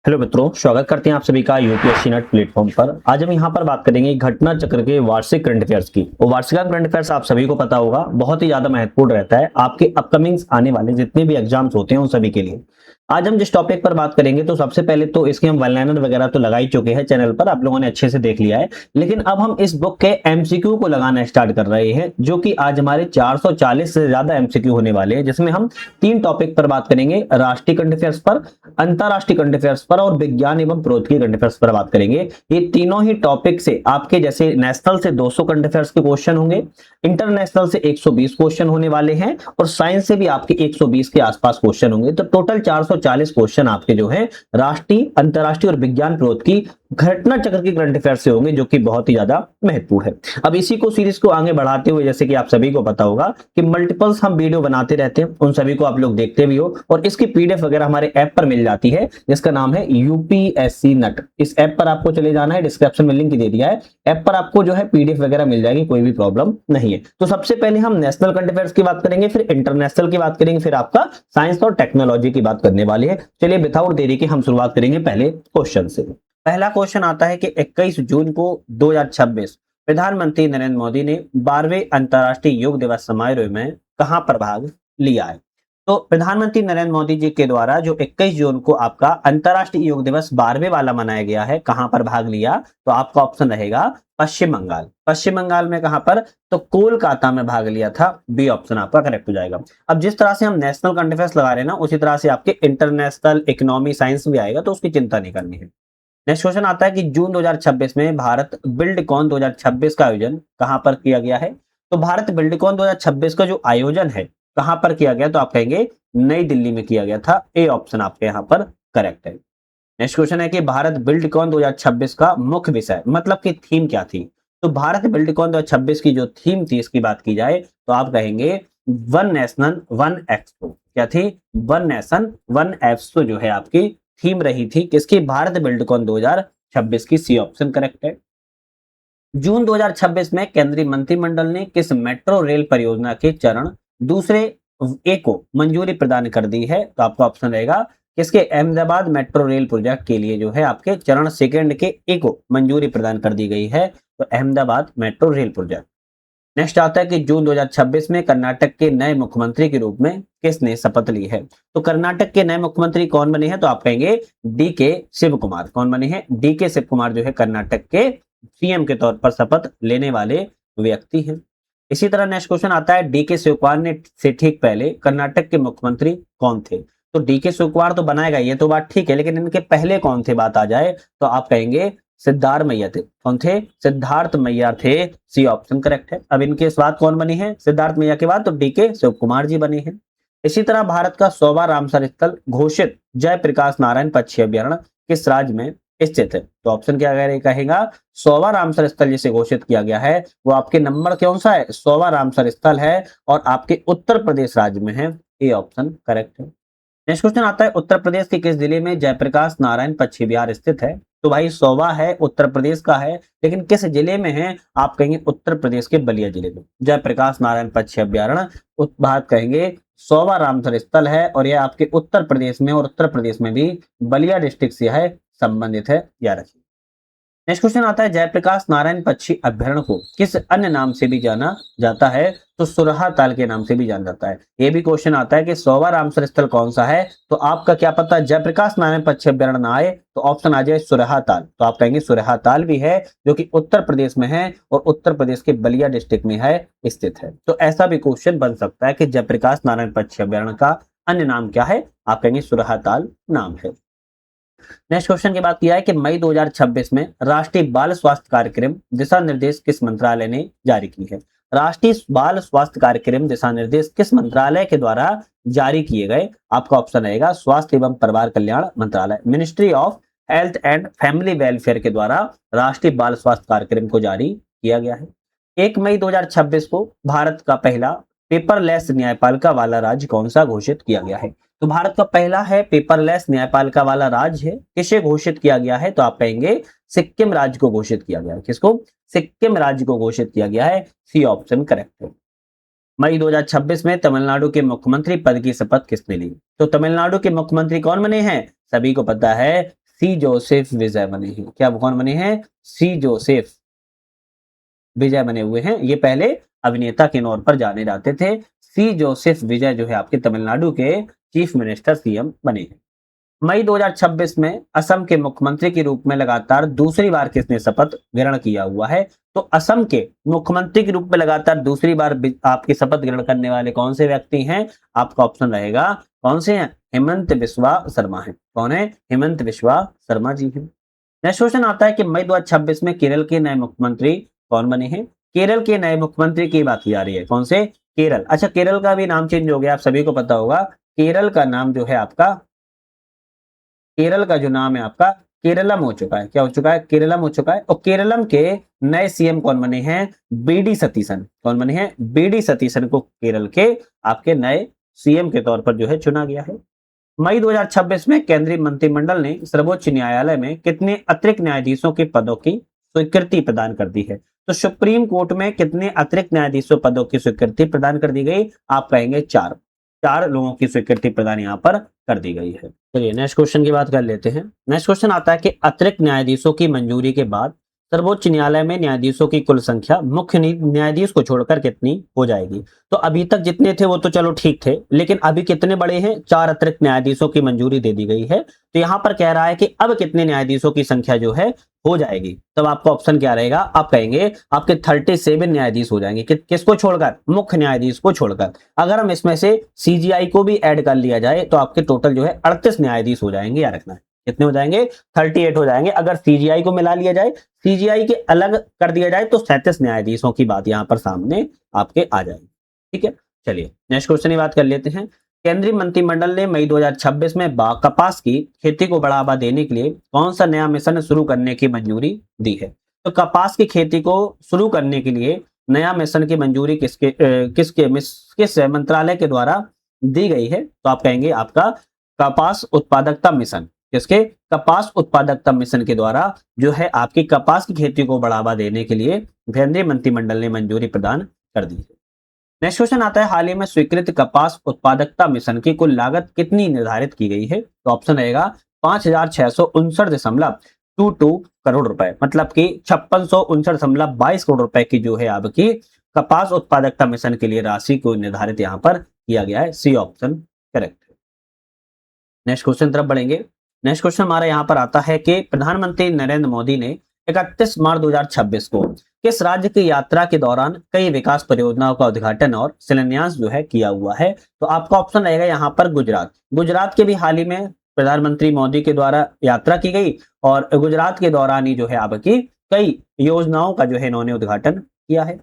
Hello मित्रों, स्वागत करते हैं आप सभी का यूपीएससी नेट प्लेटफॉर्म पर। आज हम यहाँ पर बात करेंगे घटना चक्र के वार्षिक करंट अफेयर्स की। और वार्षिक करंट अफेयर्स आप सभी को पता होगा बहुत ही ज्यादा महत्वपूर्ण रहता है आपके अपकमिंग आने वाले जितने भी एग्जाम्स होते हैं उन सभी के लिए। आज हम जिस टॉपिक पर बात करेंगे तो सबसे पहले तो इसके हम वन लाइनर वगैरह तो लगा ही चुके हैं चैनल पर, आप लोगों ने अच्छे से देख लिया है। लेकिन अब हम इस बुक के एमसीक्यू को लगाना स्टार्ट कर रहे हैं, जो कि आज हमारे 440 से ज्यादा एमसीक्यू होने वाले हैं, जिसमें हम 3 टॉपिक पर बात करेंगे। राष्ट्रीय करंट अफेयर्स पर, अंतरराष्ट्रीय करंट अफेयर्स पर और विज्ञान एवं प्रौद्योगिकी करंट अफेयर्स पर बात करेंगे। ये तीनों ही टॉपिक से आपके जैसे नेशनल से 200 करंट अफेयर्स के क्वेश्चन होंगे, इंटरनेशनल से 120 क्वेश्चन होने वाले हैं और साइंस से भी आपके 120 के आसपास क्वेश्चन होंगे। तो टोटल 440 क्वेश्चन आपके जो है राष्ट्रीय, अंतरराष्ट्रीय और विज्ञान प्रौद्योगिकी घटना चक्र के करंट अफेयर्स से होंगे, जो कि बहुत ही ज्यादा महत्वपूर्ण है। अब इसी को सीरीज को आगे बढ़ाते हुए, जैसे कि आप सभी को पता होगा कि मल्टीपल्स हम वीडियो बनाते रहते हैं, उन सभी को आप लोग देखते भी हो और इसकी पीडीएफ वगैरह हमारे ऐप पर मिल जाती है, जिसका नाम है यूपीएससी नट। इस ऐप पर आपको चले जाना है, डिस्क्रिप्शन में लिंक दे दिया है। ऐप पर आपको जो है पीडीएफ वगैरह मिल जाएगी, कोई भी प्रॉब्लम नहीं है। तो सबसे पहले हम नेशनल करंट अफेयर्स की बात करेंगे, फिर इंटरनेशनल की बात करेंगे, फिर आपका साइंस और टेक्नोलॉजी की बात करने वाले हैं। चलिए विदाउट देरी के हम शुरुआत करेंगे पहले क्वेश्चन से। पहला क्वेश्चन आता है कि 21 जून को 2026 प्रधानमंत्री नरेंद्र मोदी ने 12वें अंतर्राष्ट्रीय योग दिवस समारोह में कहां पर भाग लिया है। तो प्रधानमंत्री नरेंद्र मोदी जी के द्वारा जो 21 जून को आपका अंतर्राष्ट्रीय योग दिवस 12वें वाला मनाया गया है, कहां पर भाग लिया, तो आपका ऑप्शन रहेगा पश्चिम बंगाल। पश्चिम बंगाल में कहां पर, तो कोलकाता में भाग लिया था। बी ऑप्शन आपका करेक्ट हो जाएगा। अब जिस तरह से हम नेशनल करंट अफेयर्स लगा रहे हैं ना, उसी तरह से आपके इंटरनेशनल इकोनॉमी साइंस भी आएगा, तो उसकी चिंता नहीं करनी है। नेक्स्ट क्वेश्चन आता है कि जून 2026 में भारत बिल्डकॉन 2026 का आयोजन कहां पर किया गया है। तो भारत बिल्डकॉन 2026 का जो आयोजन है कहां पर किया गया, तो आप कहेंगे नई दिल्ली में किया गया था। ए ऑप्शन आपके यहां पर करेक्ट है। नेक्स्ट क्वेश्चन है कि भारत बिल्डकॉन 2026 का मुख्य विषय मतलब कि थीम क्या थी। तो भारत बिल्डकॉन 2026 की जो थीम थी, इसकी बात की जाए तो आप कहेंगे वन नेशन वन एक्सपो। क्या थी, वन नेशन वन एक्सपो जो है आपकी थीम रही थी किसकी, भारत बिल्डकॉन 2026 की। सी ऑप्शन करेक्ट है। जून 2026 में केंद्रीय मंत्रिमंडल ने किस मेट्रो रेल परियोजना के चरण दूसरे ए को मंजूरी प्रदान कर दी है, तो आपका ऑप्शन रहेगा किसके, अहमदाबाद मेट्रो रेल प्रोजेक्ट के लिए जो है आपके चरण सेकंड के ए को मंजूरी प्रदान कर दी गई है, तो Ahmedabad metro rail project. Next आता है कि जून 2026 में कर्नाटक के नए मुख्यमंत्री के रूप में किसने शपथ ली है। तो कर्नाटक के नए मुख्यमंत्री कौन बने हैं, तो आप कहेंगे डी के शिव कुमार। कौन बने हैं, डी के शिव कुमार जो है कर्नाटक के सीएम के तौर पर शपथ लेने वाले व्यक्ति हैं। इसी तरह नेक्स्ट क्वेश्चन आता है डी के शिव कुमार ने से ठीक पहले कर्नाटक के मुख्यमंत्री कौन थे। तो डी के शिव कुमार तो बनाएगा, ये तो बात ठीक है, लेकिन इनके पहले कौन थे बात आ जाए तो आप कहेंगे सिद्धार्थ मैया थे। कौन थे, सिद्धार्थ मैया थे। सी ऑप्शन करेक्ट है। अब इनके बाद कौन बनी है, सिद्धार्थ मैया के बाद तो डी के शिव कुमार जी बने हैं। इसी तरह भारत का 100वां रामसर स्थल घोषित जयप्रकाश नारायण पक्षी अभ्यारण्य किस राज्य में स्थित है। तो ऑप्शन क्या कहेगा, 100वां रामसर स्थल जिसे घोषित किया गया है वो आपके नंबर कौन सा है, 100वां रामसर स्थल है और आपके उत्तर प्रदेश राज्य में है। ए ऑप्शन करेक्ट है। नेक्स्ट क्वेश्चन आता है उत्तर प्रदेश के किस जिले में जयप्रकाश नारायण पक्षी विहार स्थित है। तो भाई 100वां है, उत्तर प्रदेश का है, लेकिन किस जिले में है, आप कहेंगे उत्तर प्रदेश के बलिया जिले में जयप्रकाश नारायण पक्षी अभ्यारण्य बात कहेंगे 100वां रामसर स्थल है और यह आपके उत्तर प्रदेश में और उत्तर प्रदेश में भी बलिया डिस्ट्रिक्ट से है संबंधित है, याद रखिए। नेक्स्ट क्वेश्चन आता है जयप्रकाश नारायण पक्षी अभ्यारण्य को किस अन्य नाम से भी जाना जाता है। तो सुरहा ताल के नाम से भी जाना जाता है। ये भी क्वेश्चन आता है कि 100वां रामसर स्थल कौन सा है, तो आपका क्या पता जयप्रकाश नारायण पक्षी अभ्यारण्य ना आए तो ऑप्शन आ जाए सुरहा ताल। तो आप कहेंगे सुरहा ताल भी है, जो कि उत्तर प्रदेश में है और उत्तर प्रदेश के बलिया डिस्ट्रिक्ट में है स्थित है। तो ऐसा भी क्वेश्चन बन सकता है कि जयप्रकाश नारायण पक्षी अभ्यारण्य का अन्य नाम क्या है, आप कहेंगे सुरहा ताल नाम है। नेक्स्ट क्वेश्चन की बात किया है कि मई 2026 में राष्ट्रीय बाल स्वास्थ्य कार्यक्रम दिशा निर्देश किस मंत्रालय ने जारी की है। राष्ट्रीय बाल स्वास्थ्य कार्यक्रम दिशा निर्देश किस मंत्रालय के द्वारा जारी किए गए, आपका ऑप्शन रहेगा स्वास्थ्य एवं परिवार कल्याण मंत्रालय, ministry of health and family welfare के द्वारा राष्ट्रीय बाल स्वास्थ्य कार्यक्रम को जारी किया गया है। 1 मई 2026 को भारत का पहला पेपरलेस न्यायपालिका वाला राज्य कौन सा घोषित किया गया है। तो भारत का पहला है पेपरलेस न्यायपालिका वाला राज्य है, किसे घोषित किया गया है, तो आप कहेंगे सिक्किम राज्य को घोषित किया गया है। किसको, सिक्किम राज्य को घोषित किया गया है। सी ऑप्शन करेक्ट है। मई 2026 में तमिलनाडु के मुख्यमंत्री पद की शपथ किसने ली। तो तमिलनाडु के मुख्यमंत्री कौन बने हैं, सभी को पता है सी जोसेफ विजय बने हैं। क्या कौन बने हैं? सी जोसेफ विजय बने हुए हैं। ये पहले अभिनेता के तौर पर जाने जाते थे। सी जोसेफ विजय जो है आपके तमिलनाडु के चीफ मिनिस्टर सीएम बने हैं। मई 2026 में असम के मुख्यमंत्री के रूप में लगातार दूसरी बार किसने शपथ ग्रहण किया हुआ है? तो असम के मुख्यमंत्री के रूप में लगातार दूसरी बार आपकी शपथ ग्रहण करने वाले कौन से व्यक्ति हैं? आपका ऑप्शन रहेगा कौन से हैं? हेमंत बिस्वा शर्मा है। कौन है? हेमंत बिस्वा शर्मा जी हैं। नेक्स्ट क्वेश्चन आता है कि मई 2026 में केरल के नए मुख्यमंत्री कौन बने हैं? केरल के नए मुख्यमंत्री की बात की जा रही है। कौन से? केरल। अच्छा, केरल का भी नाम चेंज हो गया, आप सभी को पता होगा। केरल का नाम जो है आपका, केरल का जो नाम है आपका केरलम हो चुका है। क्या हो चुका है? केरलम हो चुका है। और केरलम के नए सीएम कौन बने हैं? बीडी सतीशन। कौन बने हैं? बीडी सतीशन को केरल के आपके नए सीएम के तौर पर जो है चुना गया है। मई 2026 में केंद्रीय मंत्रिमंडल ने सर्वोच्च न्यायालय में कितने अतिरिक्त न्यायाधीशों के पदों की स्वीकृति प्रदान कर दी है? तो सुप्रीम कोर्ट में कितने अतिरिक्त न्यायाधीशों पदों की स्वीकृति प्रदान कर दी गई? आप कहेंगे 4। 4 लोगों की स्वीकृति प्रदान यहाँ पर कर दी गई है। चलिए नेक्स्ट क्वेश्चन की बात कर लेते हैं। नेक्स्ट क्वेश्चन आता है कि अतिरिक्त न्यायाधीशों की मंजूरी के बाद सर्वोच्च न्यायालय में न्यायाधीशों की कुल संख्या मुख्य न्यायाधीश को छोड़कर कितनी हो जाएगी? तो अभी तक जितने थे वो तो चलो ठीक थे, लेकिन अभी कितने बड़े हैं? 4 अतिरिक्त न्यायाधीशों की मंजूरी दे दी गई है। तो यहाँ पर कह रहा है कि अब कितने न्यायाधीशों की संख्या जो है हो जाएगी? तब आपका ऑप्शन क्या रहेगा? आप कहेंगे आपके 37 न्यायाधीश हो जाएंगे। किसको छोड़कर? मुख्य न्यायाधीश को छोड़कर। अगर हम इसमें से सीजीआई को भी ऐड कर लिया जाए तो आपके टोटल जो है 38 न्यायाधीश हो जाएंगे। याद रखना है कितने हो जाएंगे? 38 हो जाएंगे। अगर सीजीआई को मिला लिया जाए, सीजीआई के अलग कर दिया जाए तो 37 न्यायाधीशों की बात यहां पर सामने आपके आ जाएगी। ठीक है, चलिए नेक्स्ट क्वेश्चन की बात कर लेते हैं। केंद्रीय मंत्रिमंडल ने मई 2026 में कपास की खेती को बढ़ावा देने के लिए कौन सा नया मिशन शुरू करने की मंजूरी दी है? तो कपास की खेती को शुरू करने के लिए नया मिशन की मंजूरी किस मंत्रालय के द्वारा दी गई है? तो आप कहेंगे आपका कपास उत्पादकता मिशन। किसके? कपास उत्पादकता मिशन के द्वारा जो है आपकी कपास की खेती को बढ़ावा देने के लिए केंद्रीय मंत्रिमंडल ने मंजूरी प्रदान कर दी है। नेक्स्ट क्वेश्चन आता है, हाल ही में स्वीकृत कपास उत्पादकता मिशन की कुल लागत कितनी निर्धारित की गई है? तो ऑप्शन रहेगा 5,659.22 करोड़ रुपए, मतलब कि 5659.22 करोड़ रुपए की जो है आपकी कपास उत्पादकता मिशन के लिए राशि को निर्धारित यहाँ पर किया गया है। सी ऑप्शन करेक्ट है। नेक्स्ट क्वेश्चन तरफ बढ़ेंगे। नेक्स्ट क्वेश्चन हमारा यहाँ पर आता है कि प्रधानमंत्री नरेंद्र मोदी ने 31 मार्च 2026 को किस राज्य की यात्रा के दौरान कई विकास परियोजनाओं का उद्घाटन और शिलान्यास जो है किया हुआ है? तो आपका ऑप्शन रहेगा यहाँ पर गुजरात। गुजरात के भी हाल ही में प्रधानमंत्री मोदी के द्वारा यात्रा की गई और गुजरात के दौरान ही जो है आपकी कई योजनाओं का जो है इन्होंने उद्घाटन किया है।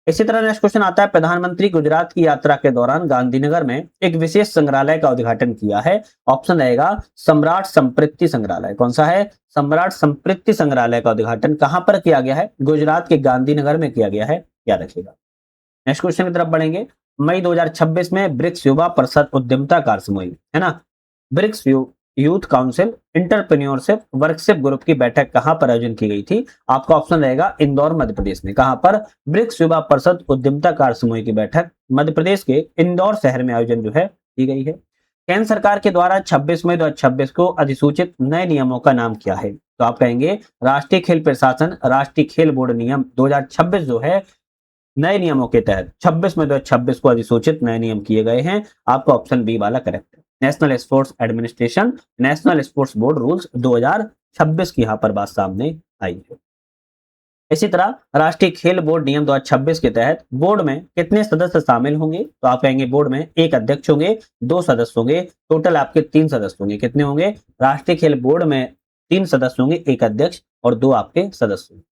इसी तरह नेक्स्ट क्वेश्चन आता है, प्रधानमंत्री गुजरात की यात्रा के दौरान गांधीनगर में एक विशेष संग्रहालय का उद्घाटन किया है। ऑप्शन रहेगा सम्राट संप्रीति संग्रहालय। कौन सा है? सम्राट संप्रीति संग्रहालय का उद्घाटन कहां पर किया गया है? गुजरात के गांधीनगर में किया गया है, याद रखिएगा। नेक्स्ट क्वेश्चन की तरफ बढ़ेंगे। मई 2026 में ब्रिक्स युवा परिषद उद्यमिता कार्यसमूह है ना, BRICS youth council entrepreneurship workship group की बैठक कहां पर आयोजन की गई थी? आपका ऑप्शन रहेगा इंदौर मध्य प्रदेश में। कहां पर? ब्रिक्स युवा परिषद उद्यमिता कार्यसमूह की बैठक मध्य प्रदेश के इंदौर शहर में आयोजन जो है की गई है। केंद्र सरकार के द्वारा 26 मई 2026 को अधिसूचित नए नियमों का नाम क्या है? तो आप कहेंगे राष्ट्रीय खेल प्रशासन राष्ट्रीय खेल बोर्ड नियम 2026 जो है नए नियमों के तहत 26 मई 2026 को अधिसूचित नए नियम किए गए हैं। आपका ऑप्शन बी वाला करेक्ट है। National sports administration national sports board rules 2026 की यहाँ पर बात सामने आई है। इसी तरह राष्ट्रीय खेल बोर्ड नियम 2026 के तहत बोर्ड में कितने सदस्य शामिल होंगे? तो आप कहेंगे बोर्ड में एक अध्यक्ष होंगे, 2 सदस्य होंगे, टोटल आपके 3 सदस्य होंगे। कितने होंगे? राष्ट्रीय खेल बोर्ड में 3 सदस्य होंगे, एक अध्यक्ष और 2 आपके सदस्य होंगे।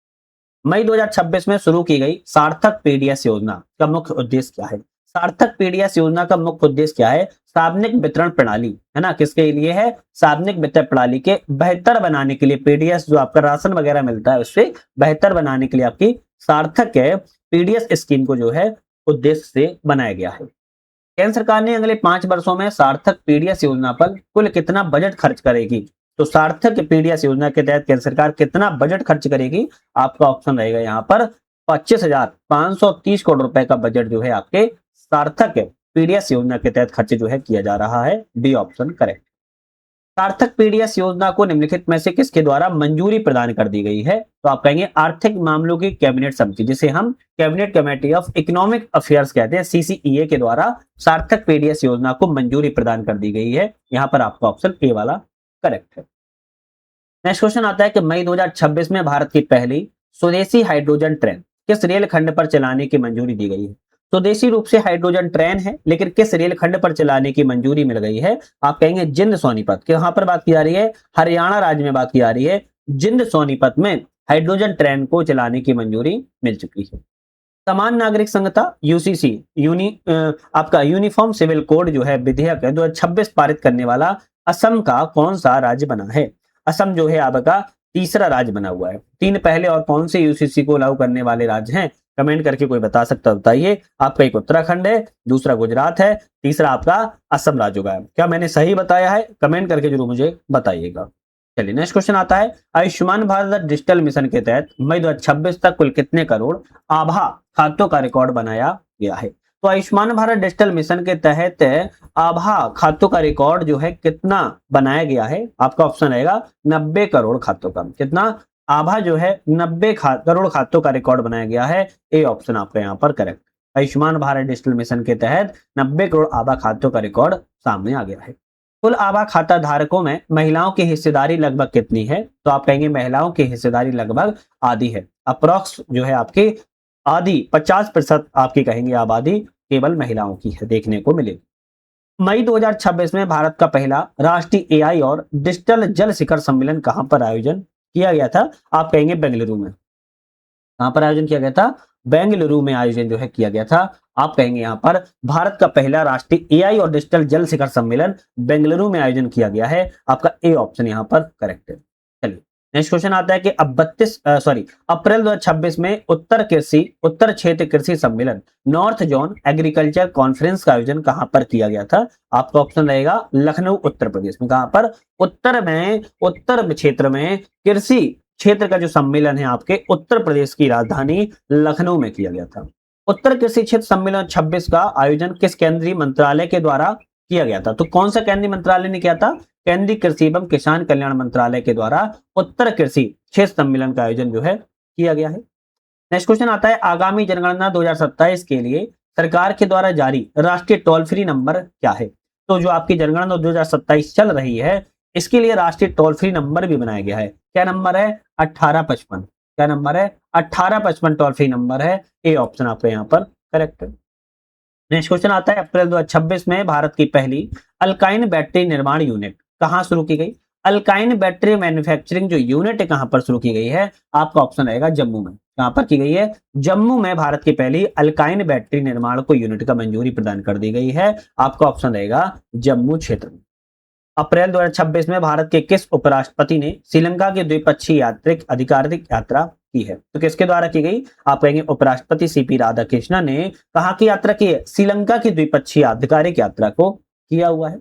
मई 2026 में शुरू की गई सार्थक पीडीएस योजना का मुख्य उद्देश्य क्या है? सार्थक पीडीएस योजना का मुख्य उद्देश्य क्या है? सार्वजनिक वितरण प्रणाली है ना, किसके लिए है? सार्वजनिक वितरण प्रणाली के बेहतर बनाने के लिए, पीडीएस जो आपका राशन वगैरह मिलता है उससे बेहतर बनाने के लिए आपकी सार्थक है पीडीएस स्कीम को जो है उद्देश्य से बनाया गया है। केंद्र सरकार ने अगले 5 वर्षों में सार्थक पीडीएस योजना पर कुल कितना बजट खर्च करेगी? तो सार्थक पीडीएस योजना के तहत केंद्र सरकार कितना बजट खर्च करेगी? आपका ऑप्शन रहेगा यहाँ पर 25,530 करोड़ रुपए का बजट जो है आपके सार्थक पीडीएस योजना के तहत खर्च जो है किया जा रहा है। D option correct. सार्थक पीडीएस योजना को निम्नलिखित में से किसके द्वारा मंजूरी प्रदान कर दी गई है? तो आप कहेंगे आर्थिक मामलों की कैबिनेट समिति, जिसे हम cabinet committee of economic affairs कहते हैं, सीसीईए के द्वारा सार्थक पीडीएस योजना को मंजूरी प्रदान कर दी गई है। यहां पर आपका ऑप्शन ए वाला करेक्ट है। नेक्स्ट क्वेश्चन आता है कि मई 2026 में भारत की पहली स्वदेशी हाइड्रोजन ट्रेन किस रेल खंड पर चलाने की मंजूरी दी गई है? स्वदेशी रूप से हाइड्रोजन ट्रेन है, लेकिन किस रेल खंड पर चलाने की मंजूरी मिल गई है? आप कहेंगे जिंद सोनीपत। यहाँ पर बात की जा रही है, हरियाणा राज्य में बात की जा रही है। जिंद सोनीपत में हाइड्रोजन ट्रेन को चलाने की मंजूरी मिल चुकी है। समान नागरिक संहिता यूसीसी आपका यूनिफॉर्म सिविल कोड जो है विधेयक है 2026 पारित करने वाला असम का कौन सा राज्य बना है? असम जो है आपका तीसरा राज्य बना हुआ है। तीन पहले और कौन से यूसीसी को लागू करने वाले राज्य हैं? कमेंट करके कोई बता सकता बताइए। आपका एक उत्तराखंड है, दूसरा गुजरात है, तीसरा आपका असम राज्य होगा। क्या मैंने सही बताया है? कमेंट करके जरूर मुझे बताइएगा। चलिए नेक्स्ट क्वेश्चन आता है, आयुष्मान भारत डिजिटल मिशन के तहत मई 2026 तक कुल कितने करोड़ आभा खातों का रिकॉर्ड बनाया गया है? तो आयुष्मान भारत डिजिटल मिशन के तहत आभा खातों का रिकॉर्ड जो है कितना बनाया गया है? आपका ऑप्शन रहेगा 90 करोड़ खातों का। कितना? आभा जो है 90 करोड़ खातों का रिकॉर्ड बनाया गया है। ए ऑप्शन आपका यहाँ पर correct. Ayushman Bharat digital mission के तहत 90 करोड़ आभा खातों का रिकॉर्ड सामने आ गया है। कुल आभा खाता धारकों में महिलाओं की हिस्सेदारी लगभग कितनी है? तो आप कहेंगे महिलाओं की हिस्सेदारी लगभग आधी है। अप्रोक्स जो है आपकी आधी 50% आपकी कहेंगे आबादी केवल महिलाओं की है, देखने को मिलेगी। मई 2026 में भारत का पहला राष्ट्रीय एआई और डिजिटल जल शिखर सम्मेलन कहां पर आयोजन किया गया था? आप कहेंगे बेंगलुरु में। कहां पर आयोजन किया गया था? बेंगलुरु में आयोजन जो है किया गया था। आप कहेंगे यहाँ पर भारत का पहला राष्ट्रीय एआई और डिजिटल जल शिखर सम्मेलन बेंगलुरु में आयोजन किया गया है। आपका ए ऑप्शन यहाँ पर करेक्ट है। चलिए नेक्स्ट क्वेश्चन आता है कि अब अप्रैल 2026 में उत्तर क्षेत्र कृषि सम्मेलन नॉर्थ जोन एग्रीकल्चर कॉन्फ्रेंस का आयोजन कहां पर किया गया था? आपका ऑप्शन रहेगा लखनऊ उत्तर प्रदेश में। कहां पर? उत्तर क्षेत्र में कृषि क्षेत्र का जो सम्मेलन है आपके उत्तर प्रदेश की राजधानी लखनऊ में किया गया था। उत्तर कृषि क्षेत्र सम्मेलन 26 का आयोजन किस केंद्रीय मंत्रालय के द्वारा किया गया था? तो कौन सा केंद्रीय मंत्रालय ने किया था? केंद्रीय कृषि एवं किसान कल्याण मंत्रालय के द्वारा उत्तर कृषि क्षेत्र सम्मेलन का आयोजन जो है किया गया है। नेक्स्ट क्वेश्चन आता है, आगामी जनगणना 2027 के लिए सरकार के द्वारा जारी राष्ट्रीय टोल फ्री नंबर क्या है? तो जो आपकी जनगणना 2027 चल रही है, इसके लिए राष्ट्रीय टोल फ्री नंबर भी बनाया गया है। क्या नंबर है? 1855। क्या नंबर है? 1855 टोल फ्री नंबर है। ए ऑप्शन आपका यहाँ पर करेक्ट है। नेक्स्ट क्वेश्चन आता है, अप्रैल 2026 में भारत की पहली अल्काइन बैटरी निर्माण यूनिट कहां शुरू की गई? अल्काइन बैटरी मैन्युफैक्चरिंग जो यूनिट है कहां पर शुरू की गई है? आपका ऑप्शन रहेगा जम्मू में। कहां पर की गई है? जम्मू में भारत की पहली अल्काइन बैटरी निर्माण को यूनिट का मंजूरी प्रदान कर दी गई है। आपका ऑप्शन रहेगा जम्मू क्षेत्र में। अप्रैल 2026 में भारत के किस उपराष्ट्रपति ने श्रीलंका की द्विपक्षीय यात्रिक आधिकारिक यात्रा की है? तो किसके द्वारा की गई? आप कहेंगे उपराष्ट्रपति सीपी राधाकृष्णन ने कहां की यात्रा की है? श्रीलंका की द्विपक्षीय आधिकारिक यात्रा को किया हुआ है।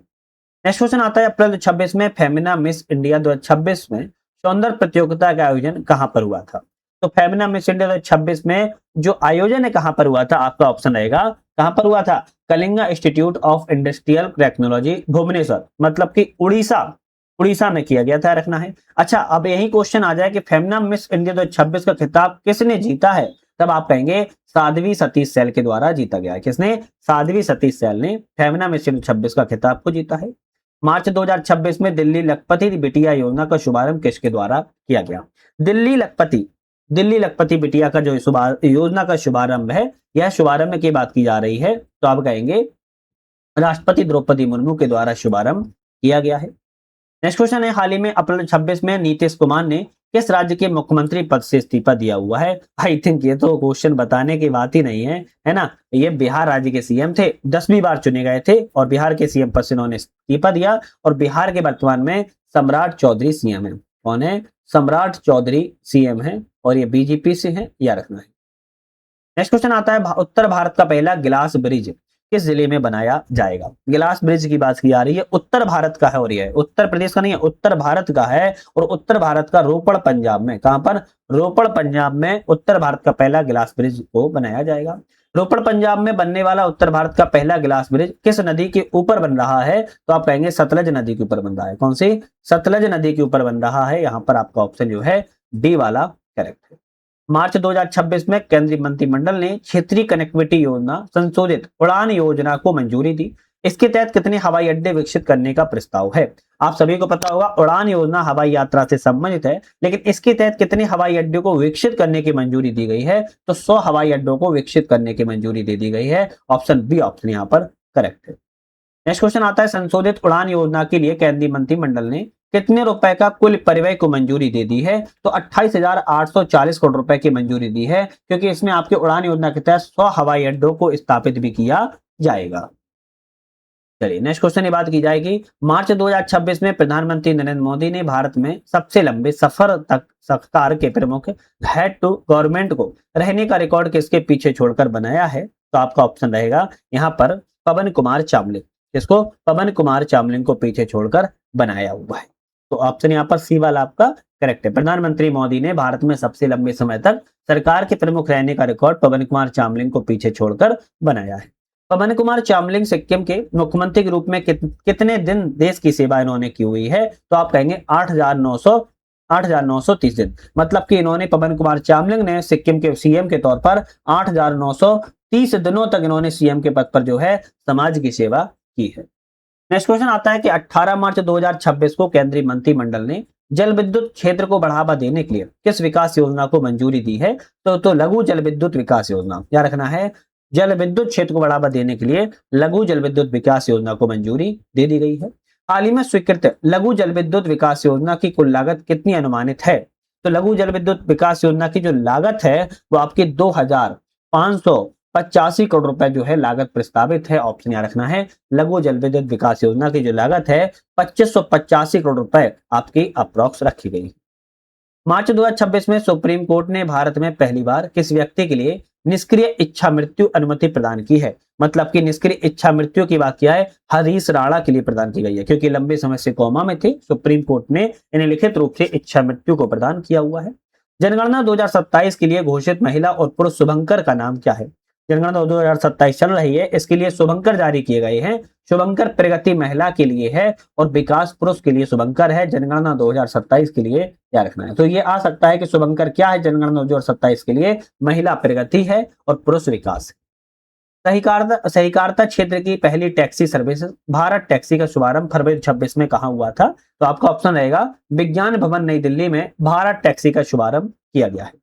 नेक्स्ट क्वेश्चन आता है, अप्रैल 2026 में फेमिना मिस इंडिया 2026 में सौंदर्य प्रतियोगिता का आयोजन कहां पर हुआ था? तो फेमिना मिस इंडिया 2026 में जो आयोजन है कहां पर हुआ था? आपका ऑप्शन रहेगा कहां पर हुआ था? Kalinga institute of industrial technology Bhubaneswar, मतलब कि उड़ीसा में किया गया था, रखना है। अच्छा, अब यही क्वेश्चन आ जाए कि फेमिना मिस इंडिया 2026 का खिताब किसने जीता है? तब आप कहेंगे साध्वी सतीश सैल के द्वारा जीता गया है। किसने? साध्वी सतीश सैल ने फेमिना मिस इंडिया 2026 का खिताब को जीता है। मार्च 2026 में दिल्ली लखपति बिटिया योजना का शुभारंभ किसके द्वारा किया गया? दिल्ली लखपति बिटिया का जो योजना का शुभारंभ है, यह शुभारंभ की बात की जा रही है, तो आप कहेंगे राष्ट्रपति द्रौपदी मुर्मू के द्वारा शुभारंभ किया गया है। नेक्स्ट क्वेश्चन है, हाल ही में अप्रैल 26 में नीतीश कुमार ने किस राज्य के मुख्यमंत्री पद से इस्तीफा दिया हुआ है? आई थिंक ये तो क्वेश्चन बताने की बात ही नहीं है ना। ये बिहार राज्य के सीएम थे, 10वीं बार चुने गए थे और बिहार के सीएम पद से उन्होंने इस्तीफा दिया और बिहार के वर्तमान में सम्राट चौधरी सीएम है। कौन है? सम्राट चौधरी सीएम है और ये बीजेपी से है, या रखना है। नेक्स्ट क्वेश्चन आता है, उत्तर भारत का पहला गिलास ब्रिज किस जिले में बनाया जाएगा? गिलास ब्रिज की बात की जा रही है, उत्तर भारत का है और यह उत्तर प्रदेश का नहीं है, उत्तर भारत का है और उत्तर भारत का रोपड़ पंजाब में। कहां पर? रोपड़ पंजाब में उत्तर भारत का पहला गिलास ब्रिज को बनाया जाएगा। रोपड़ पंजाब में बनने वाला उत्तर भारत का पहला ग्लास ब्रिज किस नदी के ऊपर बन रहा है? तो आप कहेंगे सतलज नदी के ऊपर बन रहा है। कौन सी? सतलज नदी के ऊपर बन रहा है। यहाँ पर आपका ऑप्शन जो है डी वाला करेक्ट है। मार्च 2026 में केंद्रीय मंत्रिमंडल ने क्षेत्रीय कनेक्टिविटी योजना संशोधित उड़ान योजना को मंजूरी दी। इसके तहत कितने हवाई अड्डे विकसित करने का प्रस्ताव है? आप सभी को पता होगा उड़ान योजना हवाई यात्रा से संबंधित है, लेकिन इसके तहत कितने हवाई अड्डों को विकसित करने की मंजूरी दी गई है? तो 100 हवाई अड्डों को विकसित करने की मंजूरी दे दी गई है। ऑप्शन बी ऑप्शन यहाँ पर करेक्ट है। नेक्स्ट क्वेश्चन आता है, संशोधित उड़ान योजना के लिए केंद्रीय मंत्रिमंडल ने कितने रुपए का कुल परिव्यय को मंजूरी दे दी है? तो 28,840 करोड़ रुपए की मंजूरी दी है, क्योंकि इसमें आपके उड़ान योजना के तहत 100 हवाई अड्डों को स्थापित भी किया जाएगा। चलिए नेक्स्ट क्वेश्चन की बात की जाएगी। मार्च 2026 में प्रधानमंत्री नरेंद्र मोदी ने भारत में सबसे लंबे सफर तक सरकार के प्रमुख हेड टू गवर्नमेंट को रहने का रिकॉर्ड किसके पीछे छोड़कर बनाया है? तो आपका ऑप्शन रहेगा यहाँ पर पवन कुमार चामलिंग। किसको? पवन कुमार चामलिंग को पीछे छोड़कर बनाया हुआ है। तो ऑप्शन यहाँ पर सी वाला आपका करेक्ट है। प्रधानमंत्री मोदी ने भारत में सबसे लंबे समय तक सरकार के प्रमुख रहने का रिकॉर्ड पवन कुमार चामलिंग को पीछे छोड़कर बनाया है। पवन कुमार चामलिंग सिक्किम के मुख्यमंत्री के रूप में कितने दिन देश की सेवा इन्होंने की हुई है? तो आप कहेंगे 8,930 दिन। मतलब कि इन्होंने पवन कुमार चामलिंग ने सिक्किम के सीएम के तौर पर 8,930 दिनों तक इन्होंने सीएम के पद पर जो है समाज की सेवा की है। नेक्स्ट क्वेश्चन आता है कि 18 मार्च 2026 को केंद्रीय मंत्रिमंडल ने जल विद्युत क्षेत्र को बढ़ावा देने के लिए किस विकास योजना को मंजूरी दी है? तो लघु जल विद्युत विकास योजना। याद रखना है, जल विद्युत क्षेत्र को बढ़ावा देने के लिए लघु जल विद्युत विकास योजना को मंजूरी दे दी गई है। हाल ही में स्वीकृत लघु जल विद्युत विकास योजना की कुल लागत कितनी अनुमानित है? तो लघु जल विद्युत विकास योजना की जो लागत है वो आपकी 2,585 करोड़ रुपए जो है लागत प्रस्तावित है। ऑप्शन यहाँ रखना है, लघु जल विद्युत विकास योजना की जो लागत है 2,585 करोड़ रुपए आपकी अप्रोक्स रखी गई। मार्च 2026 में सुप्रीम कोर्ट ने भारत में पहली बार किस व्यक्ति के लिए निष्क्रिय इच्छा मृत्यु अनुमति प्रदान की है? मतलब कि निष्क्रिय इच्छा मृत्यु की बात किया है हरीश राणा के लिए प्रदान की गई है, क्योंकि लंबे समय से कोमा में थे। सुप्रीम कोर्ट ने इन्हें लिखित रूप से इच्छा मृत्यु को प्रदान किया हुआ है। जनगणना 2027 के लिए घोषित महिला और पुरुष शुभंकर का नाम क्या है? जनगणना 2027 चल रही है, इसके लिए शुभंकर जारी किए गए हैं। शुभंकर प्रगति महिला के लिए है और विकास पुरुष के लिए शुभंकर है। जनगणना 2027 के लिए क्या रखना है? तो ये आ सकता है कि शुभंकर क्या है जनगणना 2027 के लिए? महिला प्रगति है और पुरुष विकास है। सहकारिता क्षेत्र की पहली टैक्सी सर्विस भारत टैक्सी का शुभारंभ फरवरी 26 में कहां हुआ था? तो आपका ऑप्शन रहेगा विज्ञान भवन नई दिल्ली में भारत टैक्सी का शुभारंभ किया गया है।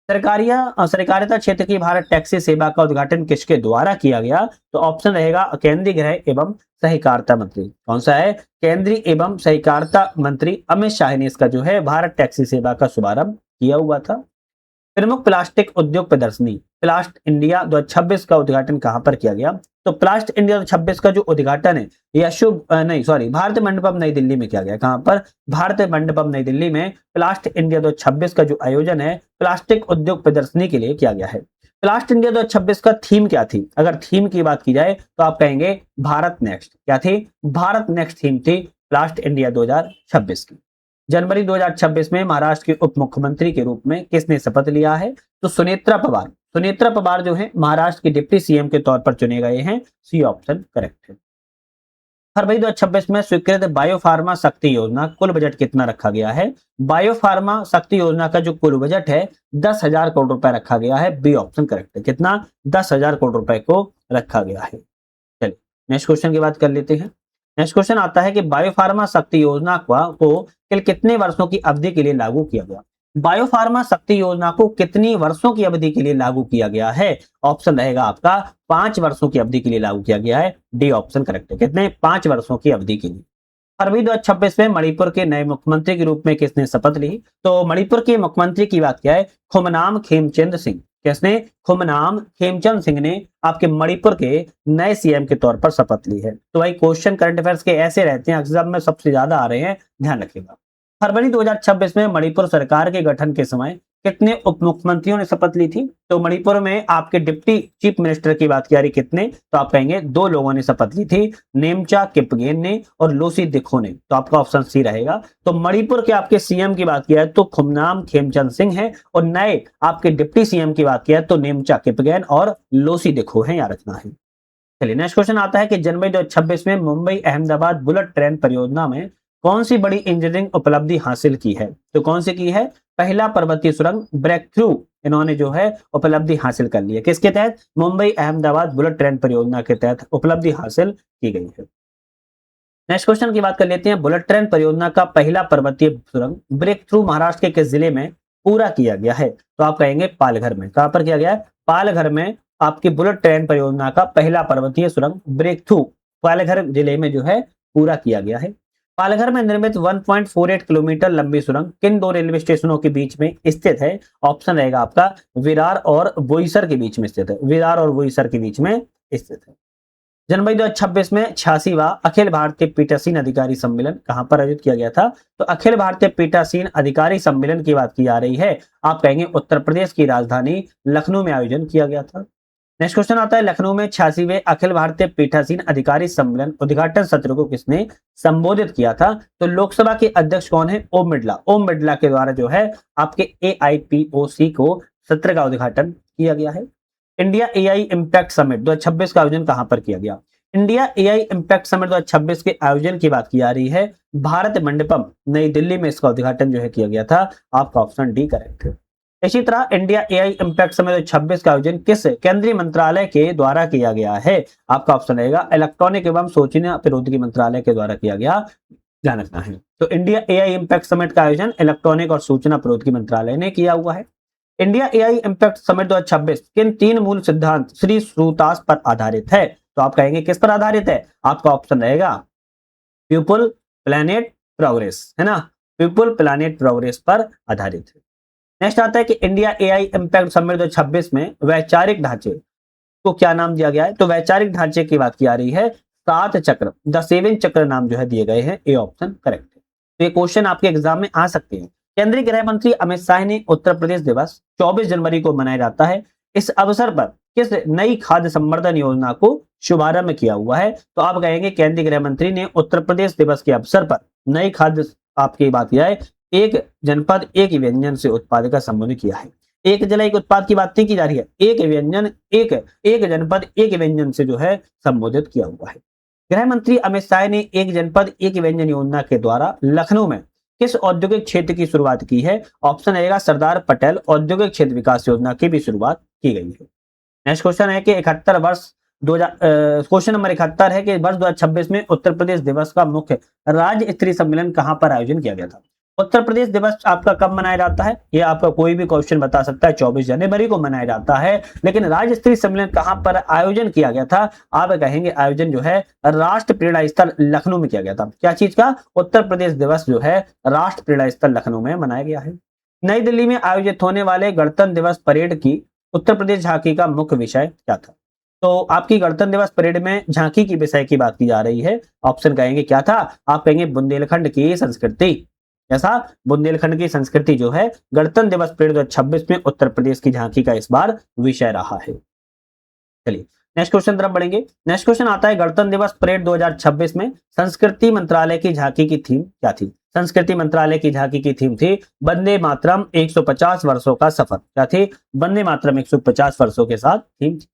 सहकारिता क्षेत्र की भारत टैक्सी सेवा का उद्घाटन किसके द्वारा किया गया? तो ऑप्शन रहेगा केंद्रीय गृह एवं सहकारिता मंत्री। कौन सा है? केंद्रीय एवं सहकारिता मंत्री अमित शाह ने इसका जो है भारत टैक्सी सेवा का शुभारंभ किया हुआ था। प्रमुख प्लास्टिक उद्योग प्रदर्शनी प्लास्ट इंडिया 2026 का उद्घाटन कहां पर किया गया? तो प्लास्ट इंडिया 2026 का जो उद्घाटन है भारत मंडपम नई दिल्ली में किया गया। कहां पर? भारत मंडपम नई दिल्ली में प्लास्ट इंडिया 2026 का जो आयोजन है प्लास्टिक उद्योग प्रदर्शनी के लिए किया गया है। प्लास्ट इंडिया 2026 का थीम क्या थी? अगर थीम की बात की जाए तो आप कहेंगे भारत नेक्स्ट। क्या थी? भारत नेक्स्ट थीम थी प्लास्ट इंडिया 2026 की। जनवरी 2026 में महाराष्ट्र के उप मुख्यमंत्री के रूप में किसने शपथ लिया है? तो सुनेत्रा पवार। सुनेत्रा पवार जो है महाराष्ट्र के डिप्टी सीएम के तौर पर चुने गए हैं। सी ऑप्शन करेक्ट है। फरवरी 2026 में स्वीकृत बायोफार्मा शक्ति योजना कुल बजट कितना रखा गया है? बायोफार्मा शक्ति योजना का जो कुल बजट है 10,000 करोड़ रुपए रखा गया है। बी ऑप्शन करेक्ट है। कितना? 10,000 करोड़ रुपए को रखा गया है। चलिए नेक्स्ट क्वेश्चन की बात कर लेते हैं। नेक्स्ट क्वेश्चन आता है कि बायोफार्मा शक्ति योजना को कितने वर्षों की अवधि के लिए लागू किया गया? बायोफार्मा शक्ति योजना को कितनी वर्षों की अवधि के लिए लागू किया गया है? ऑप्शन रहेगा आपका 5 वर्षों की अवधि के लिए लागू किया गया है। डी ऑप्शन करेक्ट है। कितने? 5 वर्षों की अवधि के लिए। फरवरी 2026 में मणिपुर के नए मुख्यमंत्री के रूप में किसने शपथ ली? तो मणिपुर के मुख्यमंत्री की बात क्या है? खुमनाम खेमचंद सिंह। किसने? खुमनाम खेमचंद सिंह ने आपके मणिपुर के नए सीएम के तौर पर शपथ ली है। तो भाई क्वेश्चन करंट अफेयर्स के ऐसे रहते हैं, एग्जाम में सबसे ज्यादा आ रहे हैं, ध्यान रखिएगा। फरवरी 2026 में मणिपुर सरकार के गठन के समय कितने उप मुख्यमंत्रियों ने शपथ ली थी? तो मणिपुर में आपके डिप्टी चीफ मिनिस्टर की बात की जा रही, कितने? तो आप कहेंगे 2 लोगों ने शपथ ली थी, नेमचा किपगेन ने और लोसी दिखो ने। तो आपका ऑप्शन सी रहेगा। तो मणिपुर के आपके सीएम की बात किया है तो खुमनाम खेमचंद सिंह है, और नए आपके डिप्टी सीएम की बात किया तो नेमचा किपगेन और लोसी दिखो है, याद रखना है। चलिए नेक्स्ट क्वेश्चन आता है कि जनवरी 2026 में मुंबई अहमदाबाद बुलेट ट्रेन परियोजना में कौन सी बड़ी इंजीनियरिंग उपलब्धि हासिल की है? तो कौन सी की है? पहला पर्वतीय सुरंग ब्रेक थ्रू इन्होंने जो है उपलब्धि हासिल कर ली है। किसके तहत? मुंबई अहमदाबाद बुलेट ट्रेन परियोजना के तहत उपलब्धि हासिल की गई है। नेक्स्ट क्वेश्चन की बात कर लेते हैं। बुलेट ट्रेन परियोजना का पहला पर्वतीय सुरंग ब्रेक थ्रू महाराष्ट्र के किस जिले में पूरा किया गया है? तो आप कहेंगे पालघर में। कहां पर किया गया है? पालघर में आपकी बुलेट ट्रेन परियोजना का पहला पर्वतीय सुरंग ब्रेक थ्रू पालघर जिले में जो है पूरा किया गया है। पालघर में निर्मित 1.48 किलोमीटर लंबी सुरंग किन 2 रेलवे स्टेशनों के बीच में स्थित है? ऑप्शन रहेगा आपका विरार और बोईसर के बीच में स्थित है। विरार और बोईसर के बीच में स्थित है। जनवरी 2026 में 86वां अखिल भारतीय पीठासीन अधिकारी सम्मेलन कहां पर आयोजित किया गया था? तो अखिल भारतीय पीठासीन अधिकारी सम्मेलन की बात की जा रही है। आप कहेंगे उत्तर प्रदेश की राजधानी लखनऊ में आयोजन किया गया था। नेक्स्ट क्वेश्चन आता है, लखनऊ में 86वें अखिल भारतीय पीठासीन अधिकारी सम्मेलन उद्घाटन सत्र को किसने संबोधित किया था? तो लोकसभा के अध्यक्ष कौन है? ओम बिरला। ओम बिरला के द्वारा जो है आपके AIPOC को सत्र का उद्घाटन किया गया है। इंडिया एआई इम्पैक्ट समिट 2026 का आयोजन कहां पर किया गया? इंडिया एआई इम्पैक्ट समिट 2026 के आयोजन की बात की जा रही है भारत मंडपम नई दिल्ली में, इसका उद्घाटन जो है किया गया था। आपका ऑप्शन डी करेक्ट है। इसी तरह इंडिया एआई इम्पैक्ट समिट 2026 का आयोजन किस केंद्रीय मंत्रालय के द्वारा किया गया है? आपका ऑप्शन रहेगा इलेक्ट्रॉनिक एवं सूचना प्रौद्योगिकी मंत्रालय के द्वारा किया गया, ध्यान रखना है। तो इंडिया एआई इम्पैक्ट समिट का आयोजन इलेक्ट्रॉनिक और सूचना प्रौद्योगिकी मंत्रालय ने किया हुआ है। इंडिया एआई इम्पैक्ट समिट 2026 किन 3 मूल सिद्धांत श्री सूतास पर आधारित है? तो आप कहेंगे किस पर आधारित है? आपका ऑप्शन रहेगा पीपल प्लैनेट प्रोग्रेस, है ना, पीपल प्लैनेट प्रोग्रेस पर आधारित है। नेक्स्ट आता है कि इंडिया एआई इम्पैक्ट समिट 2026 में वैचारिक ढांचे को क्या नाम दिया गया है? तो वैचारिक ढांचे की बात की जा रही है 7 चक्र, द 7 चक्र नाम जो है दिए गए हैं। ए ऑप्शन करेक्ट है। तो ये क्वेश्चन आपके एग्जाम में आ सकते हैं। केंद्रीय गृह मंत्री अमित शाह ने उत्तर प्रदेश दिवस 24 जनवरी को मनाया जाता है। इस अवसर पर किस नई खाद्य संवर्धन योजना को शुभारंभ किया हुआ है? तो आप कहेंगे केंद्रीय गृह मंत्री ने उत्तर प्रदेश दिवस के अवसर पर नई खाद्य, आपकी बात किया है एक जनपद एक व्यंजन से उत्पाद का संबोधित किया है। एक जिला एक उत्पाद की बात नहीं की जा रही है, एक व्यंजन एक जनपद एक व्यंजन से जो है संबोधित किया हुआ है। गृह मंत्री अमित शाह ने एक जनपद एक व्यंजन योजना के द्वारा लखनऊ में किस औद्योगिक क्षेत्र की शुरुआत की है? ऑप्शन रहेगा सरदार पटेल औद्योगिक क्षेत्र विकास योजना की भी शुरुआत की गई है। नेक्स्ट क्वेश्चन है कि 71 वर्ष 2000 क्वेश्चन नंबर 71 है कि वर्ष 2026 में उत्तर प्रदेश दिवस का मुख्य राज्य स्तरीय सम्मेलन कहां पर आयोजन किया गया था? उत्तर प्रदेश दिवस आपका कब मनाया जाता है? ये आपका कोई भी क्वेश्चन बता सकता है। 24 जनवरी को मनाया जाता है, लेकिन राज्य स्तरीय सम्मेलन कहां पर आयोजन किया गया था? आप कहेंगे आयोजन जो है राष्ट्र प्रेरणा स्थल लखनऊ में किया गया था। क्या चीज का? उत्तर प्रदेश दिवस जो है राष्ट्र प्रेरणा स्थल लखनऊ में मनाया गया है। नई दिल्ली में आयोजित होने वाले गणतंत्र दिवस परेड की उत्तर प्रदेश झांकी का मुख्य विषय क्या था? तो आपकी गणतंत्र दिवस परेड में झांकी की विषय की बात की जा रही है। ऑप्शन कहेंगे क्या था? आप कहेंगे बुंदेलखंड की संस्कृति। ऐसा बुंदेलखंड की संस्कृति जो है गणतंत्र दिवस परेड 2026 में उत्तर प्रदेश की झांकी का इस बार विषय रहा है। चलिए नेक्स्ट क्वेश्चन तरफ बढ़ेंगे। नेक्स्ट क्वेश्चन आता है गणतंत्र दिवस परेड 2026 में संस्कृति मंत्रालय की झांकी की थीम क्या थी? संस्कृति मंत्रालय की झांकी की थीम थी वंदे मातरम 150 वर्षों का सफर। क्या थी? वंदे मातरम 150 वर्षों के साथ थीम थी।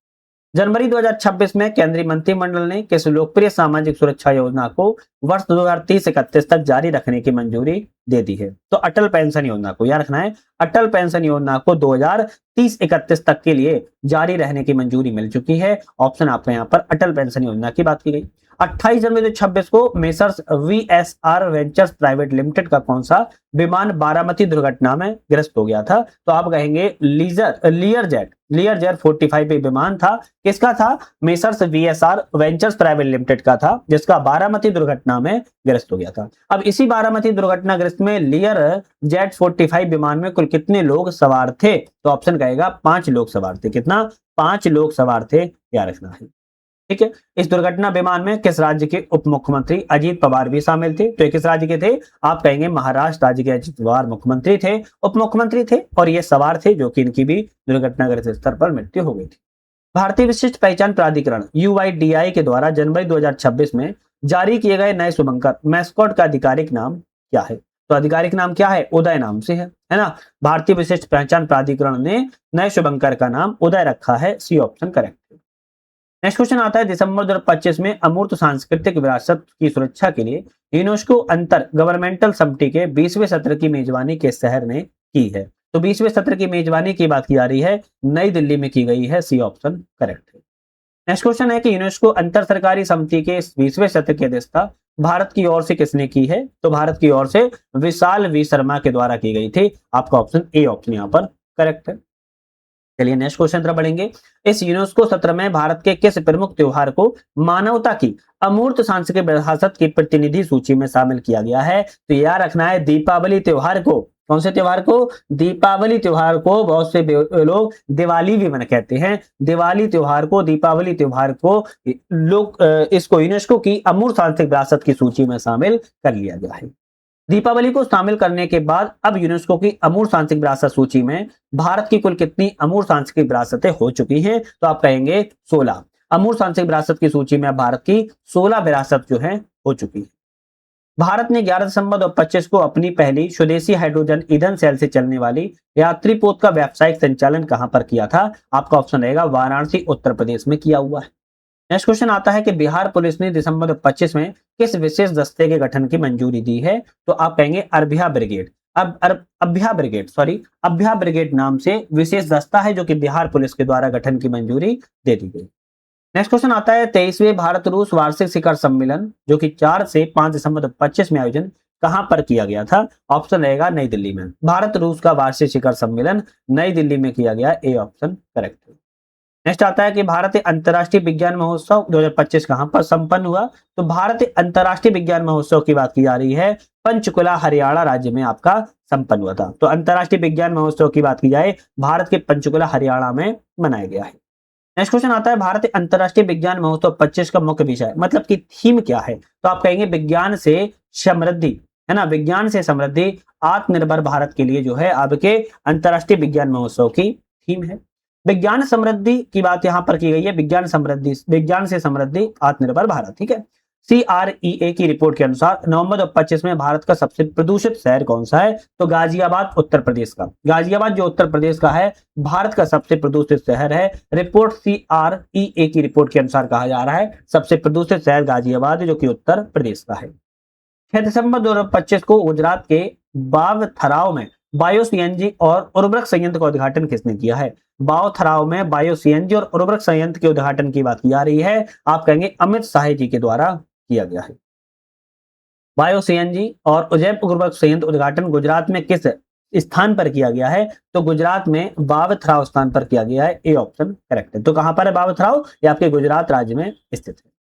जनवरी 2026 में केंद्रीय मंत्रिमंडल ने किस लोकप्रिय सामाजिक सुरक्षा योजना को वर्ष 2030-31 तक जारी रखने की मंजूरी दे दी है? तो अटल पेंशन योजना को, याद रखना है, अटल पेंशन योजना को 2030-31 तक के लिए जारी रहने की मंजूरी मिल चुकी है। ऑप्शन आपको यहाँ पर अटल पेंशन योजना की बात की गई। 28 जनवरी 2026 को messrs VSR ventures private limited का कौन सा विमान बारामती दुर्घटना में ग्रस्त हो गया था? तो आप कहेंगे लियरजेट 45 विमान था। किसका था? Messrs VSR ventures private limited का था, जिसका बारामती दुर्घटना में ग्रस्त हो गया था। अब इसी बारामती दुर्घटना ग्रस्त में लियरजेट 45 विमान में कुल कितने लोग सवार थे? तो ऑप्शन कहेगा 5 लोग सवार थे। कितना? 5 लोग सवार थे, याद रखना है। ठीक है। इस दुर्घटना विमान में किस राज्य के उप मुख्यमंत्री अजीत पवार भी शामिल थे? तो ये किस राज्य के थे? आप कहेंगे महाराष्ट्र राज्य के अजीत पवार मुख्यमंत्री थे, उप मुख्यमंत्री थे और ये सवार थे, जो कि इनकी भी दुर्घटनाग्रस्त स्तर पर मृत्यु हो गई थी। भारतीय विशिष्ट पहचान प्राधिकरण UIDAI के द्वारा जनवरी 2026 में जारी किए गए नए शुभंकर मैस्कॉट का आधिकारिक नाम क्या है? तो आधिकारिक नाम क्या है? उदय नाम से है ना। भारतीय विशिष्ट पहचान प्राधिकरण ने नए शुभंकर का नाम उदय रखा है। सी ऑप्शन करेक्ट है। नेक्स्ट क्वेश्चन आता है, दिसंबर 2025 में अमूर्त सांस्कृतिक विरासत की सुरक्षा के लिए यूनेस्को अंतर गवर्नमेंटल समिति के 20वें सत्र की मेजबानी किस शहर ने की है? तो 20वें सत्र की मेजबानी की बात की जा रही है, नई दिल्ली में की गई है। सी ऑप्शन करेक्ट है। नेक्स्ट क्वेश्चन है कि यूनेस्को अंतर सरकारी समिति के 20वें सत्र की अध्यक्षता भारत की ओर से किसने की है? तो भारत की ओर से विशाल वी शर्मा के द्वारा की गई थी। आपका ऑप्शन ए ऑप्शन यहाँ पर करेक्ट है। चलिए नेक्स्ट क्वेश्चन तरफ बढ़ेंगे। इस यूनेस्को सत्र में भारत के किस प्रमुख त्योहार को मानवता की अमूर्त सांस्कृतिक विरासत की प्रतिनिधि सूची में शामिल किया गया है? तो याद रखना है दीपावली त्योहार को। कौन से त्योहार को? दीपावली त्योहार को। बहुत से लोग दिवाली भी मन कहते हैं। दिवाली त्योहार को, दीपावली त्योहार को लोग इसको यूनेस्को की अमूर्त सांस्कृतिक विरासत की सूची में शामिल कर लिया गया है। दीपावली को शामिल करने के बाद अब यूनेस्को की अमूर्त सांस्कृतिक विरासत सूची में भारत की कुल कितनी अमूर्त सांस्कृतिक विरासतें हो चुकी हैं? तो आप कहेंगे 16। अमूर्त सांस्कृतिक विरासत की सूची में भारत की 16 विरासत जो है हो चुकी है। भारत ने 11 दिसंबर 2025 को अपनी पहली स्वदेशी हाइड्रोजन ईंधन सेल से चलने वाली यात्री पोत का व्यावसायिक संचालन कहां पर किया था? आपका ऑप्शन रहेगा वाराणसी उत्तर प्रदेश में किया हुआ है। नेक्स्ट क्वेश्चन आता है कि बिहार पुलिस ने दिसंबर 2025 में किस विशेष दस्ते के गठन की मंजूरी दी है? तो आप कहेंगे अभ्या ब्रिगेड। अभ्या ब्रिगेड नाम से विशेष दस्ता है, जो कि बिहार पुलिस के द्वारा गठन की मंजूरी दे दी गई। नेक्स्ट क्वेश्चन आता है 23वें भारत रूस वार्षिक शिखर सम्मेलन, जो कि 4 से 5 दिसंबर 2025 में आयोजन कहां पर किया गया था? ऑप्शन रहेगा नई दिल्ली में। भारत रूस का वार्षिक शिखर सम्मेलन नई दिल्ली में किया गया। ए ऑप्शन करेक्ट है। नेक्स्ट आता है कि भारतीय अंतर्राष्ट्रीय विज्ञान महोत्सव 2025 कहां पर संपन्न हुआ? तो भारतीय अंतर्राष्ट्रीय विज्ञान महोत्सव की बात की जा रही है, पंचकुला हरियाणा राज्य में आपका संपन्न हुआ था। तो अंतर्राष्ट्रीय विज्ञान महोत्सव की बात की जाए, भारत के पंचकुला हरियाणा में मनाया गया है। नेक्स्ट क्वेश्चन आता है भारतीय अंतर्राष्ट्रीय विज्ञान महोत्सव 25 का मुख्य विषय मतलब कि थीम क्या है? तो आप कहेंगे विज्ञान से समृद्धि, है ना। विज्ञान से समृद्धि, आत्मनिर्भर भारत के लिए जो है आपके अंतर्राष्ट्रीय विज्ञान महोत्सव की थीम है। विज्ञान समृद्धि की बात यहां पर की गई है, विज्ञान से समृद्धि आत्मनिर्भर भारत। ठीक है। CREA की रिपोर्ट के अनुसार नवंबर 2025 में भारत का सबसे प्रदूषित शहर कौन सा है? तो गाजियाबाद उत्तर प्रदेश का। गाजियाबाद जो उत्तर प्रदेश का है, भारत का सबसे प्रदूषित शहर है। रिपोर्ट CREA की रिपोर्ट के अनुसार कहा जा रहा है सबसे प्रदूषित शहर गाजियाबाद जो कि उत्तर प्रदेश का है। 6 दिसंबर 2025 को गुजरात के बावथराव में बायो CNG और उर्वरक संयंत्र का उद्घाटन किसने किया है? बावथराव में बायो CNG और उर्वरक संयंत्र के उद्घाटन की बात की जा रही है। आप कहेंगे अमित शाह जी के द्वारा किया गया है। बायो CNG और जैव उर्वरक संयंत्र उद्घाटन गुजरात में किस स्थान पर किया गया है? तो गुजरात में बावथराव स्थान पर किया गया है। ए ऑप्शन करेक्ट है। तो कहां पर है बावथराव? ये आपके गुजरात राज्य में स्थित है।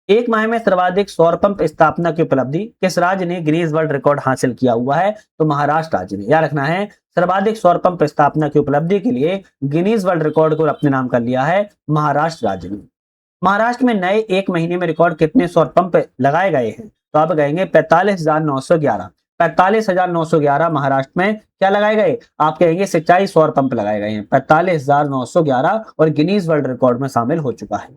एक माह में सर्वाधिक सौर पंप स्थापना की उपलब्धि किस राज्य ने गिनीज वर्ल्ड रिकॉर्ड हासिल किया हुआ है? तो महाराष्ट्र राज्य ने। याद रखना है सर्वाधिक सौर पंप स्थापना की उपलब्धि के लिए गिनीज वर्ल्ड रिकॉर्ड को अपने नाम कर लिया है महाराष्ट्र राज्य ने। महाराष्ट्र में नए एक महीने में रिकॉर्ड कितने सौर पंप लगाए गए हैं? तो आप कहेंगे 45,911। 45,911 महाराष्ट्र में क्या लगाए गए? आप कहेंगे सिंचाई सौर पंप लगाए गए हैं। 45,911 और गिनीज वर्ल्ड रिकॉर्ड में शामिल हो चुका है।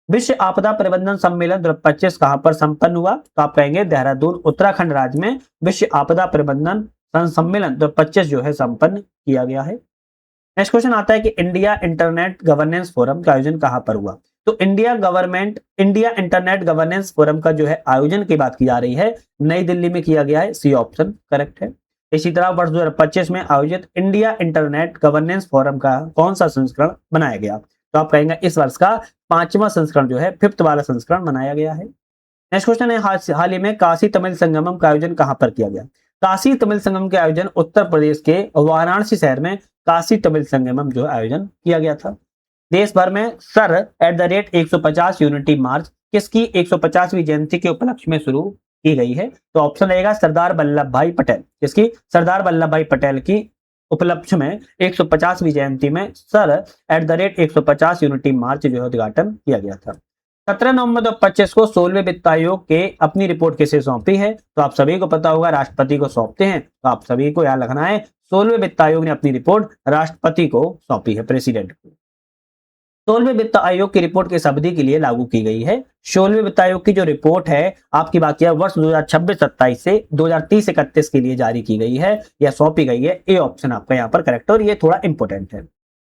विश्व आपदा प्रबंधन सम्मेलन 2025 कहां पर संपन्न हुआ? तो आप कहेंगे देहरादून उत्तराखंड राज्य में विश्व आपदा प्रबंधन सम्मेलन 2025 जो है संपन्न किया गया है। नेक्स्ट क्वेश्चन आता है कि इंडिया इंटरनेट गवर्नेंस फोरम का आयोजन कहां पर हुआ? तो इंडिया इंटरनेट गवर्नेंस फोरम का जो है आयोजन की बात की जा रही है, नई दिल्ली में किया गया है। सी ऑप्शन करेक्ट है। इसी तरह वर्ष 2025 में आयोजित इंडिया इंटरनेट गवर्नेंस फोरम का कौन सा संस्करण बनाया गया? तो आप कहेंगे इस वर्ष का 5वां संस्करण जो है 5th वाला संस्करण बनाया गया है। नेक्स्ट क्वेश्चन है हाल ही में काशी तमिल संगमम का आयोजन कहां पर किया गया? काशी तमिल संगम के आयोजन उत्तर प्रदेश के वाराणसी शहर में काशी तमिल संगमम जो आयोजन किया गया था। देश भर में सर @150 यूनिटी मार्च किसकी 150वीं जयंती के उपलक्ष्य में शुरू की गई है? तो ऑप्शन रहेगा सरदार वल्लभ भाई पटेल। किसकी? सरदार वल्लभ भाई पटेल की उपलक्ष्य में 150वीं जयंती में सर @150 यूनिटी मार्च जो है उद्घाटन किया गया था। 17 नवंबर 2025 को 16वें वित्त आयोग के अपनी रिपोर्ट किसे सौंपी है? तो आप सभी को पता होगा राष्ट्रपति को सौंपते हैं, तो आप सभी को याद रखना है 16वें वित्त आयोग ने अपनी रिपोर्ट राष्ट्रपति को सौंपी है, प्रेसिडेंट को। 16वें वित्त आयोग की रिपोर्ट किस अवधि के लिए लागू की गई है? 16वें वित्त आयोग की जो रिपोर्ट है आपकी बात किया वर्ष 2026-27 से 2030-31 के लिए जारी की गई है या सौंपी गई है। ए ऑप्शन आपका यहाँ पर करेक्ट है और ये थोड़ा इंपॉर्टेंट है।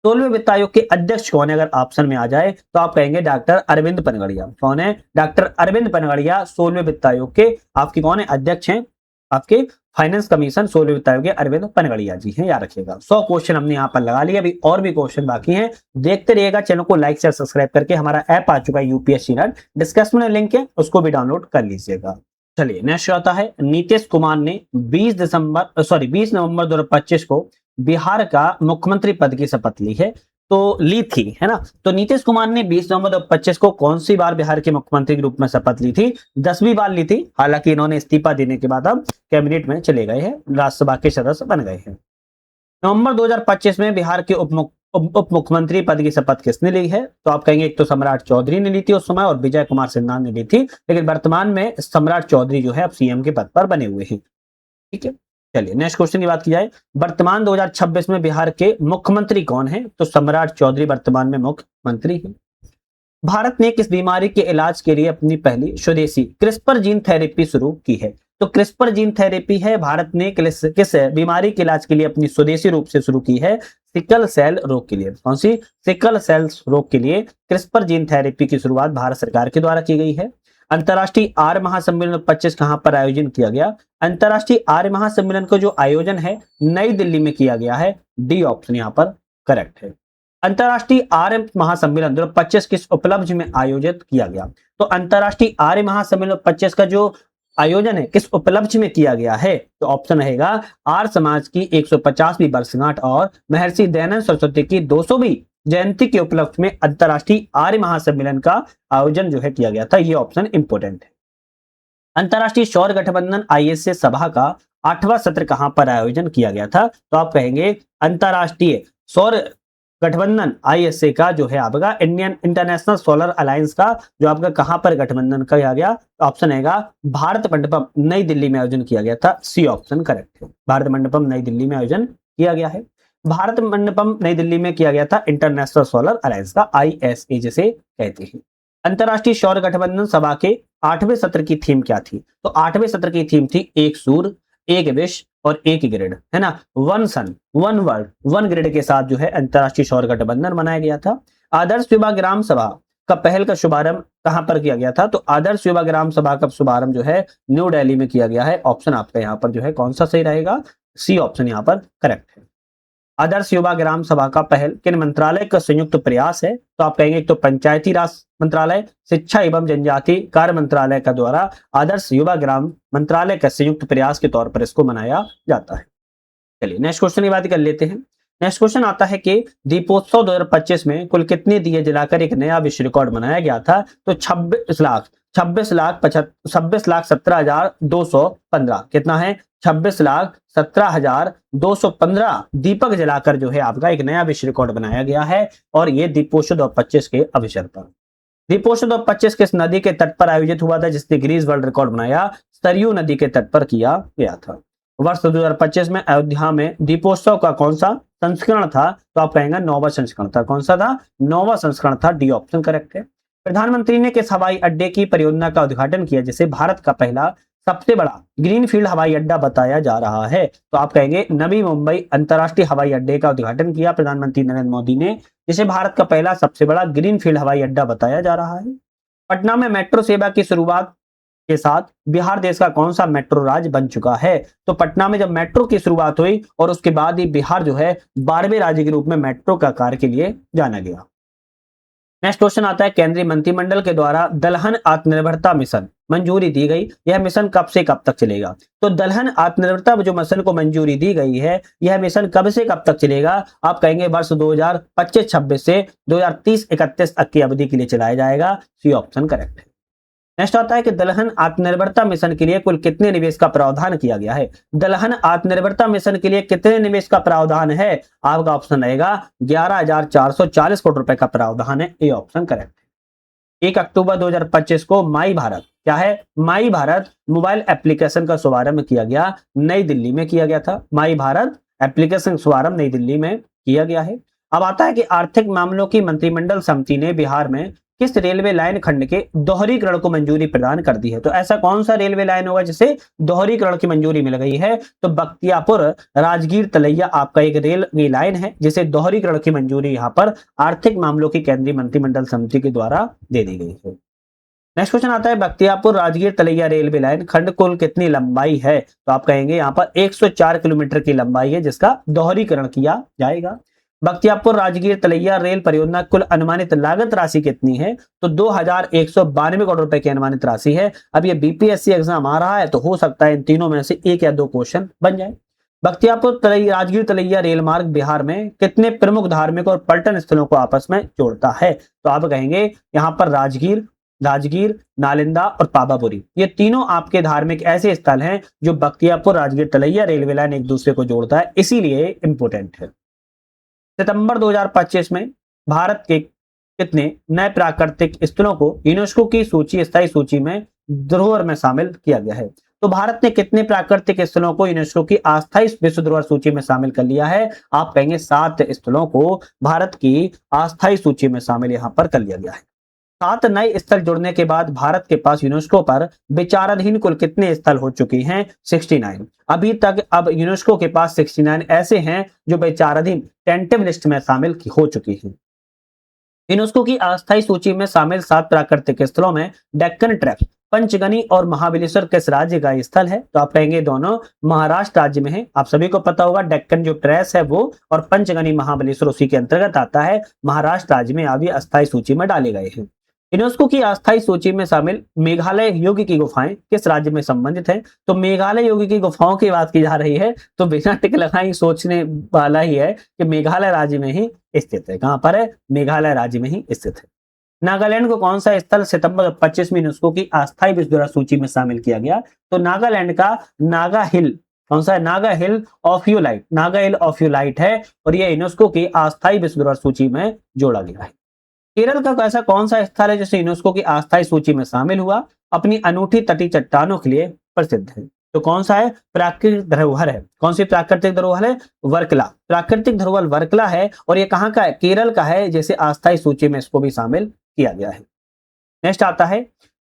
16वें वित्त आयोग के अध्यक्ष कौन है? अगर ऑप्शन में आ जाए तो आप कहेंगे डॉक्टर अरविंद पनगड़िया। कौन है? डॉक्टर अरविंद पनगड़िया 16वें वित्त आयोग के आपके कौन है? अध्यक्ष हैं आपके फाइनेंस कमीशन 16वें वित्त आयोग के अरविंद पनगड़िया जी हैं, याद रखिएगा। 100 क्वेश्चन हमने यहाँ पर लगा लिया, अभी और भी क्वेश्चन बाकी हैं। देखते रहिएगा, चैनल को लाइक शेयर सब्सक्राइब करके। हमारा ऐप आ चुका है यूपीएससी नट, डिस्क्रिप्शन में लिंक है, उसको भी डाउनलोड कर लीजिएगा। चलिए नेक्स्ट आता है, नीतीश कुमार ने 20 नवंबर 2025 को बिहार का मुख्यमंत्री पद की शपथ ली है, तो ली थी, है ना। तो नीतीश कुमार ने 20 नवंबर 2025 को कौन सी बार बिहार के मुख्यमंत्री के रूप में शपथ ली थी? 10वीं बार ली थी। हालांकि इन्होंने इस्तीफा देने के बाद अब कैबिनेट में चले गए हैं, राज्यसभा के सदस्य बन गए हैं। नवंबर 2025 में बिहार के उप मुख्यमंत्री पद की शपथ किसने ली है? तो आप कहेंगे एक तो सम्राट चौधरी ने ली थी उस समय और विजय कुमार सिन्हा ने ली थी, लेकिन वर्तमान में सम्राट चौधरी जो है अब सीएम के पद पर बने हुए हैं। ठीक है, चलिए नेक्स्ट क्वेश्चन की बात की जाए, वर्तमान 2026 में बिहार के मुख्यमंत्री कौन है? तो सम्राट चौधरी वर्तमान में मुख्यमंत्री हैं। भारत ने किस बीमारी के इलाज के लिए अपनी पहली स्वदेशी क्रिस्पर जीन थेरेपी शुरू की है? तो क्रिस्पर जीन थेरेपी है भारत ने किस बीमारी के इलाज के लिए अपनी स्वदेशी रूप से शुरू की है? सिकल सेल रोग के लिए। कौन सी? सिकल सेल रोग के लिए क्रिस्पर जीन थेरेपी की शुरुआत भारत सरकार के द्वारा की गई है। अंतर्राष्ट्रीय आर्य महासम्मेलन 25 कहां पर आयोजन किया गया? अंतर्राष्ट्रीय आर्य महासम्मेलन का जो आयोजन है नई दिल्ली में किया गया है। डी ऑप्शन यहां पर करेक्ट है। अंतर्राष्ट्रीय आर्य महासम्मेलन 2025 किस उपलब्धि में आयोजित किया गया? तो अंतर्राष्ट्रीय आर्य महासम्मेलन 25 का जो आयोजन है किस उपलब्धि में किया गया है? तो ऑप्शन रहेगा आर्य समाज की 150वीं वर्षगांठ और महर्षि दयानंद सरस्वती की 200वीं जयंती के उपलक्ष्य में अंतर्राष्ट्रीय आर्य महासम्मेलन का आयोजन जो है किया गया था। ये ऑप्शन इंपोर्टेंट है। अंतर्राष्ट्रीय सौर गठबंधन आईएसए सभा का 8वां सत्र कहां पर आयोजन किया गया था? तो आप कहेंगे अंतर्राष्ट्रीय सौर गठबंधन आईएसए का जो है आपका इंडियन इंटरनेशनल सोलर अलायंस का जो आपका कहां पर गठबंधन किया गया? तो ऑप्शन रहेगा भारत मंडपम नई दिल्ली में आयोजन किया गया था। सी ऑप्शन करेक्ट है, भारत मंडपम नई दिल्ली में आयोजन किया गया है। भारत मंडपम नई दिल्ली में किया गया था इंटरनेशनल सोलर अलायंस का, आईएसए जिसे कहते हैं। अंतर्राष्ट्रीय सौर गठबंधन सभा के 8वें सत्र की थीम क्या थी? तो 8वें सत्र की थीम थी एक सूर्य, एक विश्व और एक ग्रिड, है ना। वन सन, वन वर्ल्ड, वन ग्रिड के साथ जो है अंतर्राष्ट्रीय सौर गठबंधन बनाया गया था। आदर्श युवा ग्राम सभा का पहल का शुभारंभ कहां पर किया गया था? तो आदर्श युवा ग्राम सभा का शुभारंभ जो है न्यू दिल्ली में किया गया है। ऑप्शन आपका यहाँ पर जो है कौन सा सही रहेगा? सी ऑप्शन यहाँ पर करेक्ट है। आदर्श युवा ग्राम सभा का पहल किन मंत्रालय का संयुक्त प्रयास है? तो आप कहेंगे एक तो पंचायती राज मंत्रालय, शिक्षा एवं जनजाति कार्य मंत्रालय का द्वारा आदर्श युवा ग्राम मंत्रालय का संयुक्त प्रयास के तौर पर इसको मनाया जाता है। चलिए नेक्स्ट क्वेश्चन की बात कर लेते हैं। नेक्स्ट क्वेश्चन आता है कि दीपोत्सव 2025 में कुल कितने दिए जलाकर एक नया विश्व रिकॉर्ड बनाया गया था? तो 26,17,215 कितना है? 26,17,215 दीपक जलाकर जो है आपका एक नया विश्व रिकॉर्ड बनाया गया है और ये दीपोत्सव 2025 के अवसर पर। दीपोत्सव 2025 किस नदी के तट पर आयोजित हुआ था जिसने गिनीज वर्ल्ड रिकॉर्ड बनाया? सरयू नदी के तट पर किया गया था। वर्ष 2025 में अयोध्या में दीपोत्सव का कौन सा संस्करण था? तो आप कहेंगे 9वां संस्करण था। कौन सा था? 9वां संस्करण था। डी ऑप्शन करेक्ट है। प्रधानमंत्री ने किस हवाई अड्डे की परियोजना का उद्घाटन किया जिसे भारत का पहला सबसे बड़ा ग्रीनफील्ड हवाई अड्डा बताया जा रहा है? तो आप कहेंगे नवी मुंबई अंतरराष्ट्रीय हवाई अड्डे का उद्घाटन किया प्रधानमंत्री नरेंद्र मोदी ने, जिसे भारत का पहला सबसे बड़ा ग्रीनफील्ड हवाई अड्डा बताया जा रहा है। पटना में मेट्रो सेवा की शुरुआत के साथ बिहार देश का कौन सा मेट्रो राज्य बन चुका है? तो पटना में जब मेट्रो की शुरुआत हुई और उसके बाद ही बिहार जो है 12वें राज्य के रूप में मेट्रो का कार्य के लिए जाना गया। नेक्स्ट क्वेश्चन आता है, केंद्रीय मंत्रिमंडल के द्वारा दलहन आत्मनिर्भरता मिशन मंजूरी दी गई, यह मिशन कब से कब तक चलेगा? तो दलहन आत्मनिर्भरता जो मिशन को मंजूरी दी गई है, यह मिशन कब से कब तक चलेगा? आप कहेंगे वर्ष 2025-26 से 2030-31 तक की अवधि के लिए चलाया जाएगा। सी ऑप्शन करेक्ट है। नेक्स्ट आता है कि दलहन आत्मनिर्भरता मिशन के लिए कुल कितने निवेश का प्रावधान किया गया है? दलहन आत्मनिर्भरता मिशन के लिए कितने निवेश का प्रावधान है? आपका ऑप्शन रहेगा 11,440 करोड़ रुपए का प्रावधान है। ए ऑप्शन करेक्ट है। 1 अक्टूबर 2025 को माई भारत, क्या है, माई भारत मोबाइल एप्लीकेशन का शुभारंभ किया गया, नई दिल्ली में किया गया था। माई भारत एप्लीकेशन शुभारंभ नई दिल्ली में किया गया है। अब आता है कि आर्थिक मामलों की मंत्रिमंडल समिति ने बिहार में किस रेलवे लाइन खंड के दोहरीकरण को मंजूरी प्रदान कर दी है। तो ऐसा कौन सा रेलवे लाइन होगा जिसे दोहरीकरण की मंजूरी मिल गई है? तो बख्तियारपुर राजगीर तलैया आपका एक रेलवे लाइन है जिसे दोहरीकरण की मंजूरी यहाँ पर आर्थिक मामलों की केंद्रीय मंत्रिमंडल समिति के द्वारा दे दी गई है। नेक्स्ट क्वेश्चन आता है, बख्तियारपुर राजगीर तलैया रेलवे लाइन खंड कुल कितनी लंबाई है? तो आप कहेंगे यहाँ पर 104 किलोमीटर की लंबाई है जिसका दोहरीकरण किया जाएगा। बख्तियारपुर राजगीर तलैया रेल परियोजना कुल अनुमानित लागत राशि कितनी है? तो 2192 करोड़ रुपए की अनुमानित राशि है। अब ये बीपीएससी एग्जाम आ रहा है तो हो सकता है इन तीनों में से एक या दो क्वेश्चन बन जाए। बख्तियारपुर राजगीर तलैया रेल मार्ग बिहार में कितने प्रमुख धार्मिक और पर्यटन स्थलों को आपस में जोड़ता है? तो आप कहेंगे यहाँ पर राजगीर, नालंदा और पावापुरी, ये तीनों आपके धार्मिक ऐसे स्थल हैं जो बख्तियारपुर राजगीर तलैया रेलवे लाइन एक दूसरे को जोड़ता है, इसीलिए इंपोर्टेंट है। सितंबर 2025 में भारत के कितने नए प्राकृतिक स्थलों को यूनेस्को की स्थायी सूची में धरोहर में शामिल किया गया है? तो भारत ने कितने प्राकृतिक स्थलों को यूनेस्को की अस्थायी विश्व धरोहर सूची में शामिल कर लिया है? आप कहेंगे 7 स्थलों को भारत की अस्थायी सूची में शामिल यहां पर कर लिया गया है। 7 नए स्थल जुड़ने के बाद भारत के पास यूनेस्को पर विचाराधीन कुल कितने स्थल हो चुकी हैं? 69। अभी तक अब यूनेस्को के पास 69 ऐसे हैं जो विचाराधीन टेंटिव लिस्ट में शामिल हो चुकी हैं। यूनेस्को की अस्थायी सूची में शामिल 7 प्राकृतिक स्थलों में डेक्कन ट्रैप्स, पंचगनी और महाबलेश्वर किस राज्य का स्थल है? तो आप कहेंगे दोनों महाराष्ट्र राज्य में है। आप सभी को पता होगा डेक्कन जो ट्रेस है वो और पंचगनी महाबलेश्वर उसी के अंतर्गत आता है। महाराष्ट्र राज्य में अभी अस्थायी सूची में डाले गए हैं। यूनेस्को की अस्थायी सूची में शामिल मेघालय योगी की गुफाएं किस राज्य में संबंधित हैं? तो मेघालय योगी की गुफाओं की बात की जा रही है तो बिना टिक लगाए सोचने वाला ही है कि मेघालय राज्य में ही स्थित है। कहां पर है? मेघालय राज्य में ही स्थित है। नागालैंड को कौन सा स्थल सितंबर 25 में यूनेस्को की अस्थायी विश्व धरोहर सूची में शामिल किया गया? तो नागालैंड का नागा हिल, कौन सा है? नागा हिल ऑफ यूलाइट है और यह यूनेस्को की अस्थायी विश्व धरोहर सूची में जोड़ा गया है। केरल का ऐसा कौन सा स्थल है जिसे यूनेस्को की अस्थायी सूची में शामिल हुआ? अपनी अनूठी तटीय चट्टानों के लिए प्रसिद्ध है। तो कौन सा है? प्राकृतिक धरोहर है। कौन सी प्राकृतिक धरोहर है? वर्कला। प्राकृतिक धरोहर वर्कला है और ये कहां का है? केरल का है, जैसे अस्थायी सूची में इसको भी शामिल किया गया है। नेक्स्ट आता है,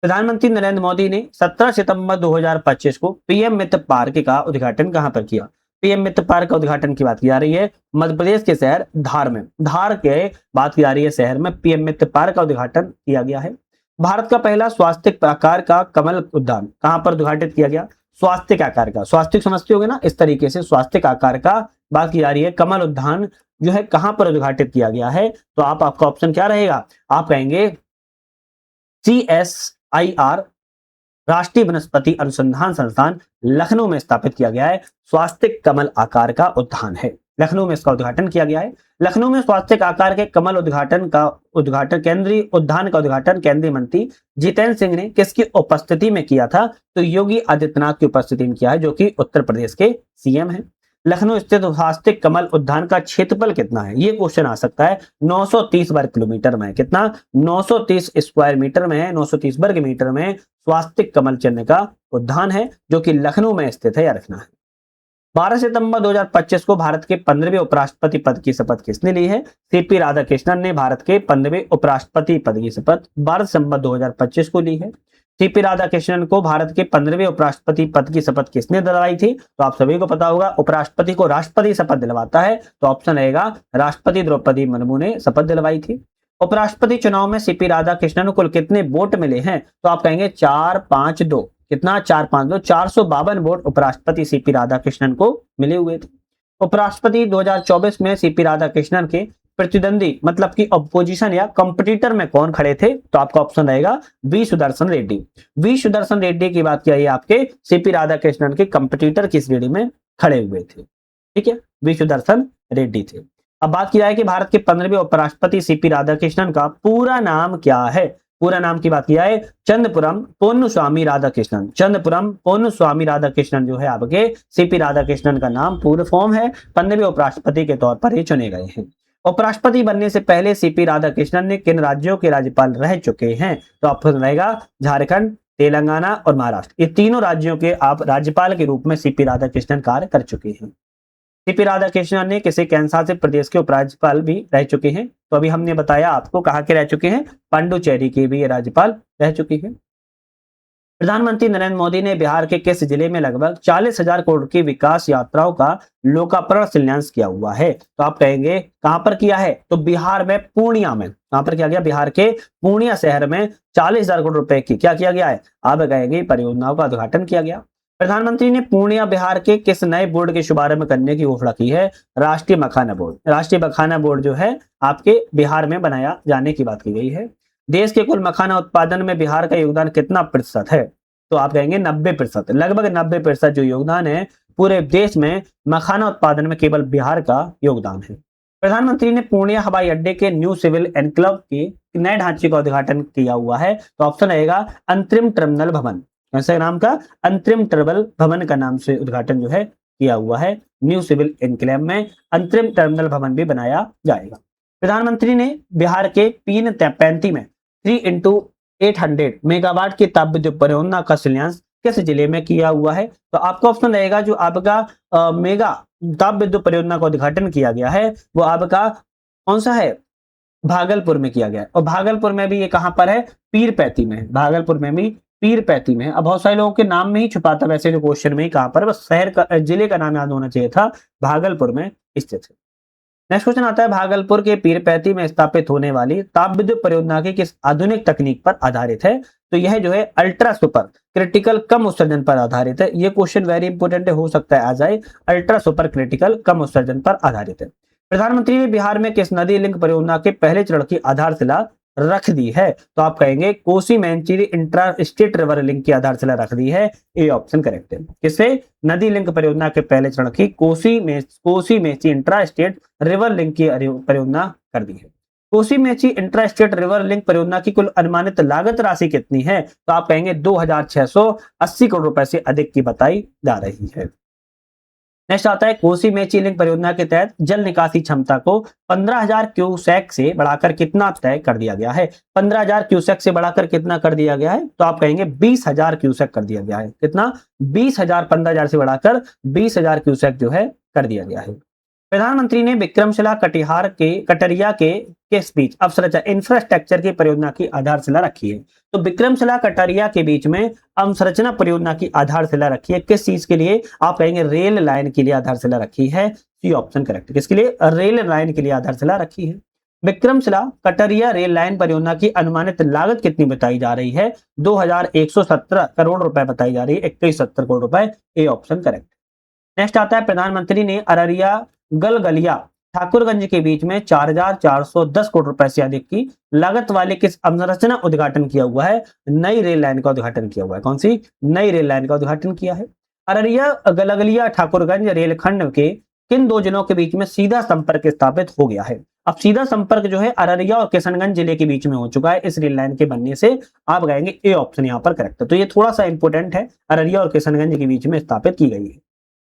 प्रधानमंत्री नरेंद्र मोदी ने 17 सितंबर 2025 को पीएम मित्र पार्क का उद्घाटन कहां पर किया? पीएम मित्र पार्क का उद्घाटन की बात की जा रही है मध्य प्रदेश के शहर धार में। धार के बात की जा रही है शहर में पीएम मित्र पार्क का उद्घाटन किया गया है। भारत का पहला स्वास्थ्य आकार का कमल उद्यान कहां पर उद्घाटित किया गया? स्वास्थ्य आकार का, स्वास्थ्य समझते होगे ना, इस तरीके से स्वास्थ्य आकार का बात की जा रही है। कमल उद्यान जो है कहां पर उद्घाटित किया गया है? तो आपका ऑप्शन क्या रहेगा? आप कहेंगे CSIR राष्ट्रीय वनस्पति अनुसंधान संस्थान लखनऊ में स्थापित किया गया है। स्वास्थ्य कमल आकार का उद्यान है, लखनऊ में इसका उद्घाटन किया गया है। लखनऊ में स्वास्थ्य आकार के कमल केंद्रीय उद्यान का उद्घाटन केंद्रीय मंत्री जितेंद्र सिंह ने किसकी उपस्थिति में किया था? तो योगी आदित्यनाथ की उपस्थिति में किया है, जो कि उत्तर प्रदेश के सीएम है। लखनऊ स्थित स्वास्थ्य कमल उद्यान का क्षेत्रफल कितना है? ये क्वेश्चन आ सकता है। 930 वर्ग किलोमीटर में, कितना? 930 स्क्वायर मीटर में है, 930 वर्ग मीटर में स्वास्थ्य कमल चिन्ह का उद्यान है जो कि लखनऊ में स्थित है, या रखना है। 12 सितंबर 2025 को भारत के 15वें उपराष्ट्रपति पद की शपथ किसने ली है? सीपी राधाकृष्णन ने भारत के 15वें उपराष्ट्रपति पद की शपथ 12 सितंबर 2025 को ली है। सीपी राधाकृष्णन को भारत के 15वें उपराष्ट्रपति पद की शपथ किसने दिलवाई थी? तो आप सभी को पता होगा उपराष्ट्रपति को राष्ट्रपति शपथ दिलवाता है, तो ऑप्शन रहेगा राष्ट्रपति द्रौपदी मुर्मू ने शपथ दिलवाई थी। उपराष्ट्रपति चुनाव में सीपी राधाकृष्णन को कुल कितने वोट मिले हैं? तो आप कहेंगे 452। कितना? 452। 452 वोट उपराष्ट्रपति सीपी राधाकृष्णन को मिले हुए थे। उपराष्ट्रपति 2024 में सीपी राधाकृष्णन के प्रतिद्वंदी मतलब कि अपोजिशन या कंपटीटर में कौन खड़े थे? तो आपका ऑप्शन रहेगा वी सुदर्शन रेड्डी। वी सुदर्शन रेड्डी की बात किया, आपके सीपी राधाकृष्णन के कंपटीटर की श्रेणी में खड़े हुए थे। ठीक है, वी सुदर्शन रेड्डी थे। अब बात की जाए कि भारत के 15वें उपराष्ट्रपति सीपी राधाकृष्णन का पूरा नाम क्या है? पूरा नाम की बात किया है चंद्रपुरम पोन्नुस्वामी राधाकृष्णन। चंद्रपुरम पोन्नुस्वामी राधाकृष्णन जो है आपके सीपी राधाकृष्णन का नाम पूर्ण फॉर्म है। 15वें उपराष्ट्रपति के तौर पर ये चुने गए हैं। उपराष्ट्रपति बनने से पहले सीपी राधाकृष्णन ने किन राज्यों के राज्यपाल रह चुके हैं? तो ऑप्शन रहेगा झारखंड, तेलंगाना और महाराष्ट्र। ये तीनों राज्यों के आप राज्यपाल के रूप में सीपी राधाकृष्णन कार्य कर चुके हैं। सीपी राधाकृष्णन ने किसी केंद्रशासित प्रदेश के उपराज्यपाल भी रह चुके हैं। तो अभी हमने बताया आपको कहाँ के रह चुके हैं, पांडुचेरी के भी ये राज्यपाल रह चुके हैं। प्रधानमंत्री नरेंद्र मोदी ने बिहार के किस जिले में लगभग 40,000 करोड़ की विकास यात्राओं का लोकार्पण शिलान्यास किया हुआ है? तो आप कहेंगे कहां पर किया है? तो बिहार में पूर्णिया में। कहां पर किया गया? बिहार के पूर्णिया शहर में 40,000 करोड़ रुपए की क्या किया गया है? आप कहेंगे परियोजनाओं का उद्घाटन किया गया। प्रधानमंत्री ने पूर्णिया बिहार के किस नए बोर्ड के शुभारंभ करने की घोषणा की है? राष्ट्रीय मखाना बोर्ड। राष्ट्रीय मखाना बोर्ड जो है आपके बिहार में बनाया जाने की बात की गई है। देश के कुल मखाना उत्पादन में बिहार का योगदान कितना प्रतिशत है? तो आप कहेंगे 90%। लगभग 90% जो योगदान है पूरे देश में मखाना उत्पादन में केवल बिहार का योगदान है। प्रधानमंत्री ने पूर्णिया हवाई अड्डे के न्यू सिविल एनक्लेव के नए ढांचे का उद्घाटन किया हुआ है। तो ऑप्शन रहेगा अंतरिम टर्मिनल भवन। ऐसे नाम का अंतरिम टर्मिनल भवन का नाम से उद्घाटन जो है किया हुआ है। न्यू सिविल एनक्लेव में अंतरिम टर्मिनल भवन भी बनाया जाएगा। प्रधानमंत्री ने बिहार के पीन पैंती में 3x800 मेगावाट की ताप विद्युत परियोजना का शिलान्यास किस जिले में किया हुआ है? तो आपका ऑप्शन रहेगा जो आपका मेगा ताप विद्युत परियोजना का उद्घाटन किया गया है वो आपका कौन सा है? भागलपुर में किया गया है। और भागलपुर में भी ये कहां पर है? पीरपैंती में है। भागलपुर में भी पीरपैंती में है। अब बहुत सारे लोगों के नाम में ही छुपाता वैसे जो क्वेश्चन में ही कहां पर, बस शहर का जिले का नाम याद होना चाहिए था। भागलपुर में स्थित है। नेक्स्ट क्वेश्चन आता है भागलपुर के पीरपैंती में स्थापित होने वाली ताप विद्युत परियोजना की किस आधुनिक तकनीक पर आधारित है? तो यह जो है अल्ट्रा सुपर क्रिटिकल कम उत्सर्जन पर आधारित है। यह क्वेश्चन वेरी इंपोर्टेंट हो सकता है आ जाए। अल्ट्रा सुपर क्रिटिकल कम उत्सर्जन पर आधारित है। प्रधानमंत्री ने बिहार में किस नदी लिंक परियोजना के पहले चरण की आधारशिला रख दी है? तो आप कहेंगे Kosi Mechi intra state river link की आधारशिला रख दी है। ए ऑप्शन करेक्ट है। किसे? नदी लिंक परियोजना के पहले चरण की Kosi Mechi intra state river link की परियोजना कर दी है। Kosi Mechi intra state river link परियोजना की कुल अनुमानित लागत राशि कितनी है? तो आप कहेंगे 2,680 करोड़ रुपए से अधिक की बताई जा रही है। नेक्स्ट आता है कोसी मेची लिंक परियोजना के तहत जल निकासी क्षमता को 15,000 क्यूसेक से बढ़ाकर कितना तय कर दिया गया है? 15,000 क्यूसेक से बढ़ाकर कितना कर दिया गया है? तो आप कहेंगे 20,000 क्यूसेक कर दिया गया है। कितना? 20,000। 15,000 से बढ़ाकर 20,000 क्यूसेक जो है कर दिया गया है। प्रधानमंत्री ने विक्रमशिला कटरिया के किस बीच अवसंरचना इंफ्रास्ट्रक्चर की परियोजना की आधारशिला रखी है? तो विक्रमशिला कटरिया के बीच में अवसंरचना परियोजना की आधारशिला रखी है। किस चीज के लिए? आप कहेंगे रेल लाइन के लिए आधारशिला रखी है। C option correct. किसके लिए? रेल लाइन के लिए आधारशिला रखी है। विक्रमशिला कटरिया रेल लाइन परियोजना की अनुमानित लागत कितनी बताई जा रही है? 2,117 करोड़ रुपए बताई जा रही है। 2170 करोड़ रुपए। A option correct. नेक्स्ट आता है प्रधानमंत्री ने अररिया गलगलिया ठाकुरगंज के बीच में 4,410 करोड़ रुपए से अधिक की लागत वाले किस अवसंरचना उद्घाटन किया हुआ है? नई रेल लाइन का उद्घाटन किया हुआ है। कौन सी? नई रेल लाइन का उद्घाटन किया है। अररिया गलगलिया ठाकुरगंज रेलखंड के किन दो जिलों के बीच में सीधा संपर्क स्थापित हो गया है? अब सीधा संपर्क जो है अररिया और किशनगंज जिले के बीच में हो चुका है इस रेल लाइन के बनने से। आप कहेंगे ए ऑप्शन यहाँ पर करेक्ट है। तो ये थोड़ा सा इंपोर्टेंट है। अररिया और किशनगंज के बीच में स्थापित की गई है।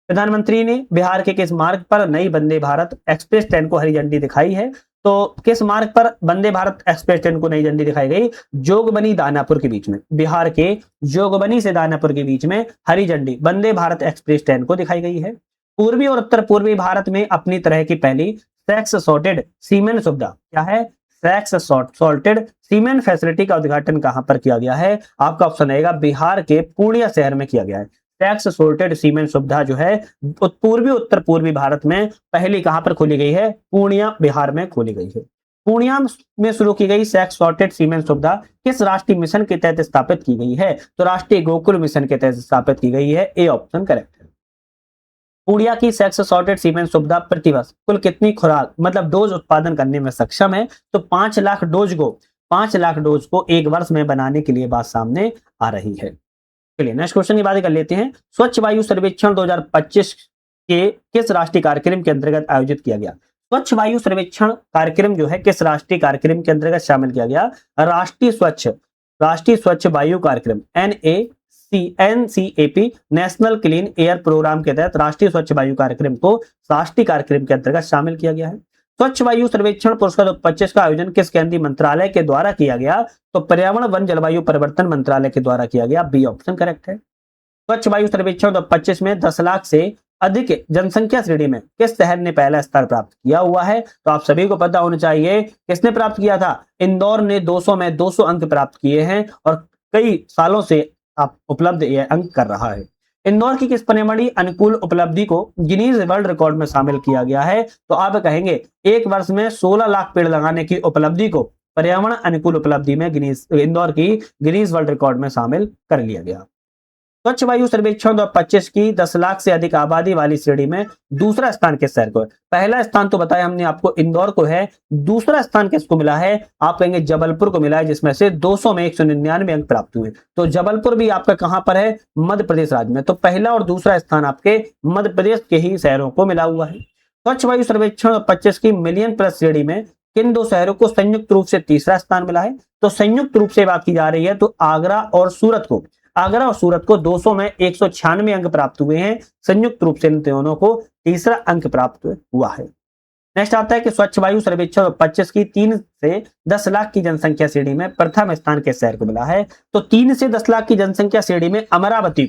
प्रधानमंत्री ने बिहार के किस मार्ग पर नई वंदे भारत एक्सप्रेस ट्रेन को हरी झंडी दिखाई है? तो किस मार्ग पर वंदे भारत एक्सप्रेस ट्रेन को नई झंडी दिखाई गई? जोगबनी दानापुर के बीच में। बिहार के जोगबनी से दानापुर के बीच में हरी झंडी वंदे भारत एक्सप्रेस ट्रेन को दिखाई गई है। पूर्वी और उत्तर पूर्वी भारत में अपनी तरह की पहली सेक्स सॉर्टेड सीमेंट सुविधा क्या है? सेक्स सॉल्टेड सीमेंट फैसिलिटी का उद्घाटन कहां पर किया गया है? आपका ऑप्शन रहेगा बिहार के पूर्णिया शहर में किया गया है। टैक्स सोर्टेड सीमेंट सुविधा जो है पूर्वी उत्तर पूर्वी भारत में पहली कहां पर खोली गई है? पूर्णिया बिहार में खोली गई है। पूर्णिया में शुरू की गई सेक्स सॉर्टेड सीमेंट सुविधा किस राष्ट्रीय मिशन के तहत स्थापित की गई है? तो राष्ट्रीय गोकुल मिशन के तहत स्थापित की गई है। ए ऑप्शन करेक्ट है। पूर्णिया की सेक्स सॉर्टेड सीमेंट सुविधा प्रतिवर्ष कुल कितनी खुराक मतलब डोज उत्पादन करने में सक्षम है? तो 5 लाख डोज को एक वर्ष में बनाने के लिए बात सामने आ रही है। चलिए नेक्स्ट क्वेश्चन की बात कर लेते हैं। स्वच्छ वायु सर्वेक्षण 2025 के किस राष्ट्रीय कार्यक्रम के अंतर्गत आयोजित किया गया? स्वच्छ वायु सर्वेक्षण कार्यक्रम जो है किस राष्ट्रीय कार्यक्रम के अंतर्गत शामिल किया गया? राष्ट्रीय स्वच्छ वायु कार्यक्रम NACAP national clean air programme के तहत राष्ट्रीय स्वच्छ वायु कार्यक्रम को राष्ट्रीय कार्यक्रम के अंतर्गत शामिल किया गया है। स्वच्छ वायु सर्वेक्षण पुरस्कार 2025 का आयोजन किस केंद्रीय मंत्रालय के द्वारा किया गया? तो पर्यावरण वन जलवायु परिवर्तन मंत्रालय के द्वारा किया गया। बी ऑप्शन करेक्ट है। स्वच्छ वायु सर्वेक्षण 2025 में 10 लाख से अधिक जनसंख्या श्रेणी में किस शहर ने पहला स्थान प्राप्त किया हुआ है? तो आप सभी को पता होना चाहिए किसने प्राप्त किया था। इंदौर ने 200 में 200 अंक प्राप्त किए हैं और कई सालों से आप उपलब्ध यह अंक कर रहा है। इंदौर की किस पर्यावरणीय अनुकूल उपलब्धि को गिनीज वर्ल्ड रिकॉर्ड में शामिल किया गया है? तो आप कहेंगे एक वर्ष में 16 लाख पेड़ लगाने की उपलब्धि को पर्यावरण अनुकूल उपलब्धि में इंदौर की गिनीज वर्ल्ड रिकॉर्ड में शामिल कर लिया गया। स्वच्छ वायु सर्वेक्षण 2025 की 10 लाख से अधिक आबादी वाली श्रेणी में दूसरा स्थान किस शहर को है? पहला स्थान तो बताया हमने आपको इंदौर को है, दूसरा स्थान किसको मिला है? आप कहेंगे जबलपुर को मिला है, जिसमें से 200 में 199 अंक प्राप्त हुए। तो जबलपुर भी आपका कहां पर है? मध्य प्रदेश राज्य में। तो पहला और दूसरा स्थान आपके मध्य प्रदेश के ही शहरों को मिला हुआ है। स्वच्छ वायु सर्वेक्षण 2025 की मिलियन प्लस श्रेणी में किन दो शहरों को संयुक्त रूप से तीसरा स्थान मिला है? तो संयुक्त रूप से बात की जा रही है तो आगरा और सूरत को 200 में 196 अंक प्राप्त हुए हैं। संयुक्त रूप से इन दोनों को तीसरा अंक प्राप्त हुआ है। नेक्स्ट आता है कि स्वच्छ वायु सर्वेक्षण 25 की 3 से 10 लाख की जनसंख्या श्रेणी में प्रथम स्थान किस शहर को मिला है? तो 3 से 10 लाख की जनसंख्या श्रेणी में अमरावती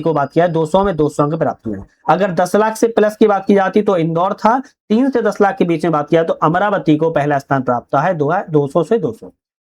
को बात किया है, 200 में 200 अंक प्राप्त हुए हैं। अगर 10 लाख से प्लस की बात की जाती तो इंदौर था। 3 से 10 लाख के बीच में बात किया तो अमरावती को पहला स्थान प्राप्त है 200 से 200।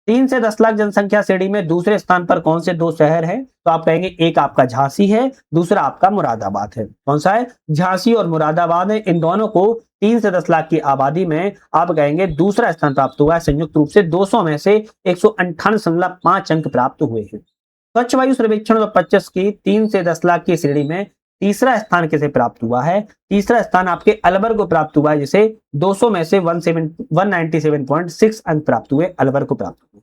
3 से 10 लाख जनसंख्या श्रेणी में दूसरे स्थान पर कौन से दो शहर हैं? तो आप कहेंगे एक आपका झांसी है, दूसरा आपका मुरादाबाद है। कौन सा है? झांसी और मुरादाबाद है। इन दोनों को 3 से 10 लाख की आबादी में आप कहेंगे दूसरा स्थान प्राप्त हुआ है। संयुक्त रूप से 200 में से 198.5 अंक प्राप्त हुए हैं। स्वच्छ वायु सर्वेक्षण 2025 की 3 से 10 लाख की श्रेणी में तीसरा स्थान किसे प्राप्त हुआ है? तीसरा स्थान आपके अलवर को प्राप्त हुआ है, जिसे 200 में से 197.6 अंक प्राप्त हुए, अलवर को प्राप्त हुए।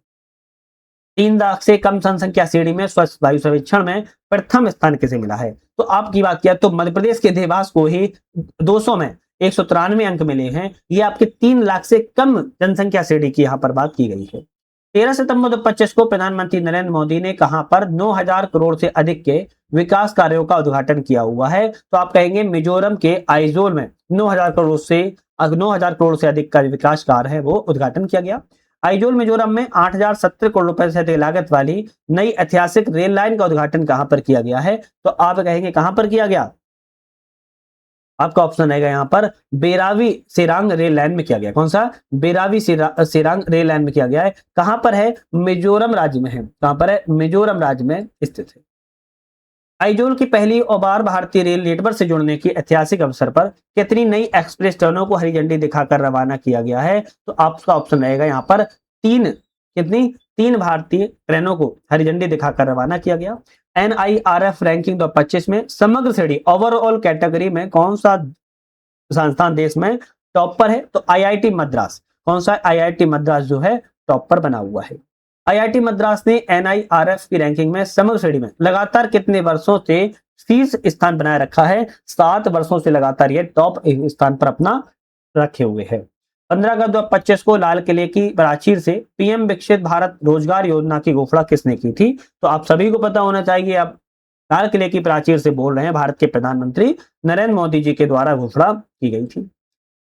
3 लाख से कम जनसंख्या श्रेणी में स्वच्छ वायु सर्वेक्षण में प्रथम स्थान किसे मिला है? तो आपकी बात किया तो मध्य प्रदेश के देवास को ही 200 में 193 अंक मिले हैं। ये आपके 3 लाख से कम जनसंख्या श्रेणी की यहाँ पर बात की गई है। 13 सितंबर 2025 को प्रधानमंत्री नरेंद्र मोदी ने कहां पर 9000 करोड़ से अधिक के विकास कार्यों का उद्घाटन किया हुआ है? तो आप कहेंगे मिजोरम के आइजोल में 9000 करोड़ से अधिक का विकास कार्य है वो उद्घाटन किया गया। आइजोल मिजोरम में 8070 करोड़ रुपए से अधिक लागत वाली नई ऐतिहासिक रेल लाइन का उद्घाटन कहां पर किया गया है? तो आप कहेंगे कहां पर किया गया? आपका ऑप्शन आएगा यहाँ पर बेरावी सिरांग रेल लाइन में किया गया। कौन सा? बेरावी सिरांग रेल लाइन में किया गया है। कहां पर है? मिजोरम राज्य में है। कहां पर है? मिजोरम राज्य में स्थित है। आइजोल की पहली और बार भारतीय रेल नेटवर्क से जुड़ने की ऐतिहासिक अवसर पर कितनी नई एक्सप्रेस ट्रेनों को हरी झंडी दिखाकर रवाना किया गया है? तो आपका ऑप्शन रहेगा यहाँ पर 3 भारतीय ट्रेनों को हरी झंडी दिखाकर रवाना किया गया। NIRF रैंकिंग 2025 में समग्र श्रेणी ओवरऑल कैटेगरी में कौन सा संस्थान देश में टॉप पर है? तो IIT मद्रास। कौन सा? IIT मद्रास जो है टॉप पर बना हुआ है। IIT मद्रास ने NIRF की रैंकिंग में समग्र श्रेणी में लगातार कितने वर्षों से शीर्ष स्थान बनाए रखा है? 7 वर्षों से लगातार ये टॉप स्थान पर अपना रखे हुए है। 15 अगस्त 2025 को लाल किले की प्राचीर से PM विकसित भारत रोजगार योजना की घोषणा किसने की थी? तो आप सभी को पता होना चाहिए, आप लाल किले की प्राचीर से बोल रहे हैं। भारत के प्रधानमंत्री नरेंद्र मोदी जी के द्वारा घोषणा की गई थी।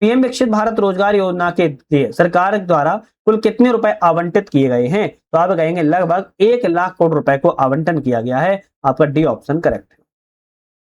PM विकसित भारत रोजगार योजना के लिए सरकार द्वारा कुल कितने रुपए आवंटित किए गए हैं? तो आप कहेंगे लगभग 1 लाख करोड़ रुपए को आवंटन किया गया है। आपका डी ऑप्शन करेक्ट है।